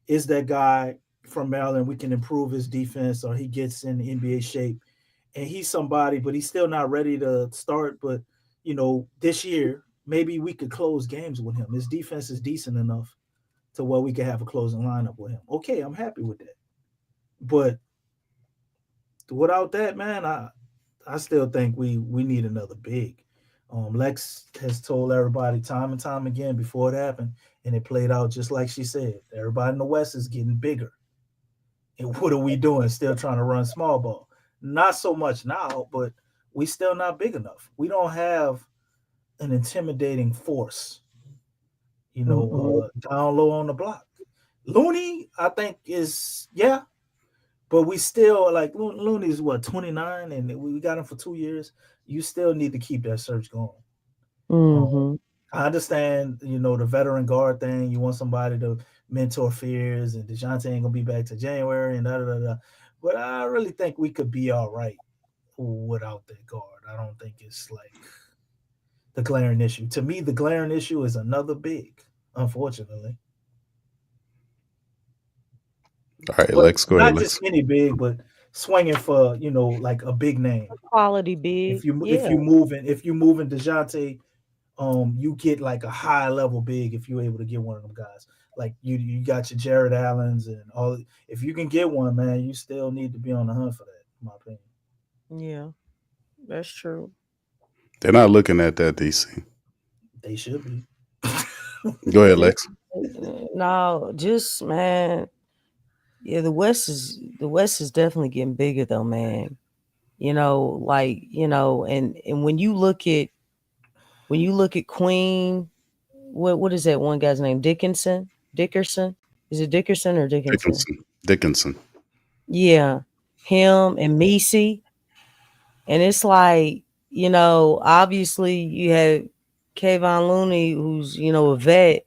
is that guy from Maryland. We can improve his defense, or he gets in NBA shape, and he's somebody, but he's still not ready to start. But this year maybe we could close games with him. His defense is decent enough to where we could have a closing lineup with him. Okay, I'm happy with that. But without that, man, I still think we need another big. Lex has told everybody time and time again before it happened, and it played out just like she said. Everybody in the West is getting bigger. And what are we doing? Still trying to run small ball. Not so much now, but we still not big enough. We don't have an intimidating force, down low on the block. Looney, I think, is, yeah, but we still, like, Looney's what, 29, and we got him for 2 years. You still need to keep that search going. I understand, the veteran guard thing. You want somebody to mentor Fears, and DeJounte ain't gonna be back to January, and da. But I really think we could be all right without that guard. I don't think it's like the glaring issue. To me, the glaring issue is another big, unfortunately. All right, Lex, go ahead. Not just any big, but swinging for like a big name, quality big. If you moving DeJounte, you get like a high level big if you're able to get one of them guys. Like you got your Jared Allens and all. If you can get one, man, you still need to be on the hunt for that, in my opinion. Yeah, that's true. They're not looking at that, DC. They should be. Go ahead, Lex. No, just, man. Yeah, the West is definitely getting bigger though, man. And when you look at Queen, what is that one guy's name? Dickerson? Is it Dickerson or Dickinson? Dickinson. Yeah, him and Misi. And it's like, obviously you have Kayvon Looney, who's, a vet.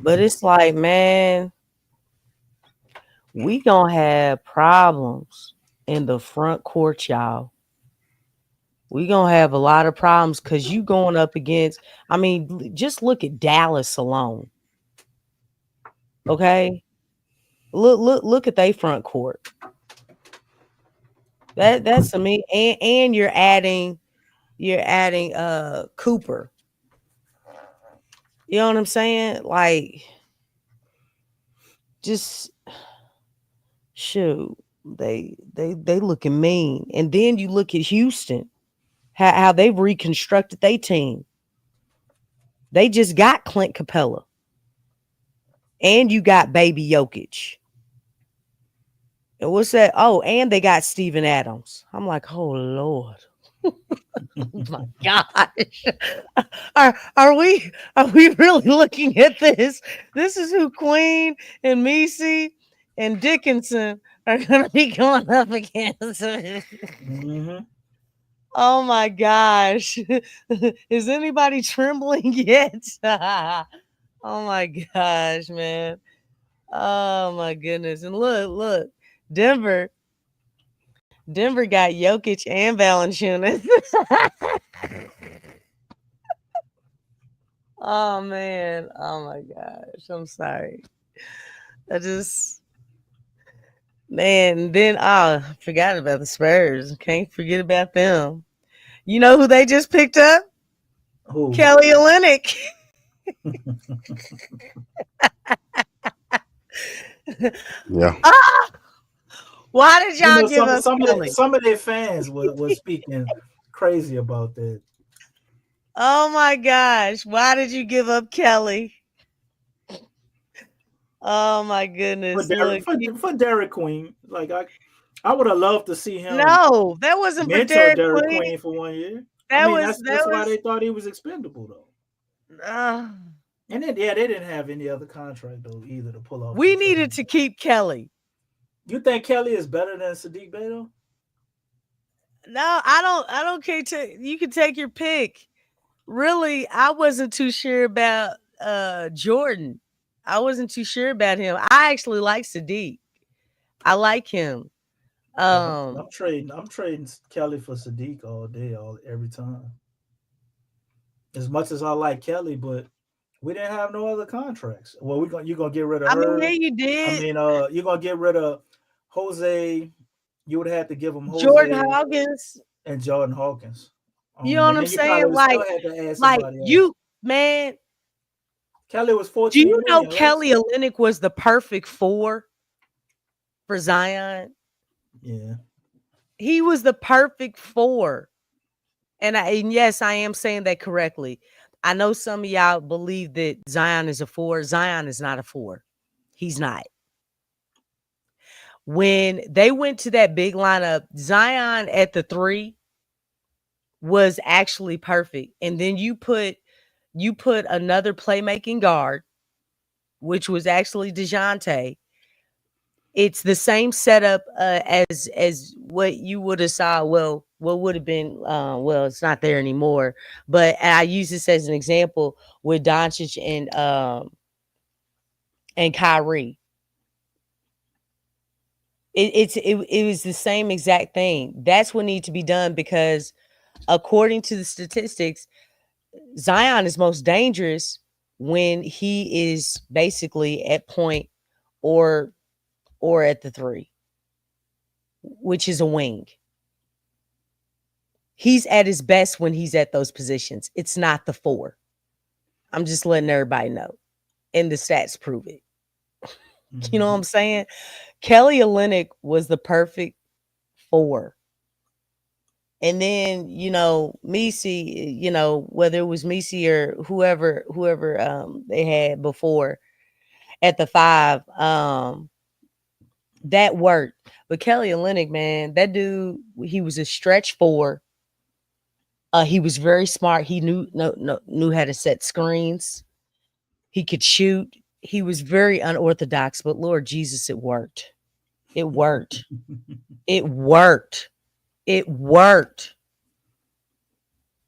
But it's like, man, we gonna have problems in the front court, y'all. We gonna have a lot of problems because you going up against, just look at Dallas alone. Okay. Look at their front court. That's to me. And you're adding Cooper. You know what I'm saying? Like, just shoot, they looking mean. And then you look at Houston, how they've reconstructed their team. They just got Clint Capella. And you got Baby Jokic. And what's that? Oh, and they got Steven Adams. I'm like, oh Lord. Oh my gosh. Are we really looking at this? This is who Queen and Misi and Dickinson are gonna be going up against. Oh my gosh. Is anybody trembling yet? Oh my gosh, man. Oh my goodness. And look, Denver got Jokic and Valanciunas. Oh man. Oh my gosh. I'm sorry. Man, then I forgot about the Spurs. Can't forget about them. You know who they just picked up? Who? Kelly Olynyk. Yeah. Ah! Why did You y'all know, give up Kelly? some of their fans were speaking crazy about that. Oh my gosh. Why did you give up Kelly? Oh my goodness. For Derek Queen. Like I would have loved to see him No, that wasn't for mentor Derek Derek Queen. Queen for 1 year. That was That's why they thought he was expendable though. And then they didn't have any other contract though either to pull off. We needed to keep Kelly. You think Kelly is better than Sadiq Bey though? No, I don't care. You can take your pick. Really, I wasn't too sure about Jordan. I wasn't too sure about him. I actually like Sadiq. I like him. I'm trading Kelly for Sadiq all day, every time. As much as I like Kelly, but we didn't have no other contracts. Well, you're gonna get rid of her. Yeah, you did. You're gonna get rid of Jose. You would have to give him Jose Jordan Hawkins and Jordan Hawkins. You know what I'm saying? Man. Kelly was 14. Do you know Kelly Olynyk was the perfect 4 for Zion? Yeah. He was the perfect 4. And yes, I am saying that correctly. I know some of y'all believe that Zion is a 4. Zion is not a 4. He's not. When they went to that big lineup, Zion at the 3 was actually perfect. And then you put another playmaking guard, which was actually DeJounte. It's the same setup as what you would have saw. Well, what would have been? It's not there anymore. But I use this as an example with Doncic and Kyrie. It was the same exact thing. That's what needs to be done because, according to the statistics, Zion is most dangerous when he is basically at point or at the 3, which is a wing. He's at his best when he's at those positions. It's not the 4. I'm just letting everybody know. And the stats prove it. Mm-hmm. You know what I'm saying? Kelly Olynyk was the perfect 4. And then, Messi, whether it was Messi or whoever they had before at the 5, that worked. But Kelly Olynyk, man, that dude, he was a stretch 4. He was very smart. He knew how to set screens. He could shoot. He was very unorthodox, but Lord Jesus, it worked. It worked. It worked. It worked.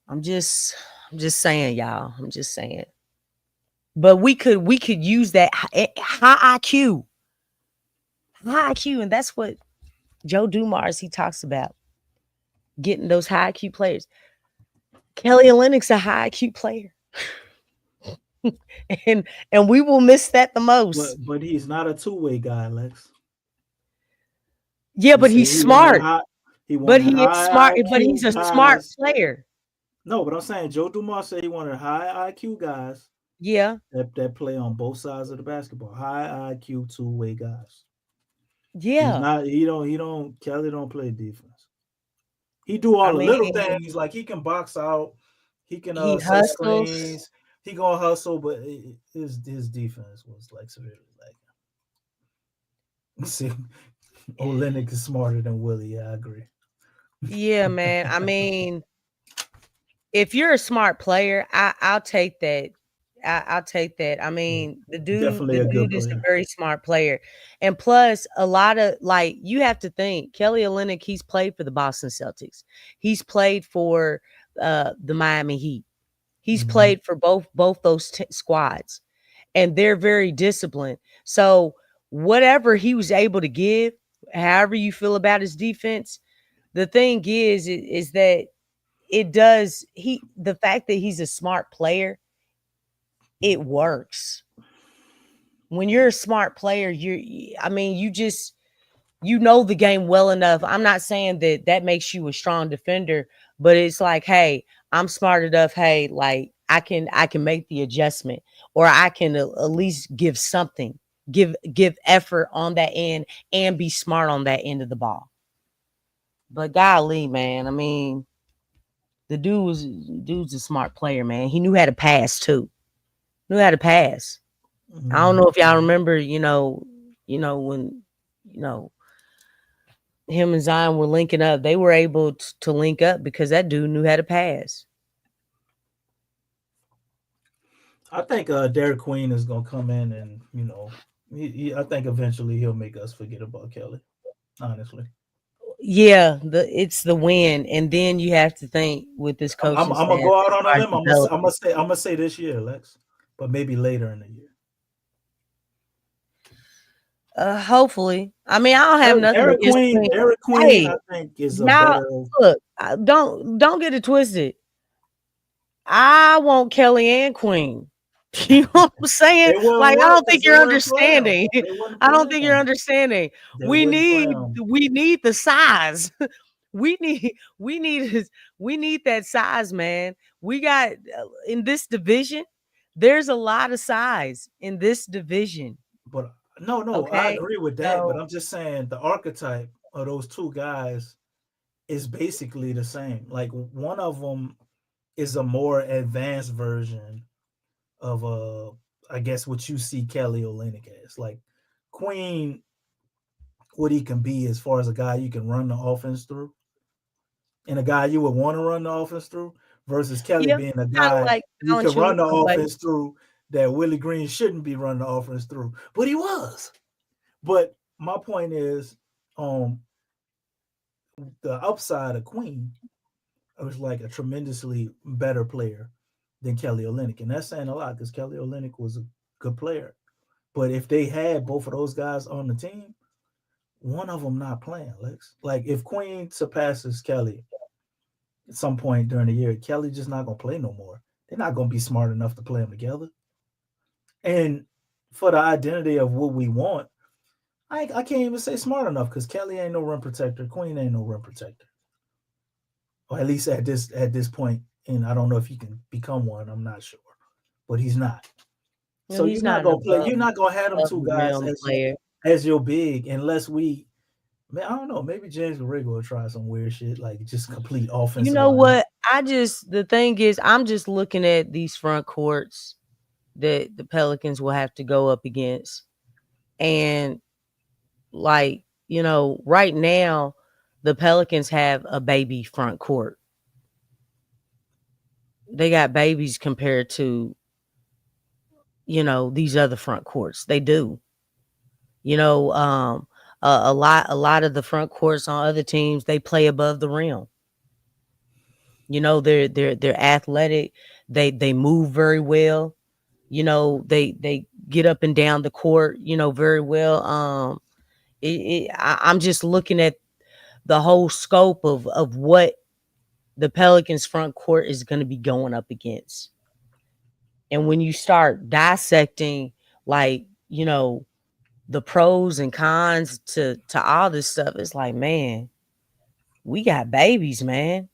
I'm just saying, y'all. I'm just saying. But we could use that high IQ. High IQ, and that's what Joe Dumars he talks about. Getting those high IQ players. Kelly Olynyk's a high IQ player. and we will miss that the most. But he's not a two-way guy, Lex. Yeah, but he's smart. But he is smart. But he's a smart player. No, but I'm saying Joe Dumars said he wanted high IQ guys. Yeah. That play on both sides of the basketball. High IQ two-way guys. Yeah. Kelly don't play defense. He do all the little things, like he can box out, he can set screens, he gonna hustle, but his defense was like severely lacking. See, Olynyk is smarter than Willie. Yeah, I agree. Yeah, man. I mean, if you're a smart player, I'll take that I'll take that. I mean, the dude is a very smart player. And plus, a lot of like you have to think Kelly Olynyk, he's played for the Boston Celtics. He's played for the Miami Heat. He's played for both those squads, and they're very disciplined. So whatever he was able to give, however you feel about his defense, the thing is that the fact that he's a smart player, it works. When you're a smart player, you know the game well enough. I'm not saying that makes you a strong defender, but it's like, hey, I'm smart enough. Hey, like I can make the adjustment, or I can at least give something, give effort on that end, and be smart on that end of the ball. But golly, man, I mean, the dude's a smart player, man. He knew how to pass too. Knew how to pass. I don't know if y'all remember, when, him and Zion were linking up. They were able to link up because that dude knew how to pass. I think Derek Queen is gonna come in, and I think eventually he'll make us forget about Kelly. Honestly. Yeah, it's the win, and then you have to think with this coach. I'm gonna go out on a limb. I'm gonna say this year, Lex, but maybe later in the year. Hopefully. I mean, I don't have nothing. Derek Queen, I think, is a better. Look, don't get it twisted. I want Kelly and Queen. You know what I'm saying? Like, I don't think you're understanding. I don't think you're understanding. We need the size. we need that size, man. We got in this division. There's a lot of size in this division. But no, okay? I agree with that. But I'm just saying the archetype of those two guys is basically the same. Like one of them is a more advanced version of I guess what you see Kelly Olynyk as. Like Queen, what he can be as far as a guy you can run the offense through, and a guy you would want to run the offense through, versus Kelly being a guy you can run the offense through that Willie Green shouldn't be running the offense through, but he was. But my point is, the upside of Queen was like a tremendously better player than Kelly Olynyk, and that's saying a lot because Kelly Olynyk was a good player. But if they had both of those guys on the team, one of them not playing, Lex. Like if Queen surpasses Kelly at some point during the year, Kelly just not gonna play no more. They're not gonna be smart enough to play them together. And for the identity of what we want, I can't even say smart enough because Kelly ain't no rim protector. Queen ain't no rim protector. Or at least at this point, and I don't know if he can become one. I'm not sure, but he's not. So he's not gonna play. You're not gonna have them two guys as your big unless we. Man, I don't know. Maybe James Riggle will try some weird shit like just complete offensive. You know what? The thing is, I'm just looking at these front courts that the Pelicans will have to go up against, and like right now, the Pelicans have a baby front court. They got babies compared to these other front courts. They do. A lot of the front courts on other teams, they play above the rim. They're athletic. They move very well. They get up and down the court, very well. I'm just looking at the whole scope of what the Pelicans front court is going to be going up against. And when you start dissecting, like, the pros and cons to all this stuff, it's like, man, we got babies, man.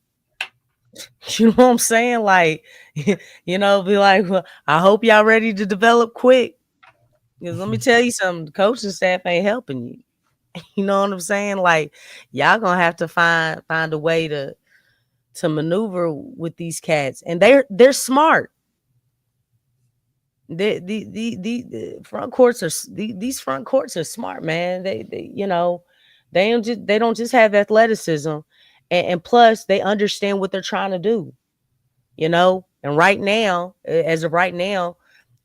You know what I'm saying? Like, be like, well, I hope y'all ready to develop quick. Because let me tell you something, the coaching staff ain't helping you. You know what I'm saying? Like, y'all gonna have to find a way to maneuver with these cats. And they're smart. The front courts are these front courts are smart, man. They don't just have athleticism, and plus they understand what they're trying to do. And right now, as of right now,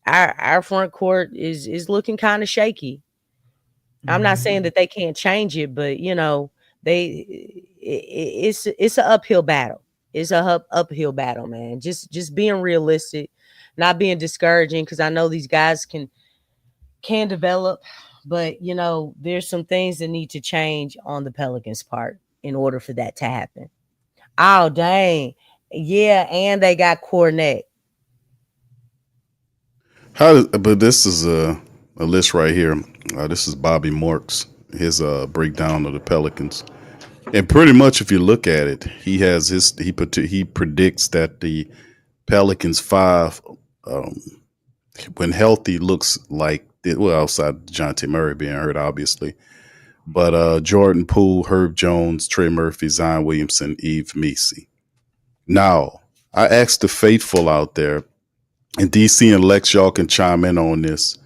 our front court is looking kind of shaky. I'm not saying that they can't change it, but it's an uphill battle. It's a uphill battle, man. Just being realistic, not being discouraging, because I know these guys can develop, but there's some things that need to change on the Pelicans part in order for that to happen. Oh dang. Yeah, and they got Cornet. But this is a list right here. This is Bobby Morks, his breakdown of the Pelicans. And pretty much, if you look at it, he predicts that the Pelicans five, um, when healthy, looks like outside Dejounte Murray being hurt, obviously, but Jordan Poole, Herb Jones, Trey Murphy, Zion Williamson, Eve Messi. Now, I asked the faithful out there, and DC and Lex, y'all can chime in on this.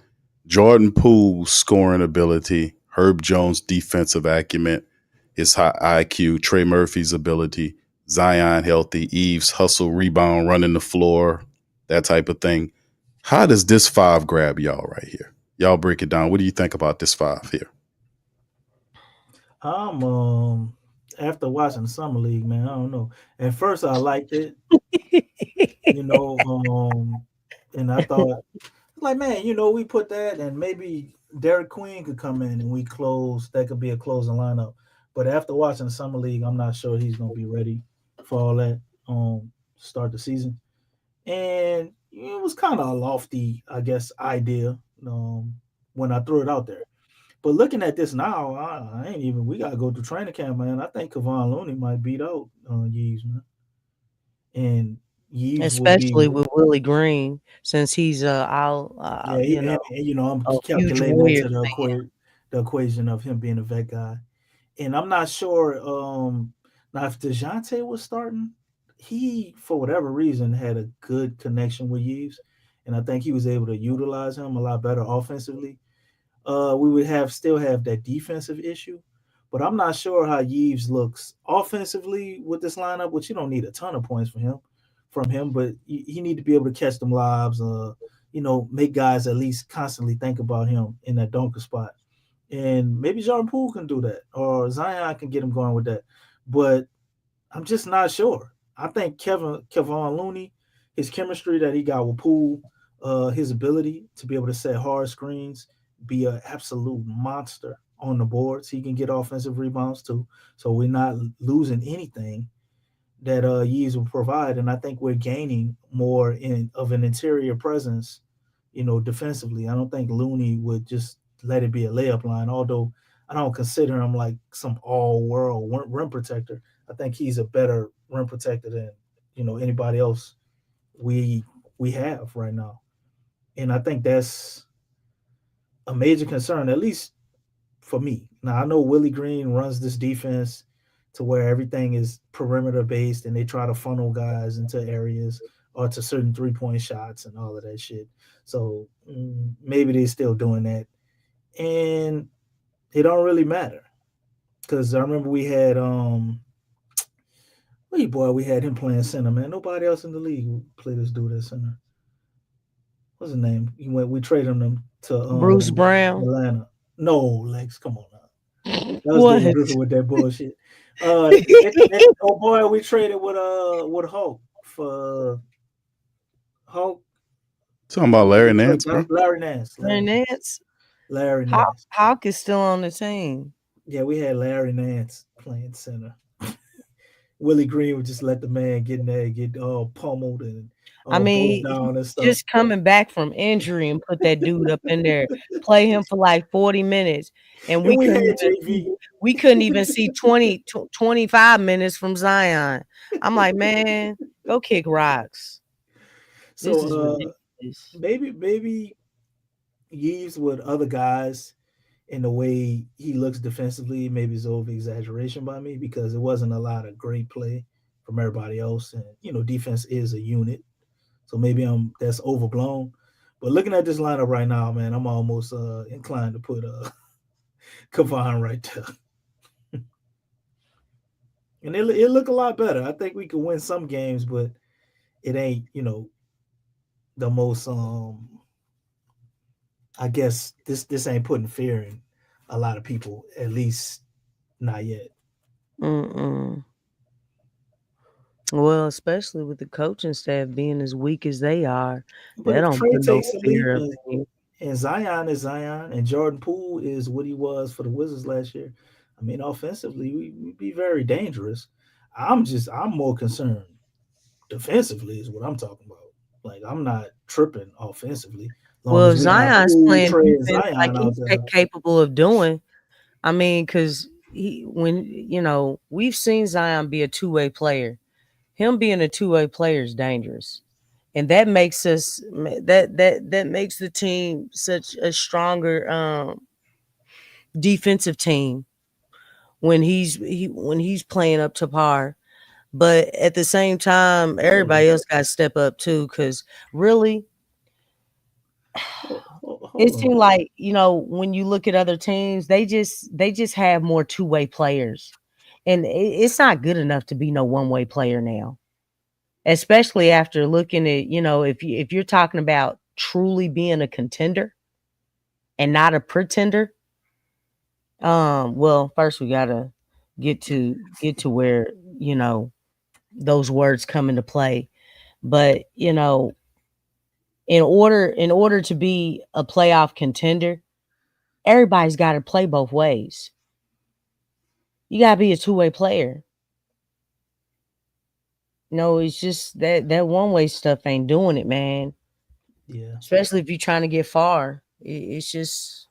Jordan Poole's scoring ability, Herb Jones' defensive acumen, his high IQ, Trey Murphy's ability, Zion healthy, Eve's hustle, rebound, running the floor, that type of thing. How does this five grab y'all right here? Y'all break it down. What do you think about this five here? After watching the summer league, man, I don't know. At first, I liked it, and I thought, like, man, we put that, and maybe Derek Queen could come in and we close. That could be a closing lineup. But after watching the summer league, I'm not sure he's gonna be ready for all that. Start the season, and it was kind of a lofty, I guess, idea when I threw it out there. But looking at this now, I ain't even. We gotta go to training camp, man. I think Kevon Looney might beat out Yeeves, man, and Yeeves will be. Especially with Willie Green, since he's Yeah, I'm a huge calculating that Warriors to fan. the equation of him being a vet guy, and I'm not sure. Now if Dejounte was starting, he for whatever reason had a good connection with Yeeves, and I think he was able to utilize him a lot better offensively. We would still have that defensive issue. But I'm not sure how Yeeves looks offensively with this lineup, which you don't need a ton of points from him, but he need to be able to catch them lobs, make guys at least constantly think about him in that dunker spot. And maybe Jordan Poole can do that, or Zion can get him going with that. But I'm just not sure. I think Kevon Looney, his chemistry that he got with Poole, his ability to be able to set hard screens, be an absolute monster on the boards. He can get offensive rebounds too. So we're not losing anything that Yeeves will provide. And I think we're gaining more of an interior presence, defensively. I don't think Looney would just let it be a layup line, although I don't consider him like some all-world rim protector. I think he's a better rim protector than, anybody else we have right now. And I think that's a major concern, at least for me. Now I know Willie Green runs this defense to where everything is perimeter based and they try to funnel guys into areas or to certain 3-point shots and all of that shit. So maybe they're still doing that. And it don't really matter. Because I remember we had we had him playing center, man. Nobody else in the league played this dude at center. What's his name? We traded him to Bruce Brown. Atlanta. No, Lex, come on now. That was What? David Griffin with that bullshit. Oh boy, we traded with Hulk for Hulk. Talking about Larry Nance, bro. Larry Nance. Larry Nance. Hawk is still on the team. Yeah, we had Larry Nance playing center. Willie Green would just let the man get in there, get all pummeled and down and stuff. Just coming back from injury and put that dude up in there, play him for like 40 minutes. And we couldn't even see 25 minutes from Zion. I'm like, man, go kick rocks. So maybe Yeeves with other guys in the way he looks defensively, maybe it's over exaggeration by me because it wasn't a lot of great play from everybody else. And, defense is a unit. So maybe that's overblown. But looking at this lineup right now, man, I'm almost inclined to put Kevon right there. And it look a lot better. I think we could win some games, but it ain't, the most I guess this ain't putting fear in a lot of people, at least not yet. Mm-mm. Well, especially with the coaching staff being as weak as they are, But they if don't Trey put no takes a leap fear up in you. and Zion is Zion and Jordan Poole is what he was for the Wizards last year, I mean, offensively, we'd be very dangerous. I'm more concerned defensively is what I'm talking about. Like I'm not tripping offensively as long Well, as if we got Zion's Poole, playing Trey, and defense like Zion out he's there. capable of doing, I mean, because we've seen Zion be a two-way player. Him being a two-way player is dangerous, and that makes us that makes the team such a stronger defensive team when he's playing up to par. But at the same time, everybody else got to step up too, because really, Hold it on. seemed like when you look at other teams, they just have more two-way players, and it's not good enough to be no one-way player now. Especially after looking at if you're talking about truly being a contender and not a pretender. Well, first we gotta get to where those words come into play, but in order to be a playoff contender, everybody's got to play both ways. You got to be a two-way player. No, it's just that one-way stuff ain't doing it, man. Yeah. Especially if you're trying to get far. It's just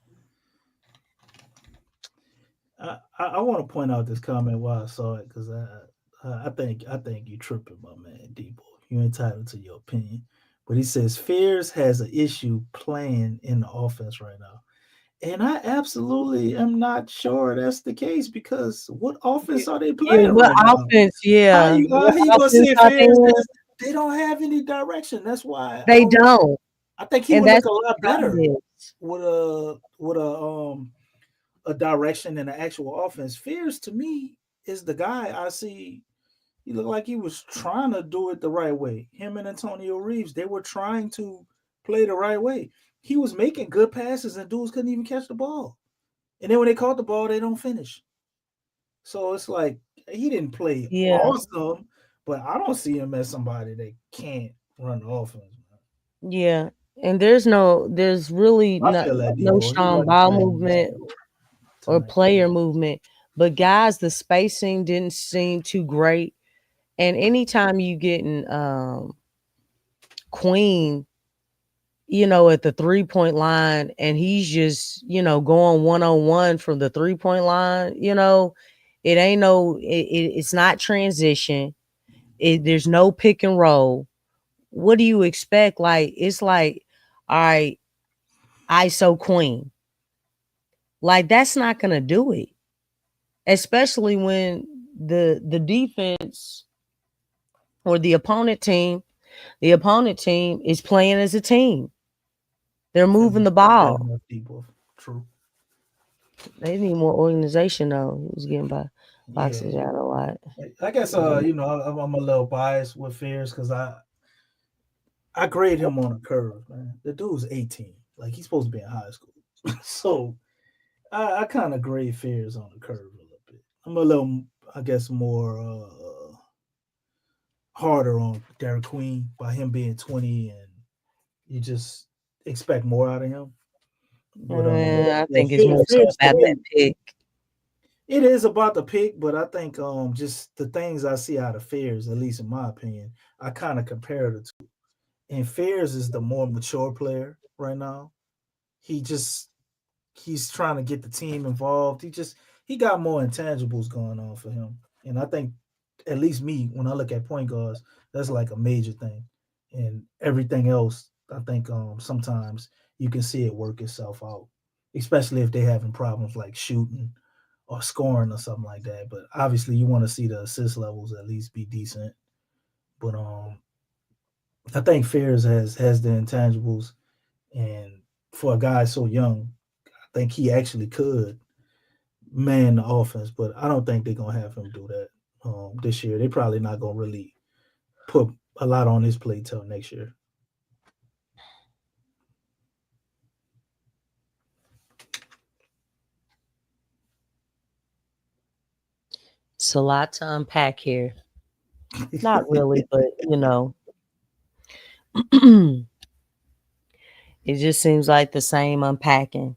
I want to point out this comment while I saw it because I think you tripping, my man, Debo. You entitled to your opinion, but he says Fears has an issue playing in the offense right now, and I absolutely am not sure that's the case because what offense are they yeah. playing What right now? offense? How Yeah, you what how you gonna offense say are they Fears? in? They don't have any direction. That's why I They don't. don't, I think he and would look that's a what lot the problem better is. with a direction and an actual offense. Fears to me is the guy I see. He looked like he was trying to do it the right way. Him and Antonio Reeves, they were trying to play the right way. He was making good passes and dudes couldn't even catch the ball. And then when they caught the ball, they don't finish. So it's like he didn't play Yeah, awesome, but I don't see him as somebody that can't run the offense. yeah, and there's really I no feel that no Debo. He strong wasn't ball playing movement or tonight. player movement. But guys, the spacing didn't seem too great. And anytime you getting Queen, at the 3-point line, and he's just going 1-on-1 from the 3-point line, it ain't it's not transition. There's no pick and roll. What do you expect? Like, it's like, all right, ISO Queen. Like, that's not gonna do it. Especially when the defense or the opponent team is playing as a team. They're moving the Fair ball. enough, Debo. True. They need more organization though. He was getting boxes Yeah. out a lot. I guess I'm a little biased with Fears because I grade him on a curve, man. The dude's 18. Like he's supposed to be in high school. So I kind of grade Fears on the curve a little bit. I'm a little, I guess, more harder on Derek Queen by him being 20 and you just expect more out of him. But I yeah, think it's more so Fears to about that me, pick. it is about the pick, but I think just the things I see out of Fears, at least in my opinion, I kind of compare the two. And Fears is the more mature player right now. He just he's trying to get the team involved. He got more intangibles going on for him. And I think at least me, when I look at point guards, that's like a major thing. And everything else, I think sometimes you can see it work itself out, especially if they're having problems like shooting or scoring or something like that. But obviously you want to see the assist levels at least be decent. But I think Fears has the intangibles, and for a guy so young, I think he actually could man the offense. But I don't think they're gonna have him do that this year. They're probably not gonna really put a lot on his plate till next year. It's a lot to unpack here. Not really, but it just seems like the same unpacking.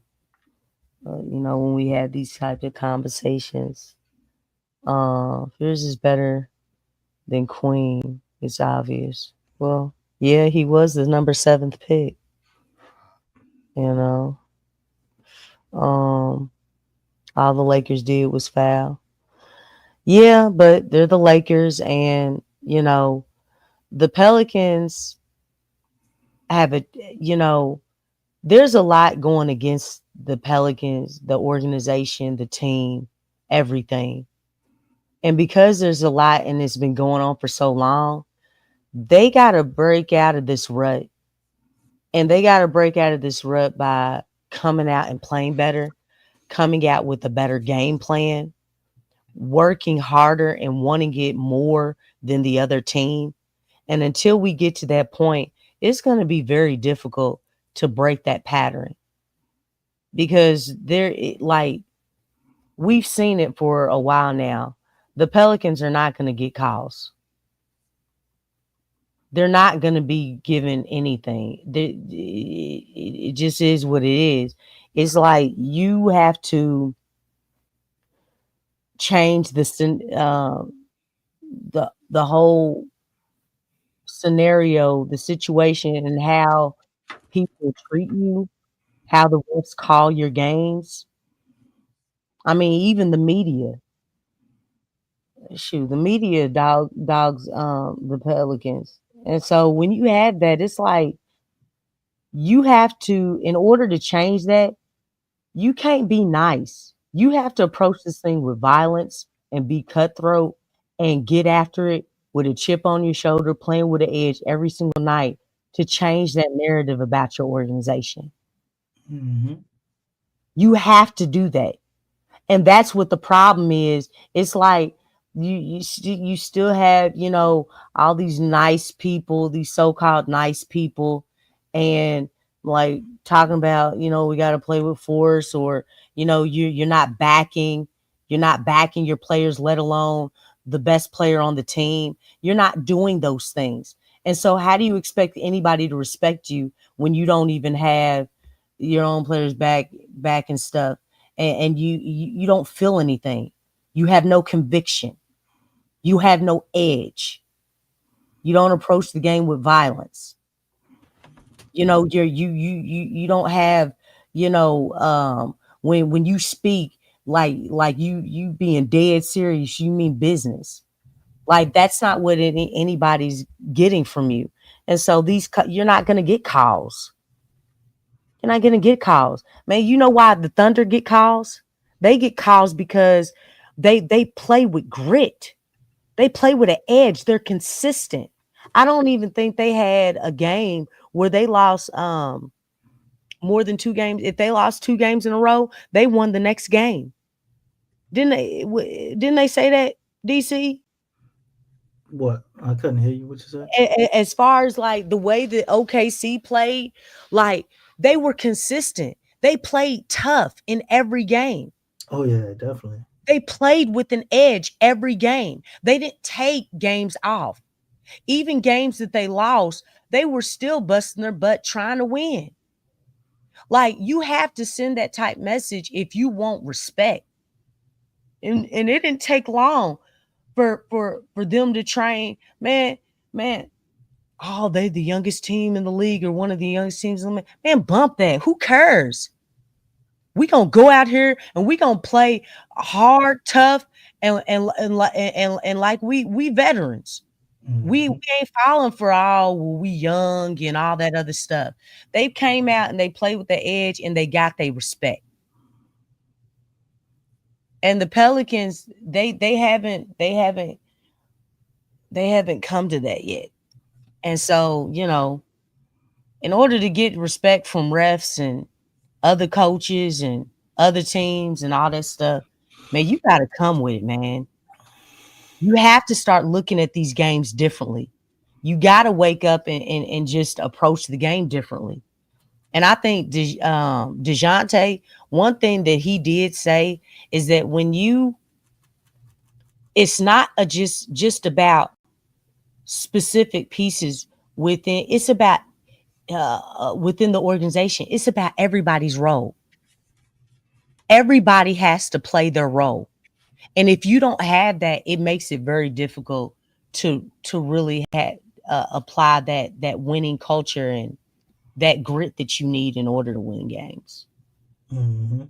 When we have these types of conversations, yours is better than Queen. It's obvious. Well, yeah, he was the number 7th pick. All the Lakers did was foul. Yeah, but they're the Lakers, and the Pelicans have there's a lot going against the Pelicans, the organization, the team, everything. And because there's a lot and it's been going on for so long, they got to break out of this rut. And they got to break out of this rut by coming out and playing better, coming out with a better game plan, working harder and wanting it more than the other team. And until we get to that point, it's going to be very difficult to break that pattern, because we've seen it for a while now. The Pelicans are not going to get calls. They're not going to be given anything. It just is what it is. It's like you have to change the whole scenario, the situation, and how people treat you, how the refs call your games. I mean, even the media. Shoot, the media dogs the Pelicans. And so when you have that, it's like you have to, in order to change that, you can't be nice. You have to approach this thing with violence and be cutthroat and get after it with a chip on your shoulder, playing with an edge every single night to change that narrative about your organization. Mm-hmm. You have to do that. And that's what the problem is. It's like you still have, all these nice people, these so-called nice people, and like talking about, we got to play with force, or, you're not backing your players, let alone the best player on the team. You're not doing those things. And so how do you expect anybody to respect you when you don't even have your own players back and stuff? And you don't feel anything. You have no conviction. You have no edge. You don't approach the game with violence. You don't have, when you speak, like you being dead serious, you mean business. Like that's not what anybody's getting from you. And so you're not going to get calls. You're not going to get calls. Man, you know why the Thunder get calls? They get calls because they play with grit. They play with an edge. They're consistent. I don't even think they had a game where they lost more than 2 games. If they lost 2 games in a row, they won the next game. Didn't they say that, DC? What? I couldn't hear you. What you said? As far as like the way that OKC played, like they were consistent. They played tough in every game. Oh yeah, definitely. They played with an edge every game. They didn't take games off. Even games that they lost, they were still busting their butt trying to win. Like you have to send that type message if you want respect. And it didn't take long for them to train. Man, oh, they the youngest team in the league or one of the youngest teams in the league. Man, bump that. Who cares? We gonna go out here and we gonna play hard, tough, and like we veterans. Mm-hmm. We ain't falling for we young and all that other stuff. They came out and they played with the edge and they got their respect. And the Pelicans, they haven't come to that yet. And so, in order to get respect from refs and other coaches and other teams and all that stuff, man, you got to come with it, man. You have to start looking at these games differently. You got to wake up and just approach the game differently. And I think DeJounte, one thing that he did say is that when you it's not just about specific pieces within. It's about within the organization. It's about everybody's role. Everybody has to play their role, and if you don't have that, it makes it very difficult to really apply that winning culture and that grit that you need in order to win games. Mm-hmm.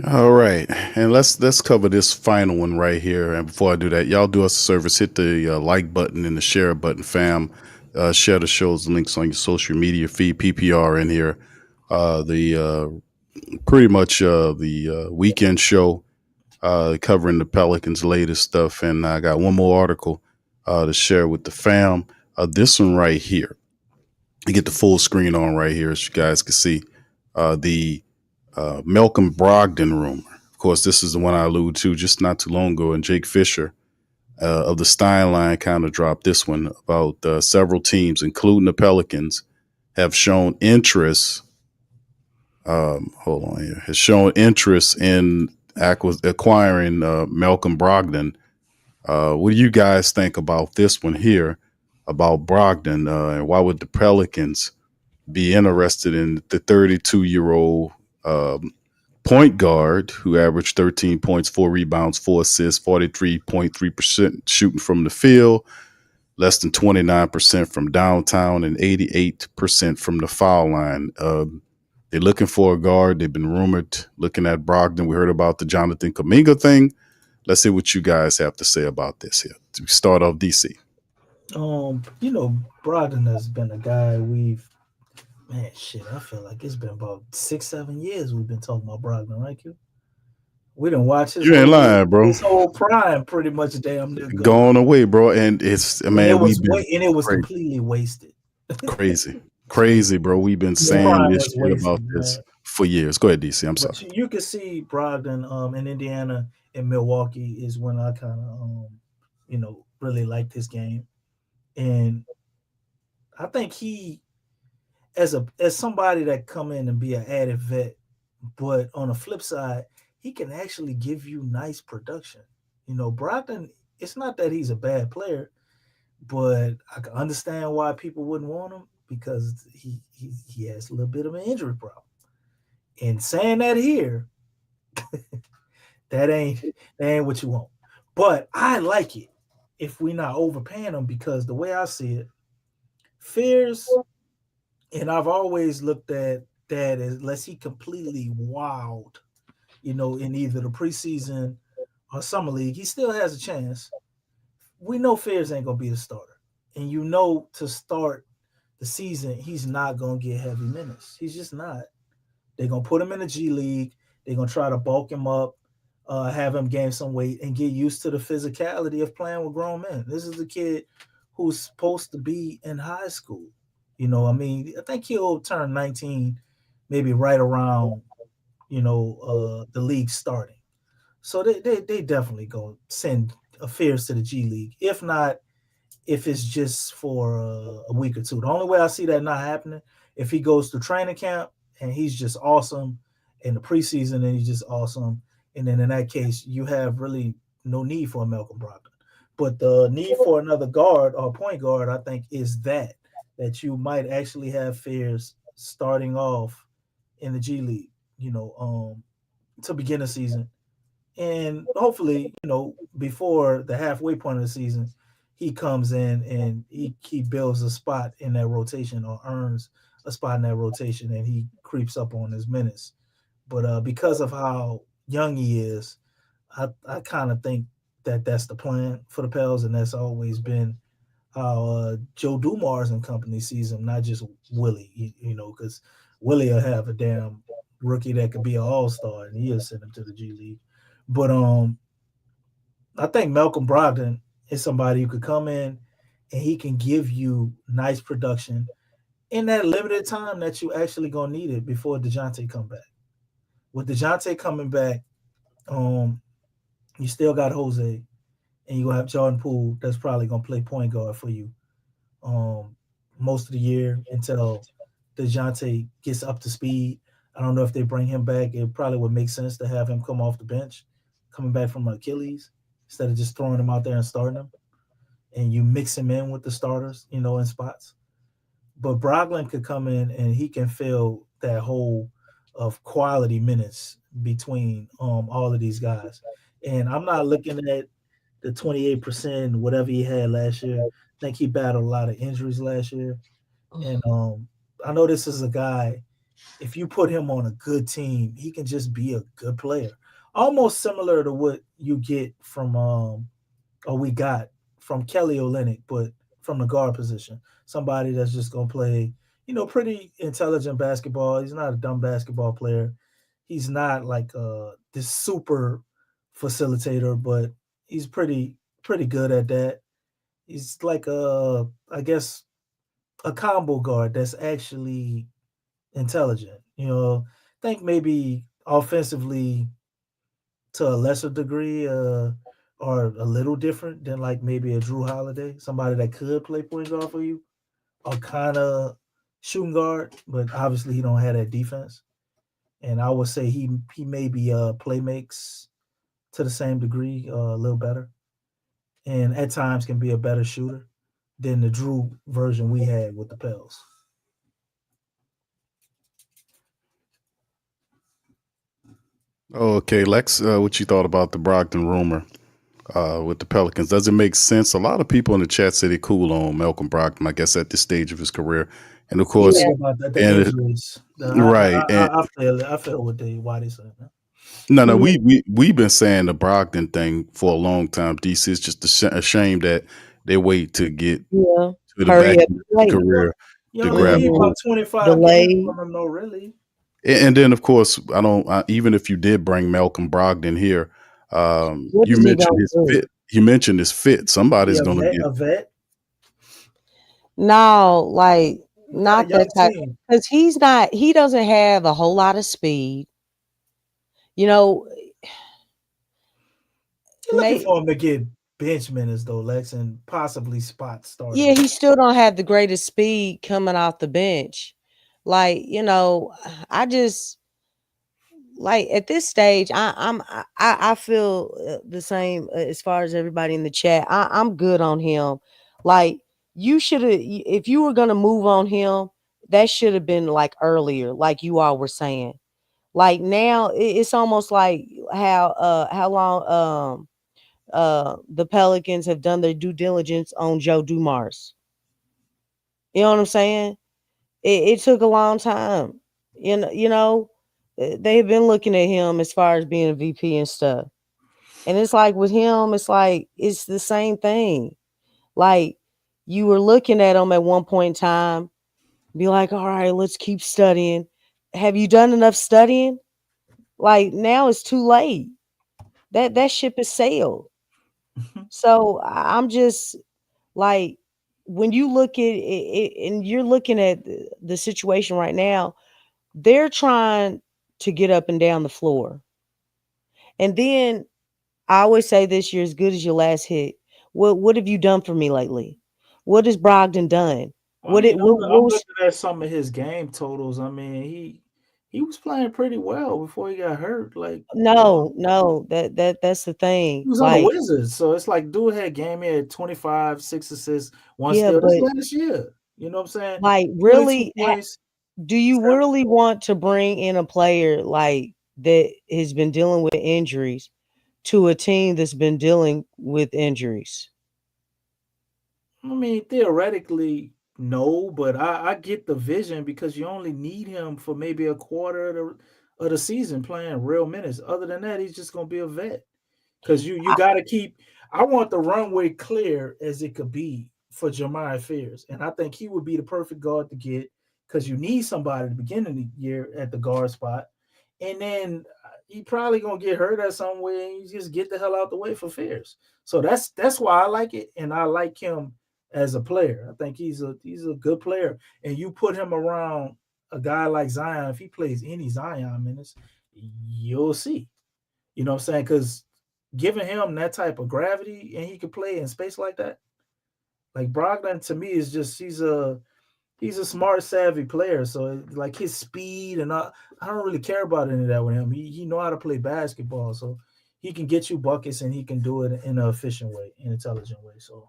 All right, and let's cover this final one right here. And before I do that, y'all do us a service: hit the like button and the share button, fam. Share the show's links on your social media feed. PPR in here. The pretty much the weekend show covering the Pelicans' latest stuff, and I got one more article to share with the fam. This one right here. I get the full screen on right here, as you guys can see. The Malcolm Brogdon rumor. Of course, this is the one I alluded to just not too long ago, and Jake Fisher of the Stein line kind of dropped this one about several teams, including the Pelicans, have shown interest. Hold on here. Has shown interest in acquiring Malcolm Brogdon. What do you guys think about this one here about Brogdon? And why would the Pelicans be interested in the 32-year-old point guard who averaged 13 points, 4 rebounds, 4 assists, 43.3% shooting from the field, less than 29% from downtown, and 88% from the foul line? They're looking for a guard. They've been rumored looking at Brogdon. We heard about the Jonathan Kuminga thing. Let's see what you guys have to say about this here. To start off, DC. Brogdon has been a guy I feel like it's been about 6-7 years we've been talking about Brogdon, right, Q? We didn't watch his his whole prime pretty much damn near gone away, bro. And it was completely wasted. Crazy, bro. We've been saying this shit about this for years. Go ahead, DC. I'm sorry. You can see Brogdon in Indiana and Milwaukee is when I kind of really liked his game, and I think he, as somebody that come in and be an added vet, but on the flip side, he can actually give you nice production. Brogdon, it's not that he's a bad player, but I can understand why people wouldn't want him because he has a little bit of an injury problem. And saying that here, that ain't what you want. But I like it if we're not overpaying him, because the way I see it, Fears, and I've always looked at that as unless he completely wowed, in either the preseason or summer league, he still has a chance. We know Fears ain't gonna be the starter, and to start the season, he's not gonna get heavy minutes. He's just not. They're gonna put him in the G League. They're gonna try to bulk him up, have him gain some weight, and get used to the physicality of playing with grown men. This is a kid who's supposed to be in high school. I think he'll turn 19 maybe right around, the league starting. So they definitely go send Affairs to the G League. If not, if it's just for a week or two. The only way I see that not happening, if he goes to training camp and he's just awesome in the preseason and he's just awesome, and then in that case, you have really no need for a Malcolm Brogdon. But the need for another guard or point guard, I think, is that you might actually have Fears starting off in the G League, to begin the season. And hopefully, before the halfway point of the season, he comes in and he builds a spot in that rotation or earns a spot in that rotation, and he creeps up on his minutes. But because of how young he is, I kind of think that that's the plan for the Pels, and that's always been how Joe Dumars and company sees him, not just Willie, because Willie will have a damn rookie that could be an all-star, and he'll send him to the G League. But I think Malcolm Brogdon is somebody who could come in and he can give you nice production in that limited time that you actually gonna need it before DeJounte come back. With DeJounte coming back, you still got Jose, and you're gonna have Jordan Poole that's probably gonna play point guard for you most of the year until DeJounte gets up to speed. I don't know if they bring him back. It probably would make sense to have him come off the bench coming back from Achilles, instead of just throwing him out there and starting him, and you mix him in with the starters, in spots. But Brogdon could come in and he can fill that hole of quality minutes between all of these guys. And I'm not looking at the 28%, whatever he had last year. I think he battled a lot of injuries last year. And I know this is a guy, if you put him on a good team, he can just be a good player. Almost similar to what you get from or we got from Kelly Olynyk, but from the guard position. Somebody that's just gonna play, pretty intelligent basketball. He's not a dumb basketball player. He's not like this super facilitator, but he's pretty good at that. He's like I guess a combo guard that's actually intelligent. Think maybe offensively to a lesser degree, or a little different than like maybe a Drew Holiday, somebody that could play point guard for you, or kind of shooting guard, but obviously he don't have that defense. And I would say he maybe play makes to the same degree, a little better, and at times can be a better shooter than the Drew version we had with the Pels. Okay, Lex, what you thought about the Brogdon rumor with the Pelicans? Does it make sense? A lot of people in the chat say they cool on Malcolm Brogdon, I guess, at this stage of his career. And of course, About the injuries. right. And I feel what why they said that. no, we've been saying the Brogdon thing for a long time. DC is just a shame that they wait to get to the Hurry back up of and his play. career You to only grab need him. about 25 Delay. games from him, though, really. And then, of course, I don't. Even if you did bring Malcolm Brogdon here, What you is he mentioned gonna his do? fit. You mentioned his fit. Somebody's going to get. A vet. No, like You got a not young that type. team. Because he doesn't have a whole lot of speed. You know, You're looking for him to get bench minutes, though, Lex, and possibly spot starter. yeah, he still don't have the greatest speed coming off the bench. Like, I just like at this stage, I feel the same as far as everybody in the chat. I'm good on him. Like you should have, if you were gonna move on him, that should have been like earlier, like you all were saying. Like now, it's almost like how long the Pelicans have done their due diligence on Joe Dumars. You know what I'm saying? It took a long time. They've been looking at him as far as being a VP and stuff. And it's like with him, it's like it's the same thing. Like you were looking at him at one point in time, be like, all right, let's keep studying. Have you done enough studying? Like now it's too late. That ship has sailed. So I'm just like when you look at it and you're looking at the situation right now, they're trying to get up and down the floor. And then I always say this, you're as good as your last hit. What have you done for me lately? What has Brogdon done? I'm looking at some of his game totals. I mean, he was playing pretty well before he got hurt. Like no, that's the thing. He was on the Like, Wizards, so it's like dude had game here at 25, 6 assists, one yeah, steal. This but last year. You know what I'm saying? like 22 really, points. do you really want to bring in a player like that has been dealing with injuries to a team that's been dealing with injuries? I mean, theoretically, no, but I get the vision because you only need him for maybe a quarter of the season playing real minutes. Other than that, he's just gonna be a vet. Because you got to keep. I want the runway clear as it could be for Jeremiah Fears, and I think he would be the perfect guard to get because you need somebody at the beginning of the year at the guard spot, and then he probably gonna get hurt at some way, and you just get the hell out the way for Fears. So that's why I like it, and I like him as a player. I think he's a good player, and you put him around a guy like Zion. If he plays any Zion minutes, you'll see. You know what I'm saying? Because giving him that type of gravity and he can play in space like that, like Brogdon to me is just he's a smart, savvy player. So like his speed and I don't really care about any of that with him. He know how to play basketball. So he can get you buckets and he can do it in an efficient way, an intelligent way. So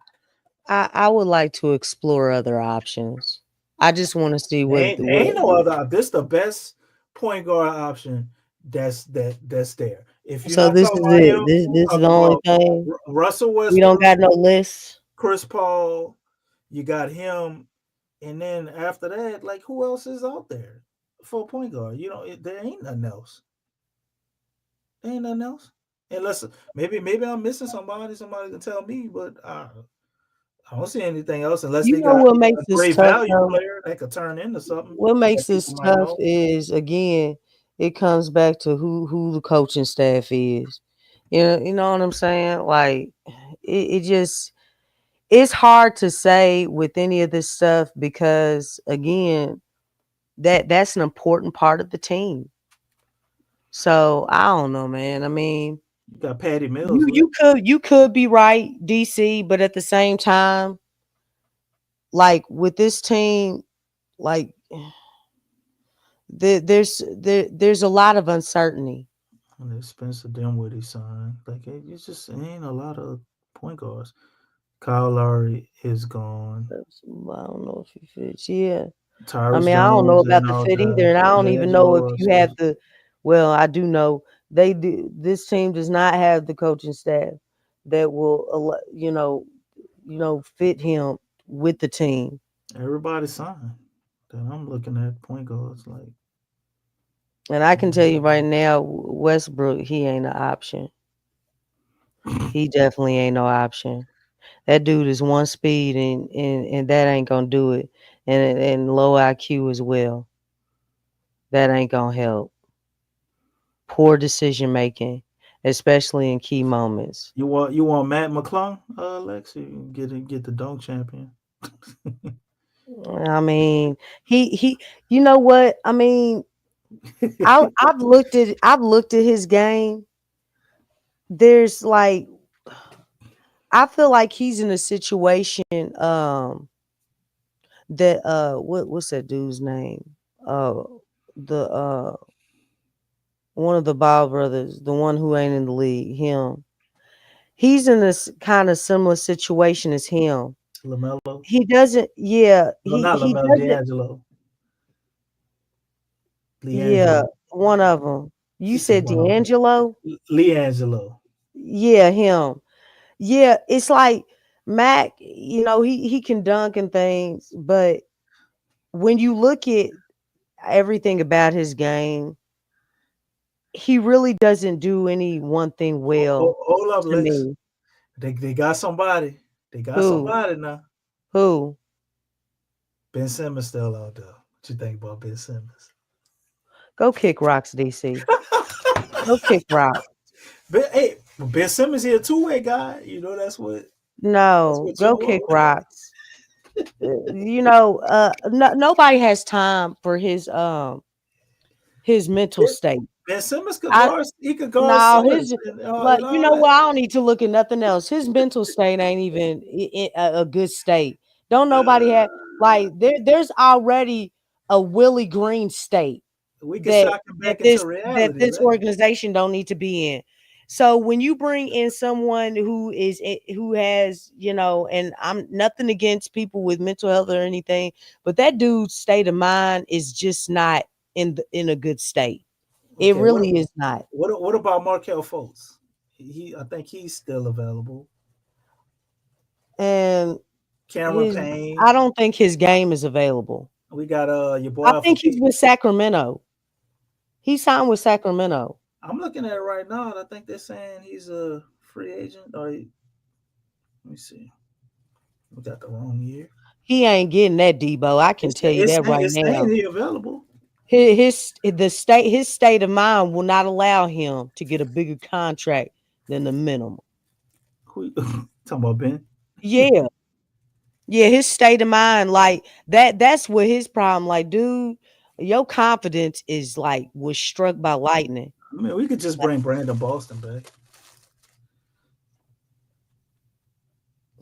I would like to explore other options. I just want to see ain't no other. This the best point guard option that's there. If you're So not this talking is about it. him, This is talk the only about thing. Russell We don't Westbrook, got no list. Chris Paul. You got him, and then after that, like who else is out there for a point guard? There ain't nothing else. There ain't nothing else. Unless maybe I'm missing somebody. Somebody can tell me, but I don't see anything else unless You they know got what a makes this great tough value though? player that could turn into something What that makes people this might tough know. is again, it comes back to who the coaching staff is. You know what I'm saying? Like it just it's hard to say with any of this stuff because again, that's an important part of the team. So I don't know, man. I mean, You got Patty Mills. you could be right, DC, but at the same time, like with this team, like there's a lot of uncertainty. And Spencer Dinwiddie signed. Like it ain't a lot of point guards. Kyle Lowry is gone. I don't know if he fits. Yeah. I Tyrus mean, I don't know Jones about and the all fit either, that. and I don't even know D'Angelo if you Russell. have the. Well, I do know they do. This team does not have the coaching staff that will, fit him with the team. Everybody signed. Then I'm looking at point guards like And I can tell you right now, Westbrook, he ain't an option. He definitely ain't no option. That dude is one speed, and that ain't gonna do it. And low IQ as well. That ain't gonna help. Poor decision making, especially in key moments. you want Matt McClung, Lex? You can get the dunk champion. I mean, he. You know what? I mean, I've looked at his game. There's like I feel like he's in a situation that what's that dude's name? The one of the Ball brothers, the one who ain't in the league, him. He's in this kind of similar situation as him. LaMelo. He doesn't yeah, No, he not he LaMelo. doesn't D'Angelo. yeah, Leangelo. one of them. You He said said one of them. D'Angelo? Leangelo. Yeah, him. Yeah, it's like Mac, he can dunk and things, but when you look at everything about his game, he really doesn't do any one thing well Hold up, to Lex. me. They got somebody. They got Who? somebody now. Who? Ben Simmons still out there. What you think about Ben Simmons? Go kick rocks, DC. Go kick rocks. Ben Simmons here a two-way guy. That's what No, you go kick want. rocks. Nobody has time for his mental state. Ben Simmons could I guard. He could guard No, centers and like you all know that. what? I don't need to look at nothing else. His mental state ain't even a good state. Don't nobody have like there's already a Willie Green state We could that shock him that back into this that reality, this right? organization don't need to be in. So when you bring in someone who has, and I'm nothing against people with mental health or anything, but that dude's state of mind is just not in a good state. It Okay, really is not. what about Markel Fultz? I think he's still available. And Cameron Payne. I don't think his game is available. We got your boy I Alpha think he's Pete. with Sacramento. He signed with Sacramento. I'm looking at it right now, and I think they're saying he's a free agent. Let me see. We got the wrong year. He ain't getting that, Debo. I can tell you that right It's now. saying he available. His state of mind will not allow him to get a bigger contract than the minimum. Talking about Ben? Yeah. Yeah, his state of mind, like that's what his problem. Like, dude, your confidence is like was struck by lightning. I mean, we could just bring Brandon Boston back.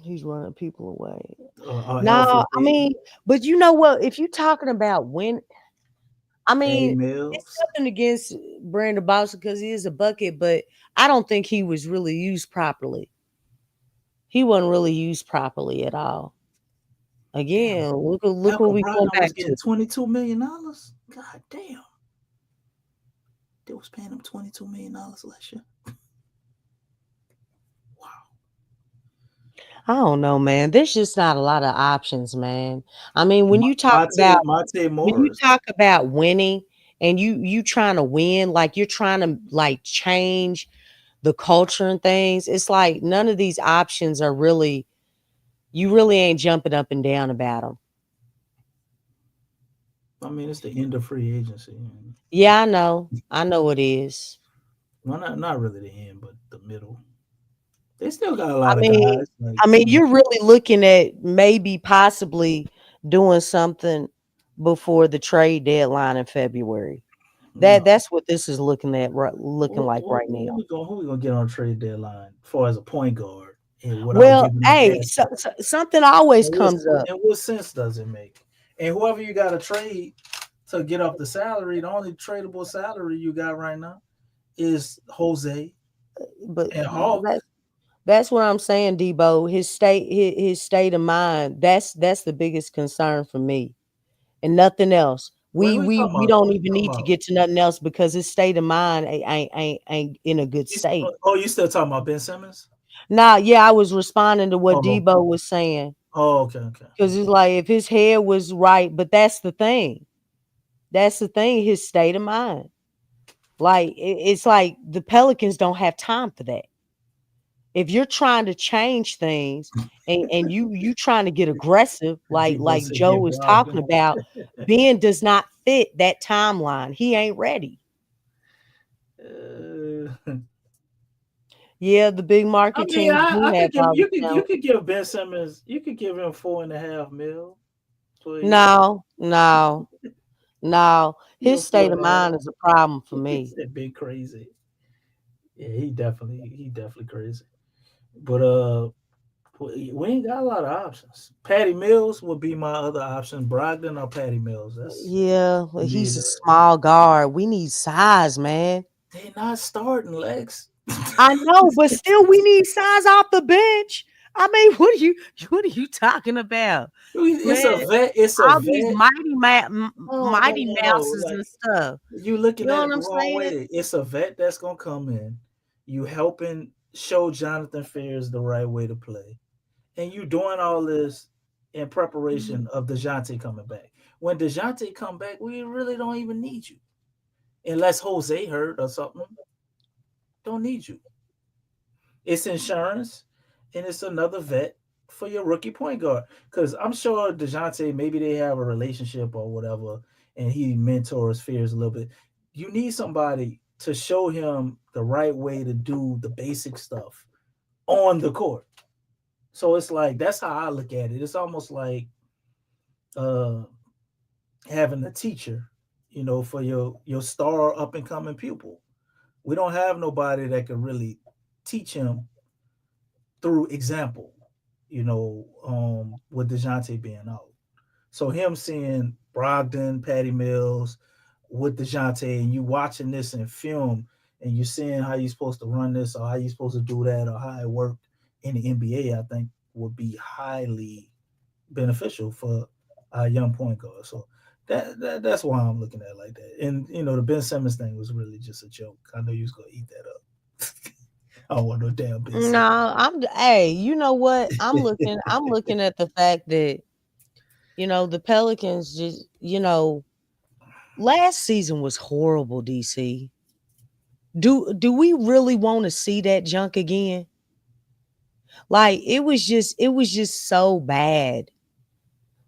He's running people away. No, I mean, but you know what? If you're talking about when, I Patty mean, it's Mills. nothing against Brandon Boston because he is a bucket, but I don't think he was really used properly. He wasn't really used properly at all. Again, look what Malcolm we going Brogdon was back getting to. $22 million. God damn. They was paying him $22 million last year. Wow. I don't know, man. There's just not a lot of options, man. I mean, when you talk about winning and you trying to win, like you're trying to like change the culture and things, it's like none of these options are really, you really ain't jumping up and down about them. I mean, it's the end of free agency. Yeah, I know it is. Well, not really the end, but the middle. They still got a lot of guys. You're really looking at maybe possibly doing something before the trade deadline in February. That's what this is looking like right now. Who we gonna get on trade deadline as far as a point guard? Well, hey, something always comes up. And what sense does it make? And whoever you got to trade to get up the salary, the only tradable salary you got right now is Jose. But and Hawk. That's what I'm saying, Debo. His state of mind. That's the biggest concern for me, and nothing else. We don't even need to get to nothing else because his state of mind ain't in a good state. Oh, you still talking about Ben Simmons? Nah, yeah, I was responding to what Debo was saying. Oh, okay. Because it's like if his head was right, but that's the thing. His state of mind. Like it's like the Pelicans don't have time for that. If you're trying to change things and you trying to get aggressive, like Joe was talking about, Ben does not fit that timeline. He ain't ready. Yeah, the big market team. You could give Ben Simmons. You could give him $4.5 million. No. His state of mind is a problem for me. He's that big crazy. Yeah, he definitely crazy. But we ain't got a lot of options. Patty Mills would be my other option. Brogdon or Patty Mills. He's a small guard. We need size, man. They're not starting, Lex. I know, but still, we need size off the bench. I mean, what are you talking about? It's a vet. It's all a these vet. mighty mouses and stuff. You looking at it the wrong way. It's a vet that's gonna come in. You helping show Jonathan Fairs the right way to play, and you doing all this in preparation of DeJounte coming back. When DeJounte come back, we really don't even need you, unless Jose hurt or something. Don't need you. It's insurance, and it's another vet for your rookie point guard. Because I'm sure DeJounte, maybe they have a relationship or whatever, and he mentors Fairs a little bit. You need somebody to show him the right way to do the basic stuff on the court. So it's like, that's how I look at it. It's almost like having a teacher, for your star up and coming pupil. We don't have nobody that can really teach him through example, with DeJounte being out. So him seeing Brogdon, Patty Mills with DeJounte, and you watching this in film, and you seeing how you're supposed to run this or how you're supposed to do that or how it worked in the NBA, I think would be highly beneficial for our young point guard. So that's why I'm looking at it like that. And the Ben Simmons thing was really just a joke. I know you was gonna eat that up. I don't want no damn Ben Simmons. No, hey, you know what? I'm looking at the fact that the Pelicans just, last season was horrible, DC. Do we really want to see that junk again? Like it was just so bad.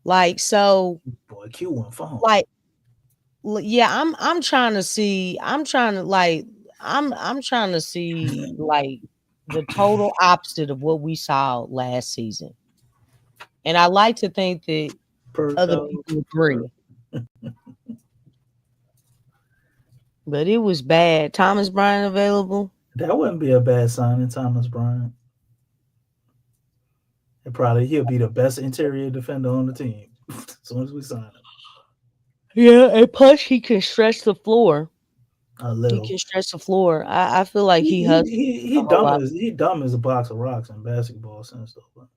Like so, boy, Q went phone. Like, yeah, I'm trying to see. I'm trying to see like the total opposite of what we saw last season. And I like to think that other people agree. But it was bad. Thomas Bryant available? That wouldn't be a bad signing, Thomas Bryant. He'll be the best interior defender on the team as soon as we sign him. Yeah, and plus he can stretch the floor. A He little. can stretch the floor. I feel like he hustles a whole lot. He dumb as a box of rocks in basketball sense though. But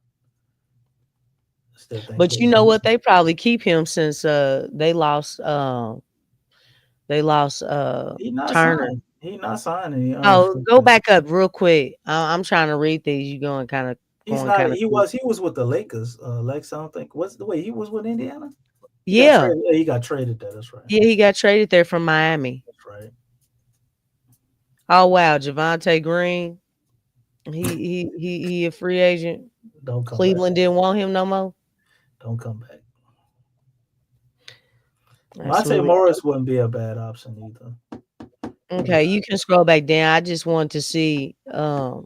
I still think But you know what? They probably keep him since they lost he not Turner. signed. He not signing. Oh, go back up real quick. I'm trying to read these. You going kind of He's going not. kind of He was with the Lakers. Lex, I don't think. What's the way he was with Indiana? yeah. He got traded there. That's right. Yeah, he got traded there from Miami. That's right. Oh wow, Javonte Green. He a free agent. Don't come Cleveland back. didn't want him no more. Don't come back. That's Monte really Morris wouldn't be a bad option either. okay. You can scroll back down. I just want to see. I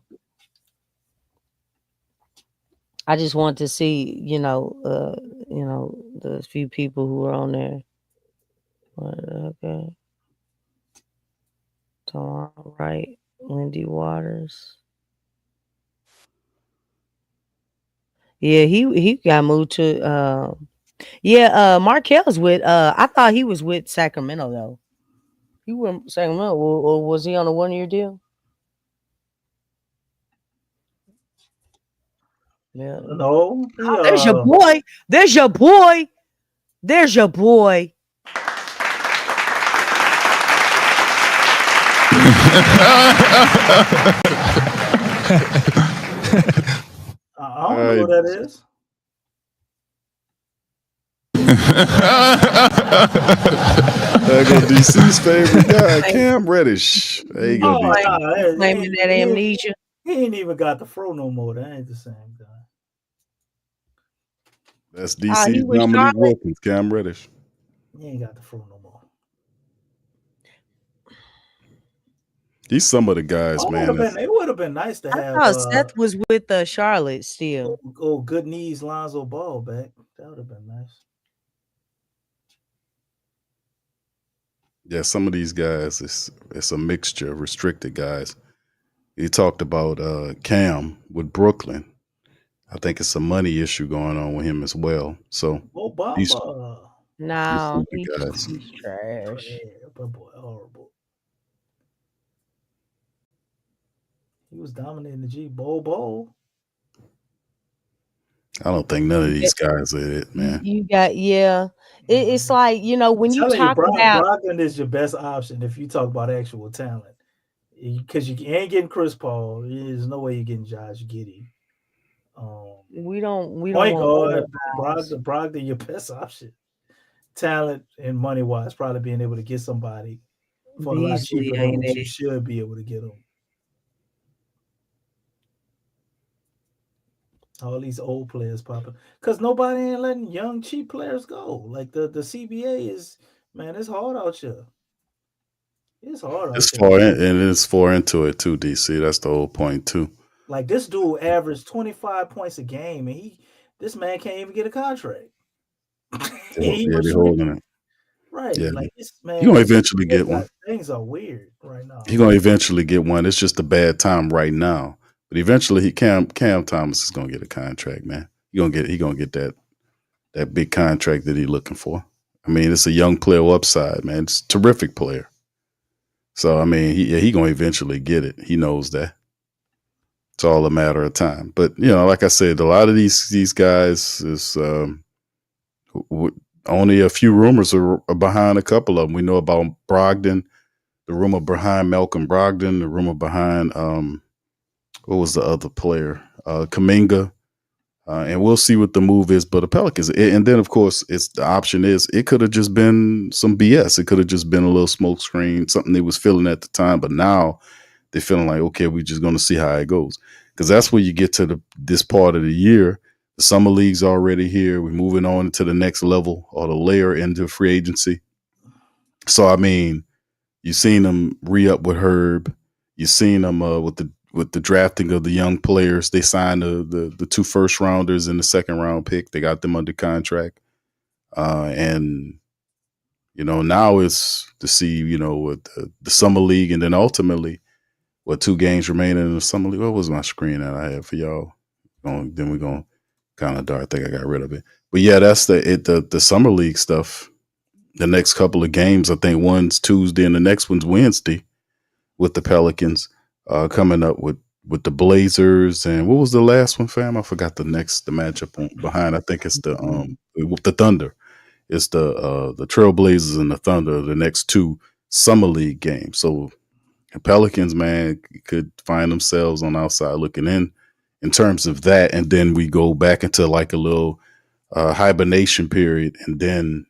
just want to see. The few people who are on there. Okay. All right. Wendy Waters. Yeah, he got moved to. Markel's with. I thought he was with Sacramento though. He went Sacramento, or was he on a 1-year deal? Yeah. No. There's your boy. There's your boy. There's your boy. I don't know who that is. There go DC's favorite guy, Cam Reddish. There you go, DC. Claiming that amnesia. He ain't even got the fro no more. That ain't the same guy. That's DC's Dominique Wilkins, Cam Reddish. He ain't got the fro no more. He's some of the guys, man. It would have been nice to have. I thought Seth was with Charlotte still. Oh, good knees, Lonzo Ball back. That would have been nice. Yeah, some of these guys, it's a mixture of restricted guys. He talked about Cam with Brooklyn. I think it's a money issue going on with him as well. So he's trash. That boy horrible. He was dominating the G Bowl. I don't think none of these guys are it, man. You got It's like, when you talk about Brogdon is your best option if you talk about actual talent. Because you ain't getting Chris Paul. There's no way you're getting Josh Giddey. We don't want Brogdon your best option. Talent and money wise, probably being able to get somebody for a lot cheaper than what you should be able to get them. All these old players popping because nobody ain't letting young cheap players go. Like the CBA is, man, it's hard out here. It's hard. It's far in, and it's far into it too, DC. That's the whole point too. Like this dude averaged 25 points a game, and this man can't even get a contract. They're holding it. Right. Yeah. Like this man. You're gonna eventually get one. Things are weird right now. You're gonna eventually get one. It's just a bad time right now. But eventually Cam Thomas is gonna get a contract, man. He gonna get that big contract that he's looking for. I mean, it's a young player upside, man. It's a terrific player. So I mean, he gonna eventually get it. He knows that. It's all a matter of time. But like I said, a lot of these guys is only a few rumors are behind a couple of them. We know about Brogdon, the rumor behind Malcolm Brogdon, the rumor behind what was the other player? Kuminga. And we'll see what the move is. But the Pelicans, and then of course, the option is it could have just been some BS. It could have just been a little smoke screen, something they was feeling at the time. But now they're feeling like, okay, we're just going to see how it goes, because that's where you get to this part of the year. The summer league's already here. We're moving on to the next level or the layer into free agency. So I mean, you've seen them re-up with Herb. You've seen them with the drafting of the young players. They signed the 2 first rounders and the 2nd round pick. They got them under contract. And now it's to see, with the summer league, and then ultimately 2 games remaining in the summer league. What was my screen that I had for y'all? Then we're going kind of dark. I think I got rid of it. But yeah, that's the summer league stuff. the next couple of games. I think one's Tuesday and the next one's Wednesday with the Pelicans coming up with the Blazers. And what was the last one, fam? I forgot the matchup behind. I think it's the Thunder. It's the Trailblazers and the Thunder, the next two summer league games. So the Pelicans, man, could find themselves on the outside looking in terms of that. And then we go back into like a little hibernation period, and then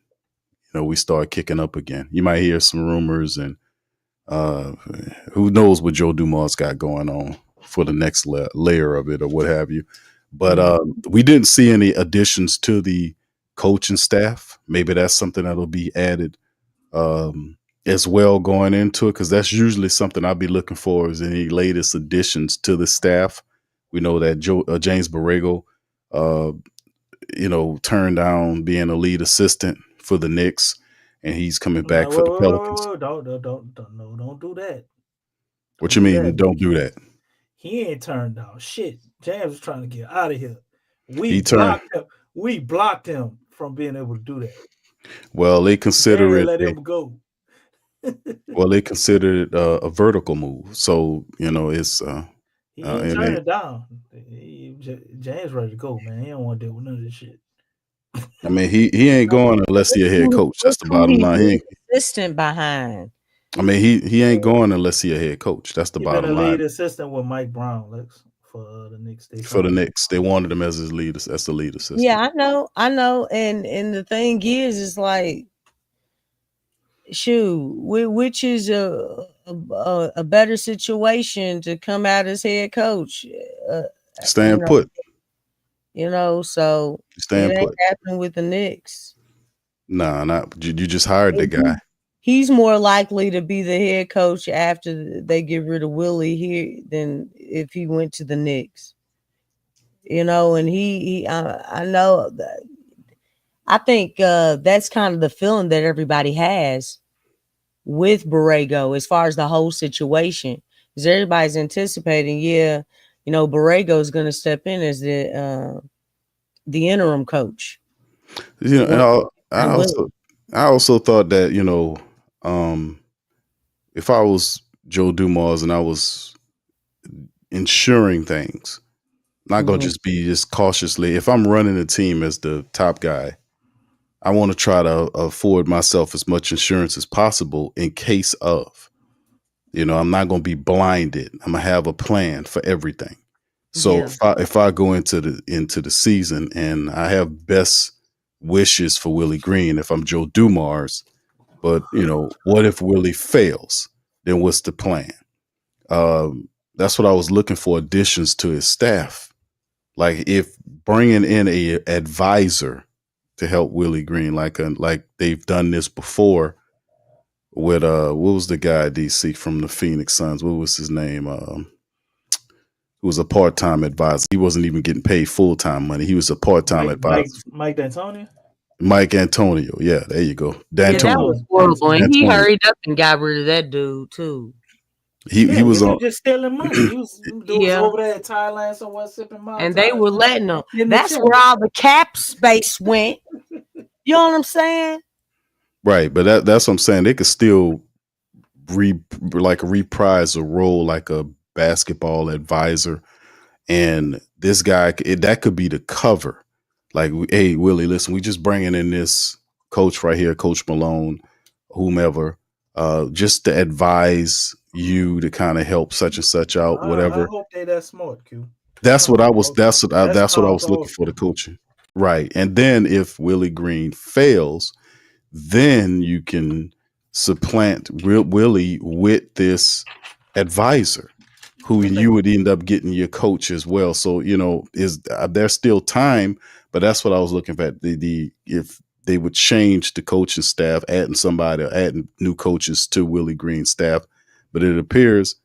we start kicking up again. You might hear some rumors, and who knows what Joe Dumars got going on for the next layer of it or what have you. But we didn't see any additions to the coaching staff. Maybe that's something that'll be added as well going into it, because that's usually something I'll be looking for, is any latest additions to the staff. We know that James Borrego, turned down being a lead assistant for the Knicks, and he's coming back for the Pelicans. Don't do that. What you mean? Don't do that. He ain't turned down shit. James was trying to get out of here. We blocked him from being able to do that. Well, they consider it. Let him go. Well, they consider it a vertical move. So it's. He ain't turn it down. James ready to go, man. He don't want to deal with none of this shit. I mean, he ain't going unless he's a head coach. That's the bottom line. He ain't assistant behind. I mean, he ain't going unless he's a head coach. That's the bottom line. Lead assistant with Mike Brown, Lex, for the Knicks. For the Knicks, they wanted him as his lead. That's the lead assistant. Yeah, I know. And the thing is like, shoot, which is a better situation to come out as head coach? Staying put. So staying put. Happening with the Knicks. Nah, not you. Just hired the guy. He's more likely to be the head coach after they get rid of Willie here than if he went to the Knicks. And I know that. I think that's kind of the feeling that everybody has with Borrego as far as the whole situation, because everybody's anticipating, Borrego is going to step in as the interim coach. I also thought that if I was Joe Dumars and I was ensuring things, not going to just be just cautiously. If I'm running a team as the top guy, I want to try to afford myself as much insurance as possible in case of, I'm not going to be blinded. I'm going to have a plan for everything. So if I go into the season and I have best wishes for Willie Green, if I'm Joe Dumars, but what if Willie fails? Then what's the plan? That's what I was looking for, additions to his staff. Like if bringing in a advisor to help Willie Green, like they've done this before with what was the guy DC from the Phoenix Suns? What was his name? Who was a part-time advisor. He wasn't even getting paid full-time money. He was a part-time advisor. Mike D'Antonio? Mike Antonio. Yeah, there you go. That was horrible. And he hurried up and got rid of that dude too. He was on just stealing money. He was over there in Thailand somewhere sipping Mai. And they were letting him. That's where all the cap space went. You know what I'm saying? Right, but that's what I'm saying. They could still reprise a role like a basketball advisor, and this guy that could be the cover. Like, hey, Willie, listen, we just bringing in this coach right here, Coach Malone, whomever, just to advise you to kind of help such and such out, whatever. I hope they that smart, Q. That's what I was looking for, the coaching. Right. And then if Willie Green fails, then you can supplant Willie with this advisor who you would end up getting your coach as well. So, there's still time, but that's what I was looking at. If they would change the coaching staff, adding new coaches to Willie Green's staff. But it appears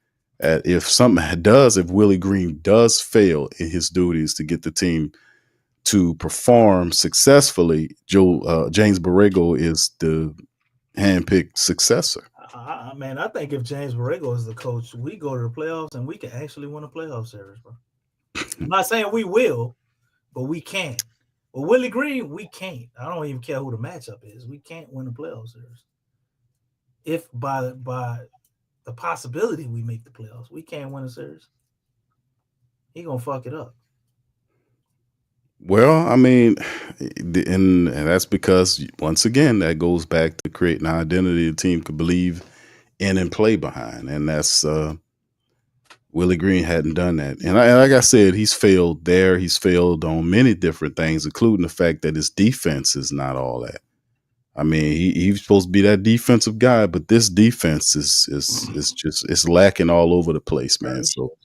that if Willie Green does fail in his duties to get the team to perform successfully, James Borrego is the handpicked successor. Man, I think if James Borrego is the coach, we go to the playoffs and we can actually win a playoff series, bro. I'm not saying we will, but we can. Well, Willie Green, we can't. I don't even care who the matchup is. We can't win the playoff series. If by the possibility we make the playoffs, we can't win a series. He gonna fuck it up. Well, I mean, and that's because once again that goes back to creating an identity the team could believe in and play behind, and that's Willie Green hadn't done that. And like I said, he's failed there. He's failed on many different things, including the fact that his defense is not all that. I mean, he's supposed to be that defensive guy, but this defense is just it's lacking all over the place, man. So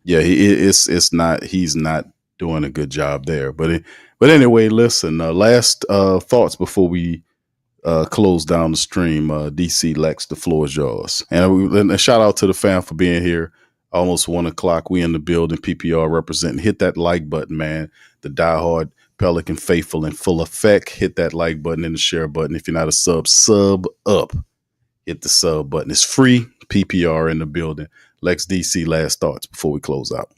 yeah, it's not, he's not doing a good job there. But anyway, listen. Last thoughts before we close down the stream. DC Lex, the floor is yours. And a shout out to the fam for being here. Almost 1:00. We in the building. PPR representing. Hit that like button, man. The diehard Pelican faithful in full effect. Hit that like button and the share button. If you're not a sub up. Hit the sub button. It's free. PPR in the building. Lex, DC, last thoughts before we close out.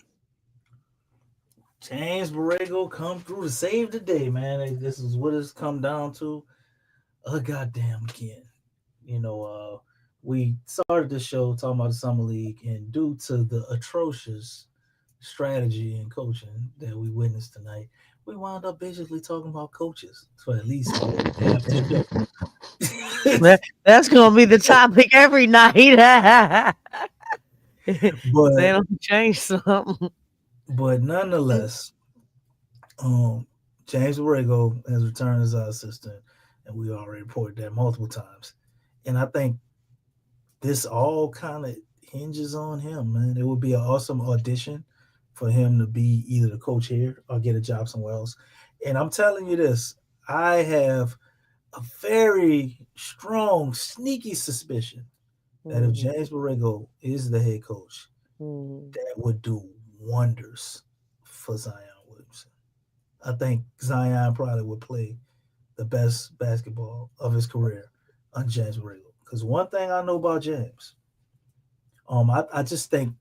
James Borrego come through to save the day, man. This is what it's come down to. A goddamn again. We started the show talking about the summer league, and due to the atrocious strategy and coaching that we witnessed tonight, we wound up basically talking about coaches for at least half the show. That's gonna be the topic every night. But they don't change something. But nonetheless, James Borrego has returned as our assistant, and we already reported that multiple times. And I think this all kind of hinges on him, man. It would be an awesome audition for him to be either the coach here or get a job somewhere else. And I'm telling you this, I have a very strong, sneaky suspicion that if James Borrego is the head coach, that would do wonders for Zion Williamson. I think Zion probably would play the best basketball of his career on James Borrego. Because one thing I know about James, I just think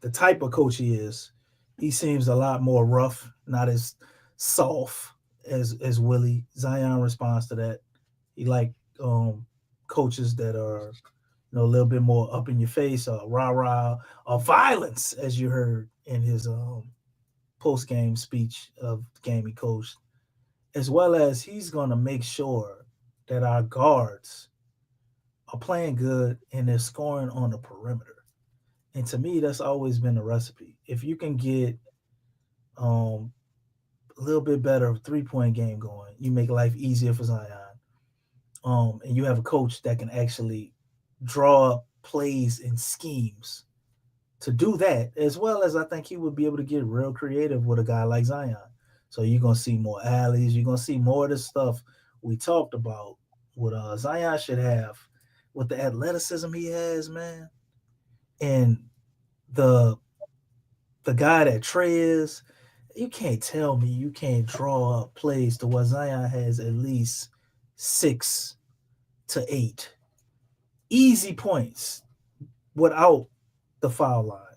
the type of coach he is, he seems a lot more rough, not as soft as Willie. Zion responds to that. He like coaches that are a little bit more up in your face, rah-rah, or violence, as you heard in his post-game speech of the game he coached, as well as he's going to make sure that our guards are playing good and they're scoring on the perimeter. And to me, that's always been a recipe. If you can get a little bit better three-point game going, you make life easier for Zion. And you have a coach that can actually draw up plays and schemes to do that, as well as I think he would be able to get real creative with a guy like Zion. So you're going to see more alleys. You're going to see more of the stuff we talked about what Zion should have with the athleticism he has, man. And the guy that Trey is, you can't tell me you can't draw up plays to where Zion has at least 6 to 8 easy points without the foul line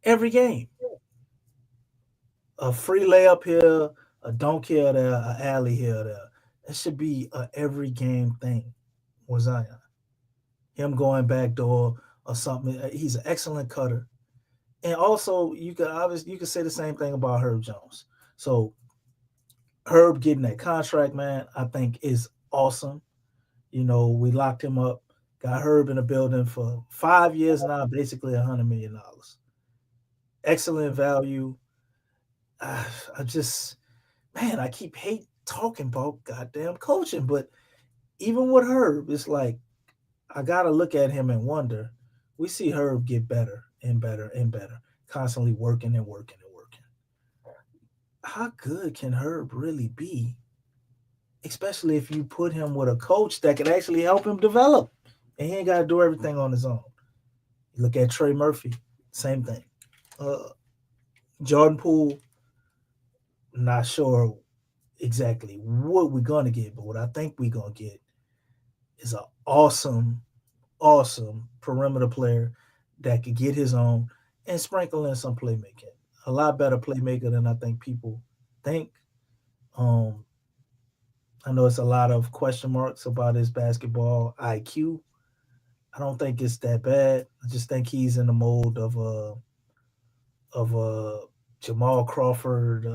every game. A free layup here, a dunk here, there, an alley here, there. That should be a every game thing with Zion. Him going back door or something. He's an excellent cutter. And also, you could say the same thing about Herb Jones. So Herb getting that contract, man, I think is awesome. We locked him up, got Herb in the building for 5 years now, basically $100 million. Excellent value. I keep hate talking about goddamn coaching, but even with Herb, it's like I gotta look at him and wonder. We see Herb get better and better and better, constantly working and working and working. How good can Herb really be? Especially if you put him with a coach that can actually help him develop, and he ain't got to do everything on his own. You look at Trey Murphy, same thing. Jordan Poole, not sure exactly what we're going to get, but what I think we're going to get is an awesome, awesome perimeter player that could get his own and sprinkle in some playmaking. A lot better playmaker than I think people think. I know it's a lot of question marks about his basketball IQ. I don't think it's that bad. I just think he's in the mold of Jamal Crawford,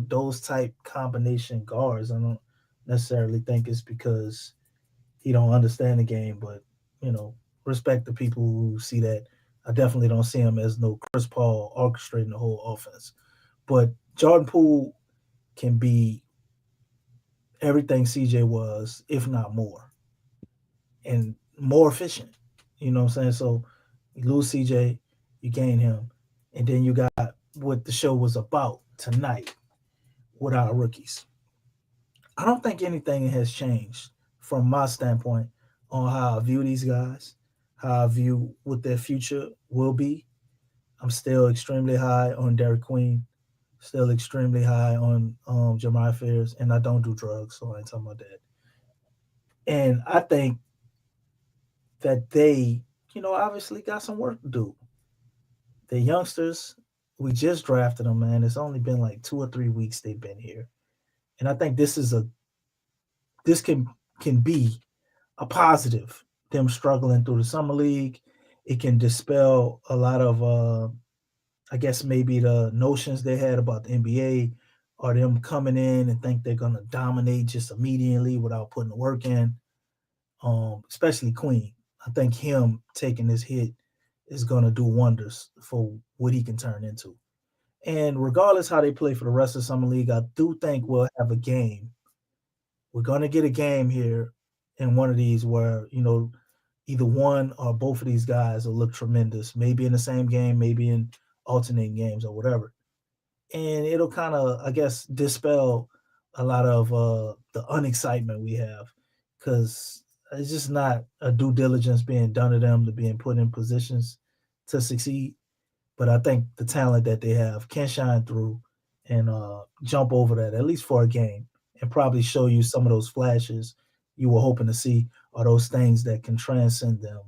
those type combination guards. I don't necessarily think it's because he don't understand the game, but you know, respect the people who see that. I definitely don't see him as no Chris Paul orchestrating the whole offense. But Jordan Poole can be everything CJ was, if not more, and more efficient. You know what I'm saying? So you lose CJ, you gain him, and then you got what the show was about tonight with our rookies. I don't think anything has changed from my standpoint on how I view these guys, how I view what their future will be. I'm still extremely high on Derek Queen, still extremely high on Jamiah Fears, and I don't do drugs, so I ain't talking about that. And I think that they, obviously got some work to do. The youngsters, we just drafted them, man. It's only been like 2 or 3 weeks they've been here, and I think this can be a positive. Them struggling through the summer league, it can dispel a lot of, I guess maybe the notions they had about the NBA, or them coming in and think they're gonna dominate just immediately without putting the work in. Especially Queen. I think him taking this hit is gonna do wonders for what he can turn into. And regardless how they play for the rest of the summer league, I do think we'll have a game. We're gonna get a game here in one of these where either one or both of these guys will look tremendous. Maybe in the same game, maybe in alternating games or whatever, and it'll kind of, I guess, dispel a lot of the unexcitement we have, because it's just not a due diligence being done to them to being put in positions to succeed. But I think the talent that they have can shine through and jump over that at least for a game, and probably show you some of those flashes you were hoping to see, or those things that can transcend them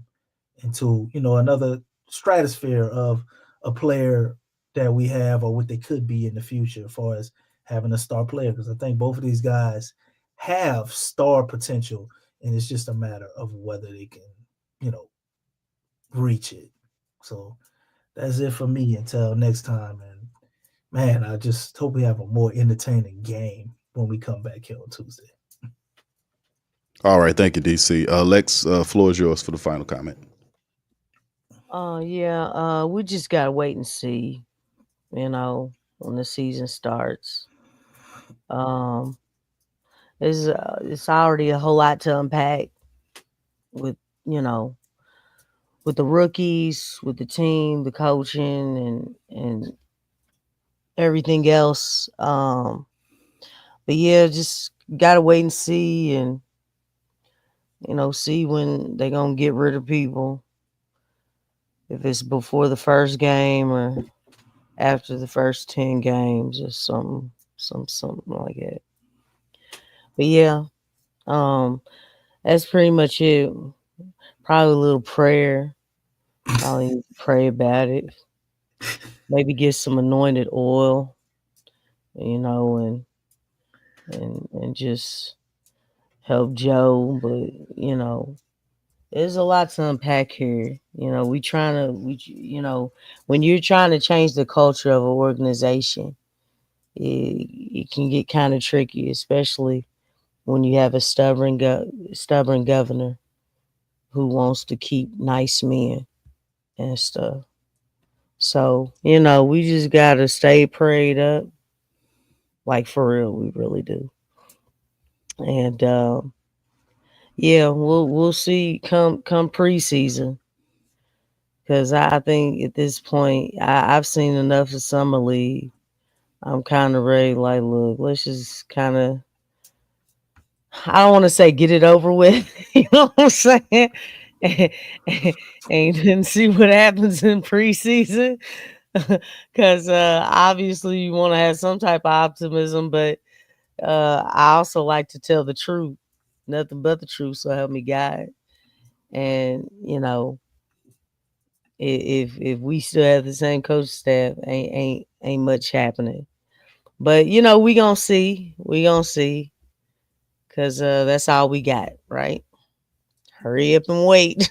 into another stratosphere of a player that we have, or what they could be in the future as far as having a star player. Because I think both of these guys have star potential, and it's just a matter of whether they can, you know, reach it. So that's it for me until next time. And man, I just hope we have a more entertaining game when we come back here on Tuesday. All right, thank you, DC. Lex, floor is yours for the final comment. Yeah, we just gotta wait and see, when the season starts. Um, it's already a whole lot to unpack with you know with the rookies, with the team, the coaching, and everything else. But yeah, just gotta wait and see, and see when they gonna get rid of people. If it's before the first game or after the first 10 games or something like that. But yeah, um, that's pretty much it. Probably a little prayer. Probably pray about it. Maybe get some anointed oil, and just help Joe. But there's a lot to unpack here. When you're trying to change the culture of an organization, it can get kind of tricky, especially when you have a stubborn governor who wants to keep nice men and stuff. So, we just gotta stay prayed up, like for real, we really do. And yeah, we'll see come preseason, because I think at this point I've seen enough of summer league. I'm kind of ready. Like, look, let's just kind of, I don't want to say get it over with. You know what I'm saying? And then see what happens in preseason. Because obviously you want to have some type of optimism, but I also like to tell the truth, nothing but the truth. So help me God. And if we still have the same coach staff, ain't much happening. But you know, we gonna see. Cause that's all we got, right? Hurry up and wait.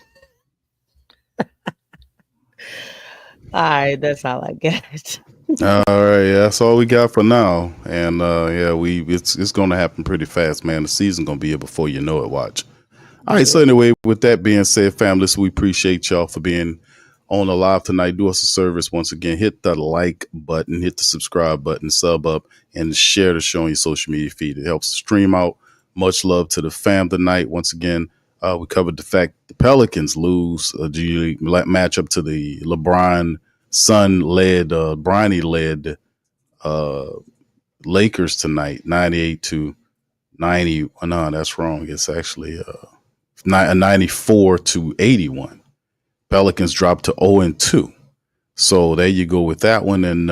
All right, that's all I got. All right, yeah, that's all we got for now. And yeah, it's gonna happen pretty fast, man. The season gonna be here before you know it. Watch. All right, so anyway, with that being said, family, we appreciate y'all for being on the live tonight. Do us a service once again. Hit the like button, hit the subscribe button, sub up, and share the show on your social media feed. It helps stream out. Much love to the fam tonight. Once again, we covered the fact the Pelicans lose a G League matchup to the LeBron Son-led, Bronny-led Lakers tonight, 98-90. No, that's wrong. It's actually 94-81. Pelicans dropped to 0-2. So there you go with that one, and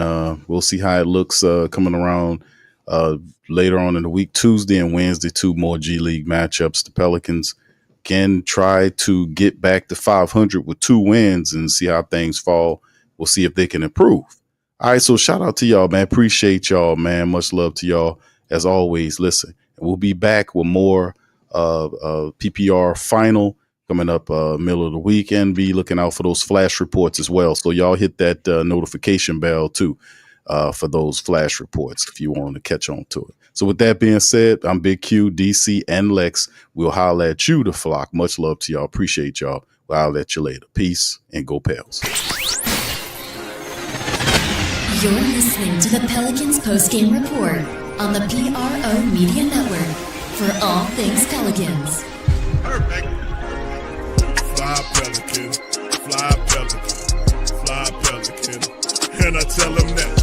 we'll see how it looks coming around later on in the week. Tuesday and Wednesday, 2 more G League matchups. The Pelicans can try to get back to 500 with 2 wins and see how things fall. We'll see if they can improve. All right, so shout out to y'all, man. Appreciate y'all, man. Much love to y'all. As always, listen, we'll be back with more PPR final coming up middle of the week, and be looking out for those flash reports as well. So y'all hit that notification bell too for those flash reports if you want to catch on to it. So with that being said, I'm Big Q, DC, and Lex. We'll holler at you, the flock. Much love to y'all. Appreciate y'all. We'll holler at you later. Peace and go Pels. You're listening to the Pelicans postgame report on the PRO Media Network for all things Pelicans. Perfect. Fly Pelican, fly Pelican, fly Pelican. And I tell them that.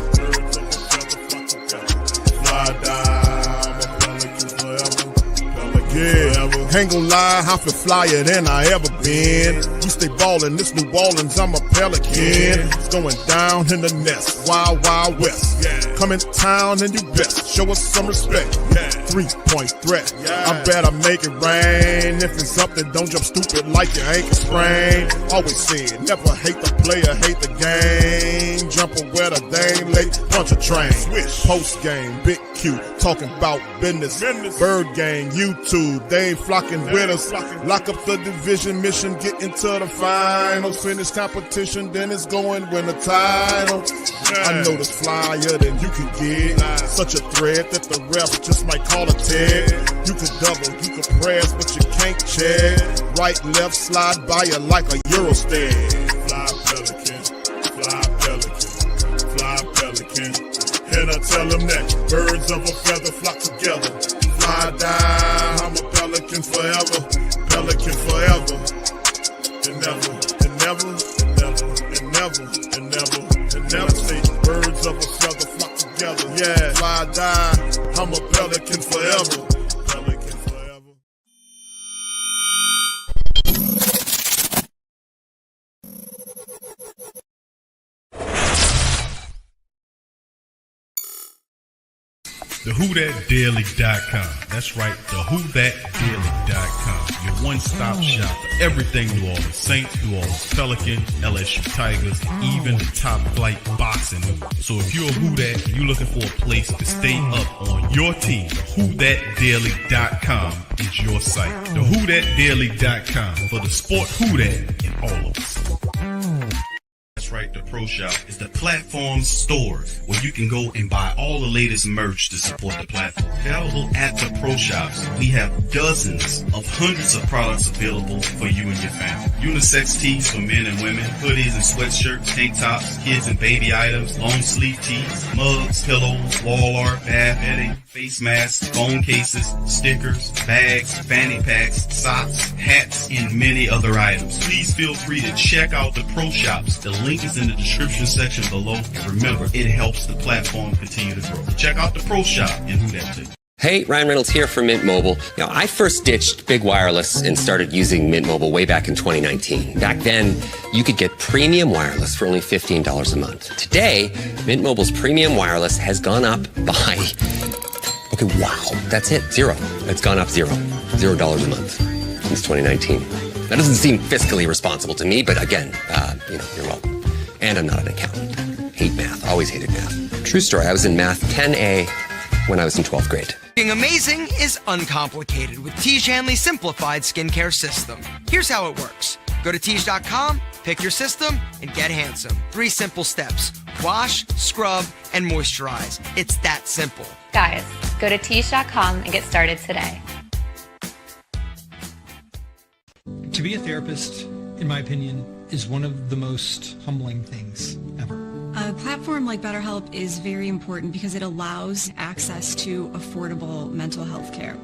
Fly down, I'm a Pelican forever. Yeah, ain't gon' lie, I feel flyer than I ever been. We stay ballin', this New Orleans, I'm a Pelican. It's going down in the nest, wild, wild west. Come in town and you best, show us some respect. 3-point threat, I better make it rain. If it's something, don't jump stupid like your ankle sprain. Always said, never hate the player, hate the game. Jumper where the dame late, punch a train. Post game, Big Q, talking about business. Bird gang, YouTube, they ain't flocking with us. Lock up the division mission, get into the finals. Finish competition, then it's going win the title. I know this flyer than you can get. Such a threat that the ref just might call a tag. You could double, you could press, but you can't check. Right, left, slide by you like a Eurostep. Fly Pelican, fly Pelican, fly Pelican. And I tell them that birds of a feather flock together. Fly down, I'm a Pelican forever, Pelican forever. And never, and never, and never, and never, and never, and never say birds of a feather flock together. Yeah, fly down, I'm a Pelican forever, Pelican forever. TheWhoThatDaily.com. That's right, TheWhoThatDaily.com. Your one-stop shop for everything New Orleans Saints, New Orleans Pelicans, LSU Tigers, even the top flight boxing news. So if you're a Who That and you're looking for a place to stay up on your team, TheWhoThatDaily.com is your site. TheWhoThatDaily.com for the sport Who That in all of us. That's right, the Pro Shop is the platform store where you can go and buy all the latest merch to support the platform. Available at the Pro Shops, we have dozens of hundreds of products available for you and your family. Unisex tees for men and women, hoodies and sweatshirts, tank tops, kids and baby items, long sleeve tees, mugs, pillows, wall art, bath bedding, face masks, phone cases, stickers, bags, fanny packs, socks, hats, and many other items. Please feel free to check out the Pro Shops. The link is in the description section below. And remember, it helps the platform continue to grow. Check out the Pro Shop and Who That too. Hey, Ryan Reynolds here from Mint Mobile. I first ditched big wireless and started using Mint Mobile way back in 2019. Back then, you could get premium wireless for only $15 a month. Today, Mint Mobile's premium wireless has gone up by... Okay, wow, that's it, zero. It's gone up $0 a month since 2019. That doesn't seem fiscally responsible to me, but again, you're welcome. And I'm not an accountant. hate math, always hated math. True story, I was in math 10A when I was in 12th grade. Being amazing is uncomplicated with Tiege Hanley's simplified skincare system. Here's how it works. Go to Tiege.com, pick your system, and get handsome. 3 simple steps. Wash, scrub, and moisturize. It's that simple. Guys, go to Tiege.com and get started today. To be a therapist, in my opinion, is one of the most humbling things ever. A platform like BetterHelp is very important because it allows access to affordable mental health care.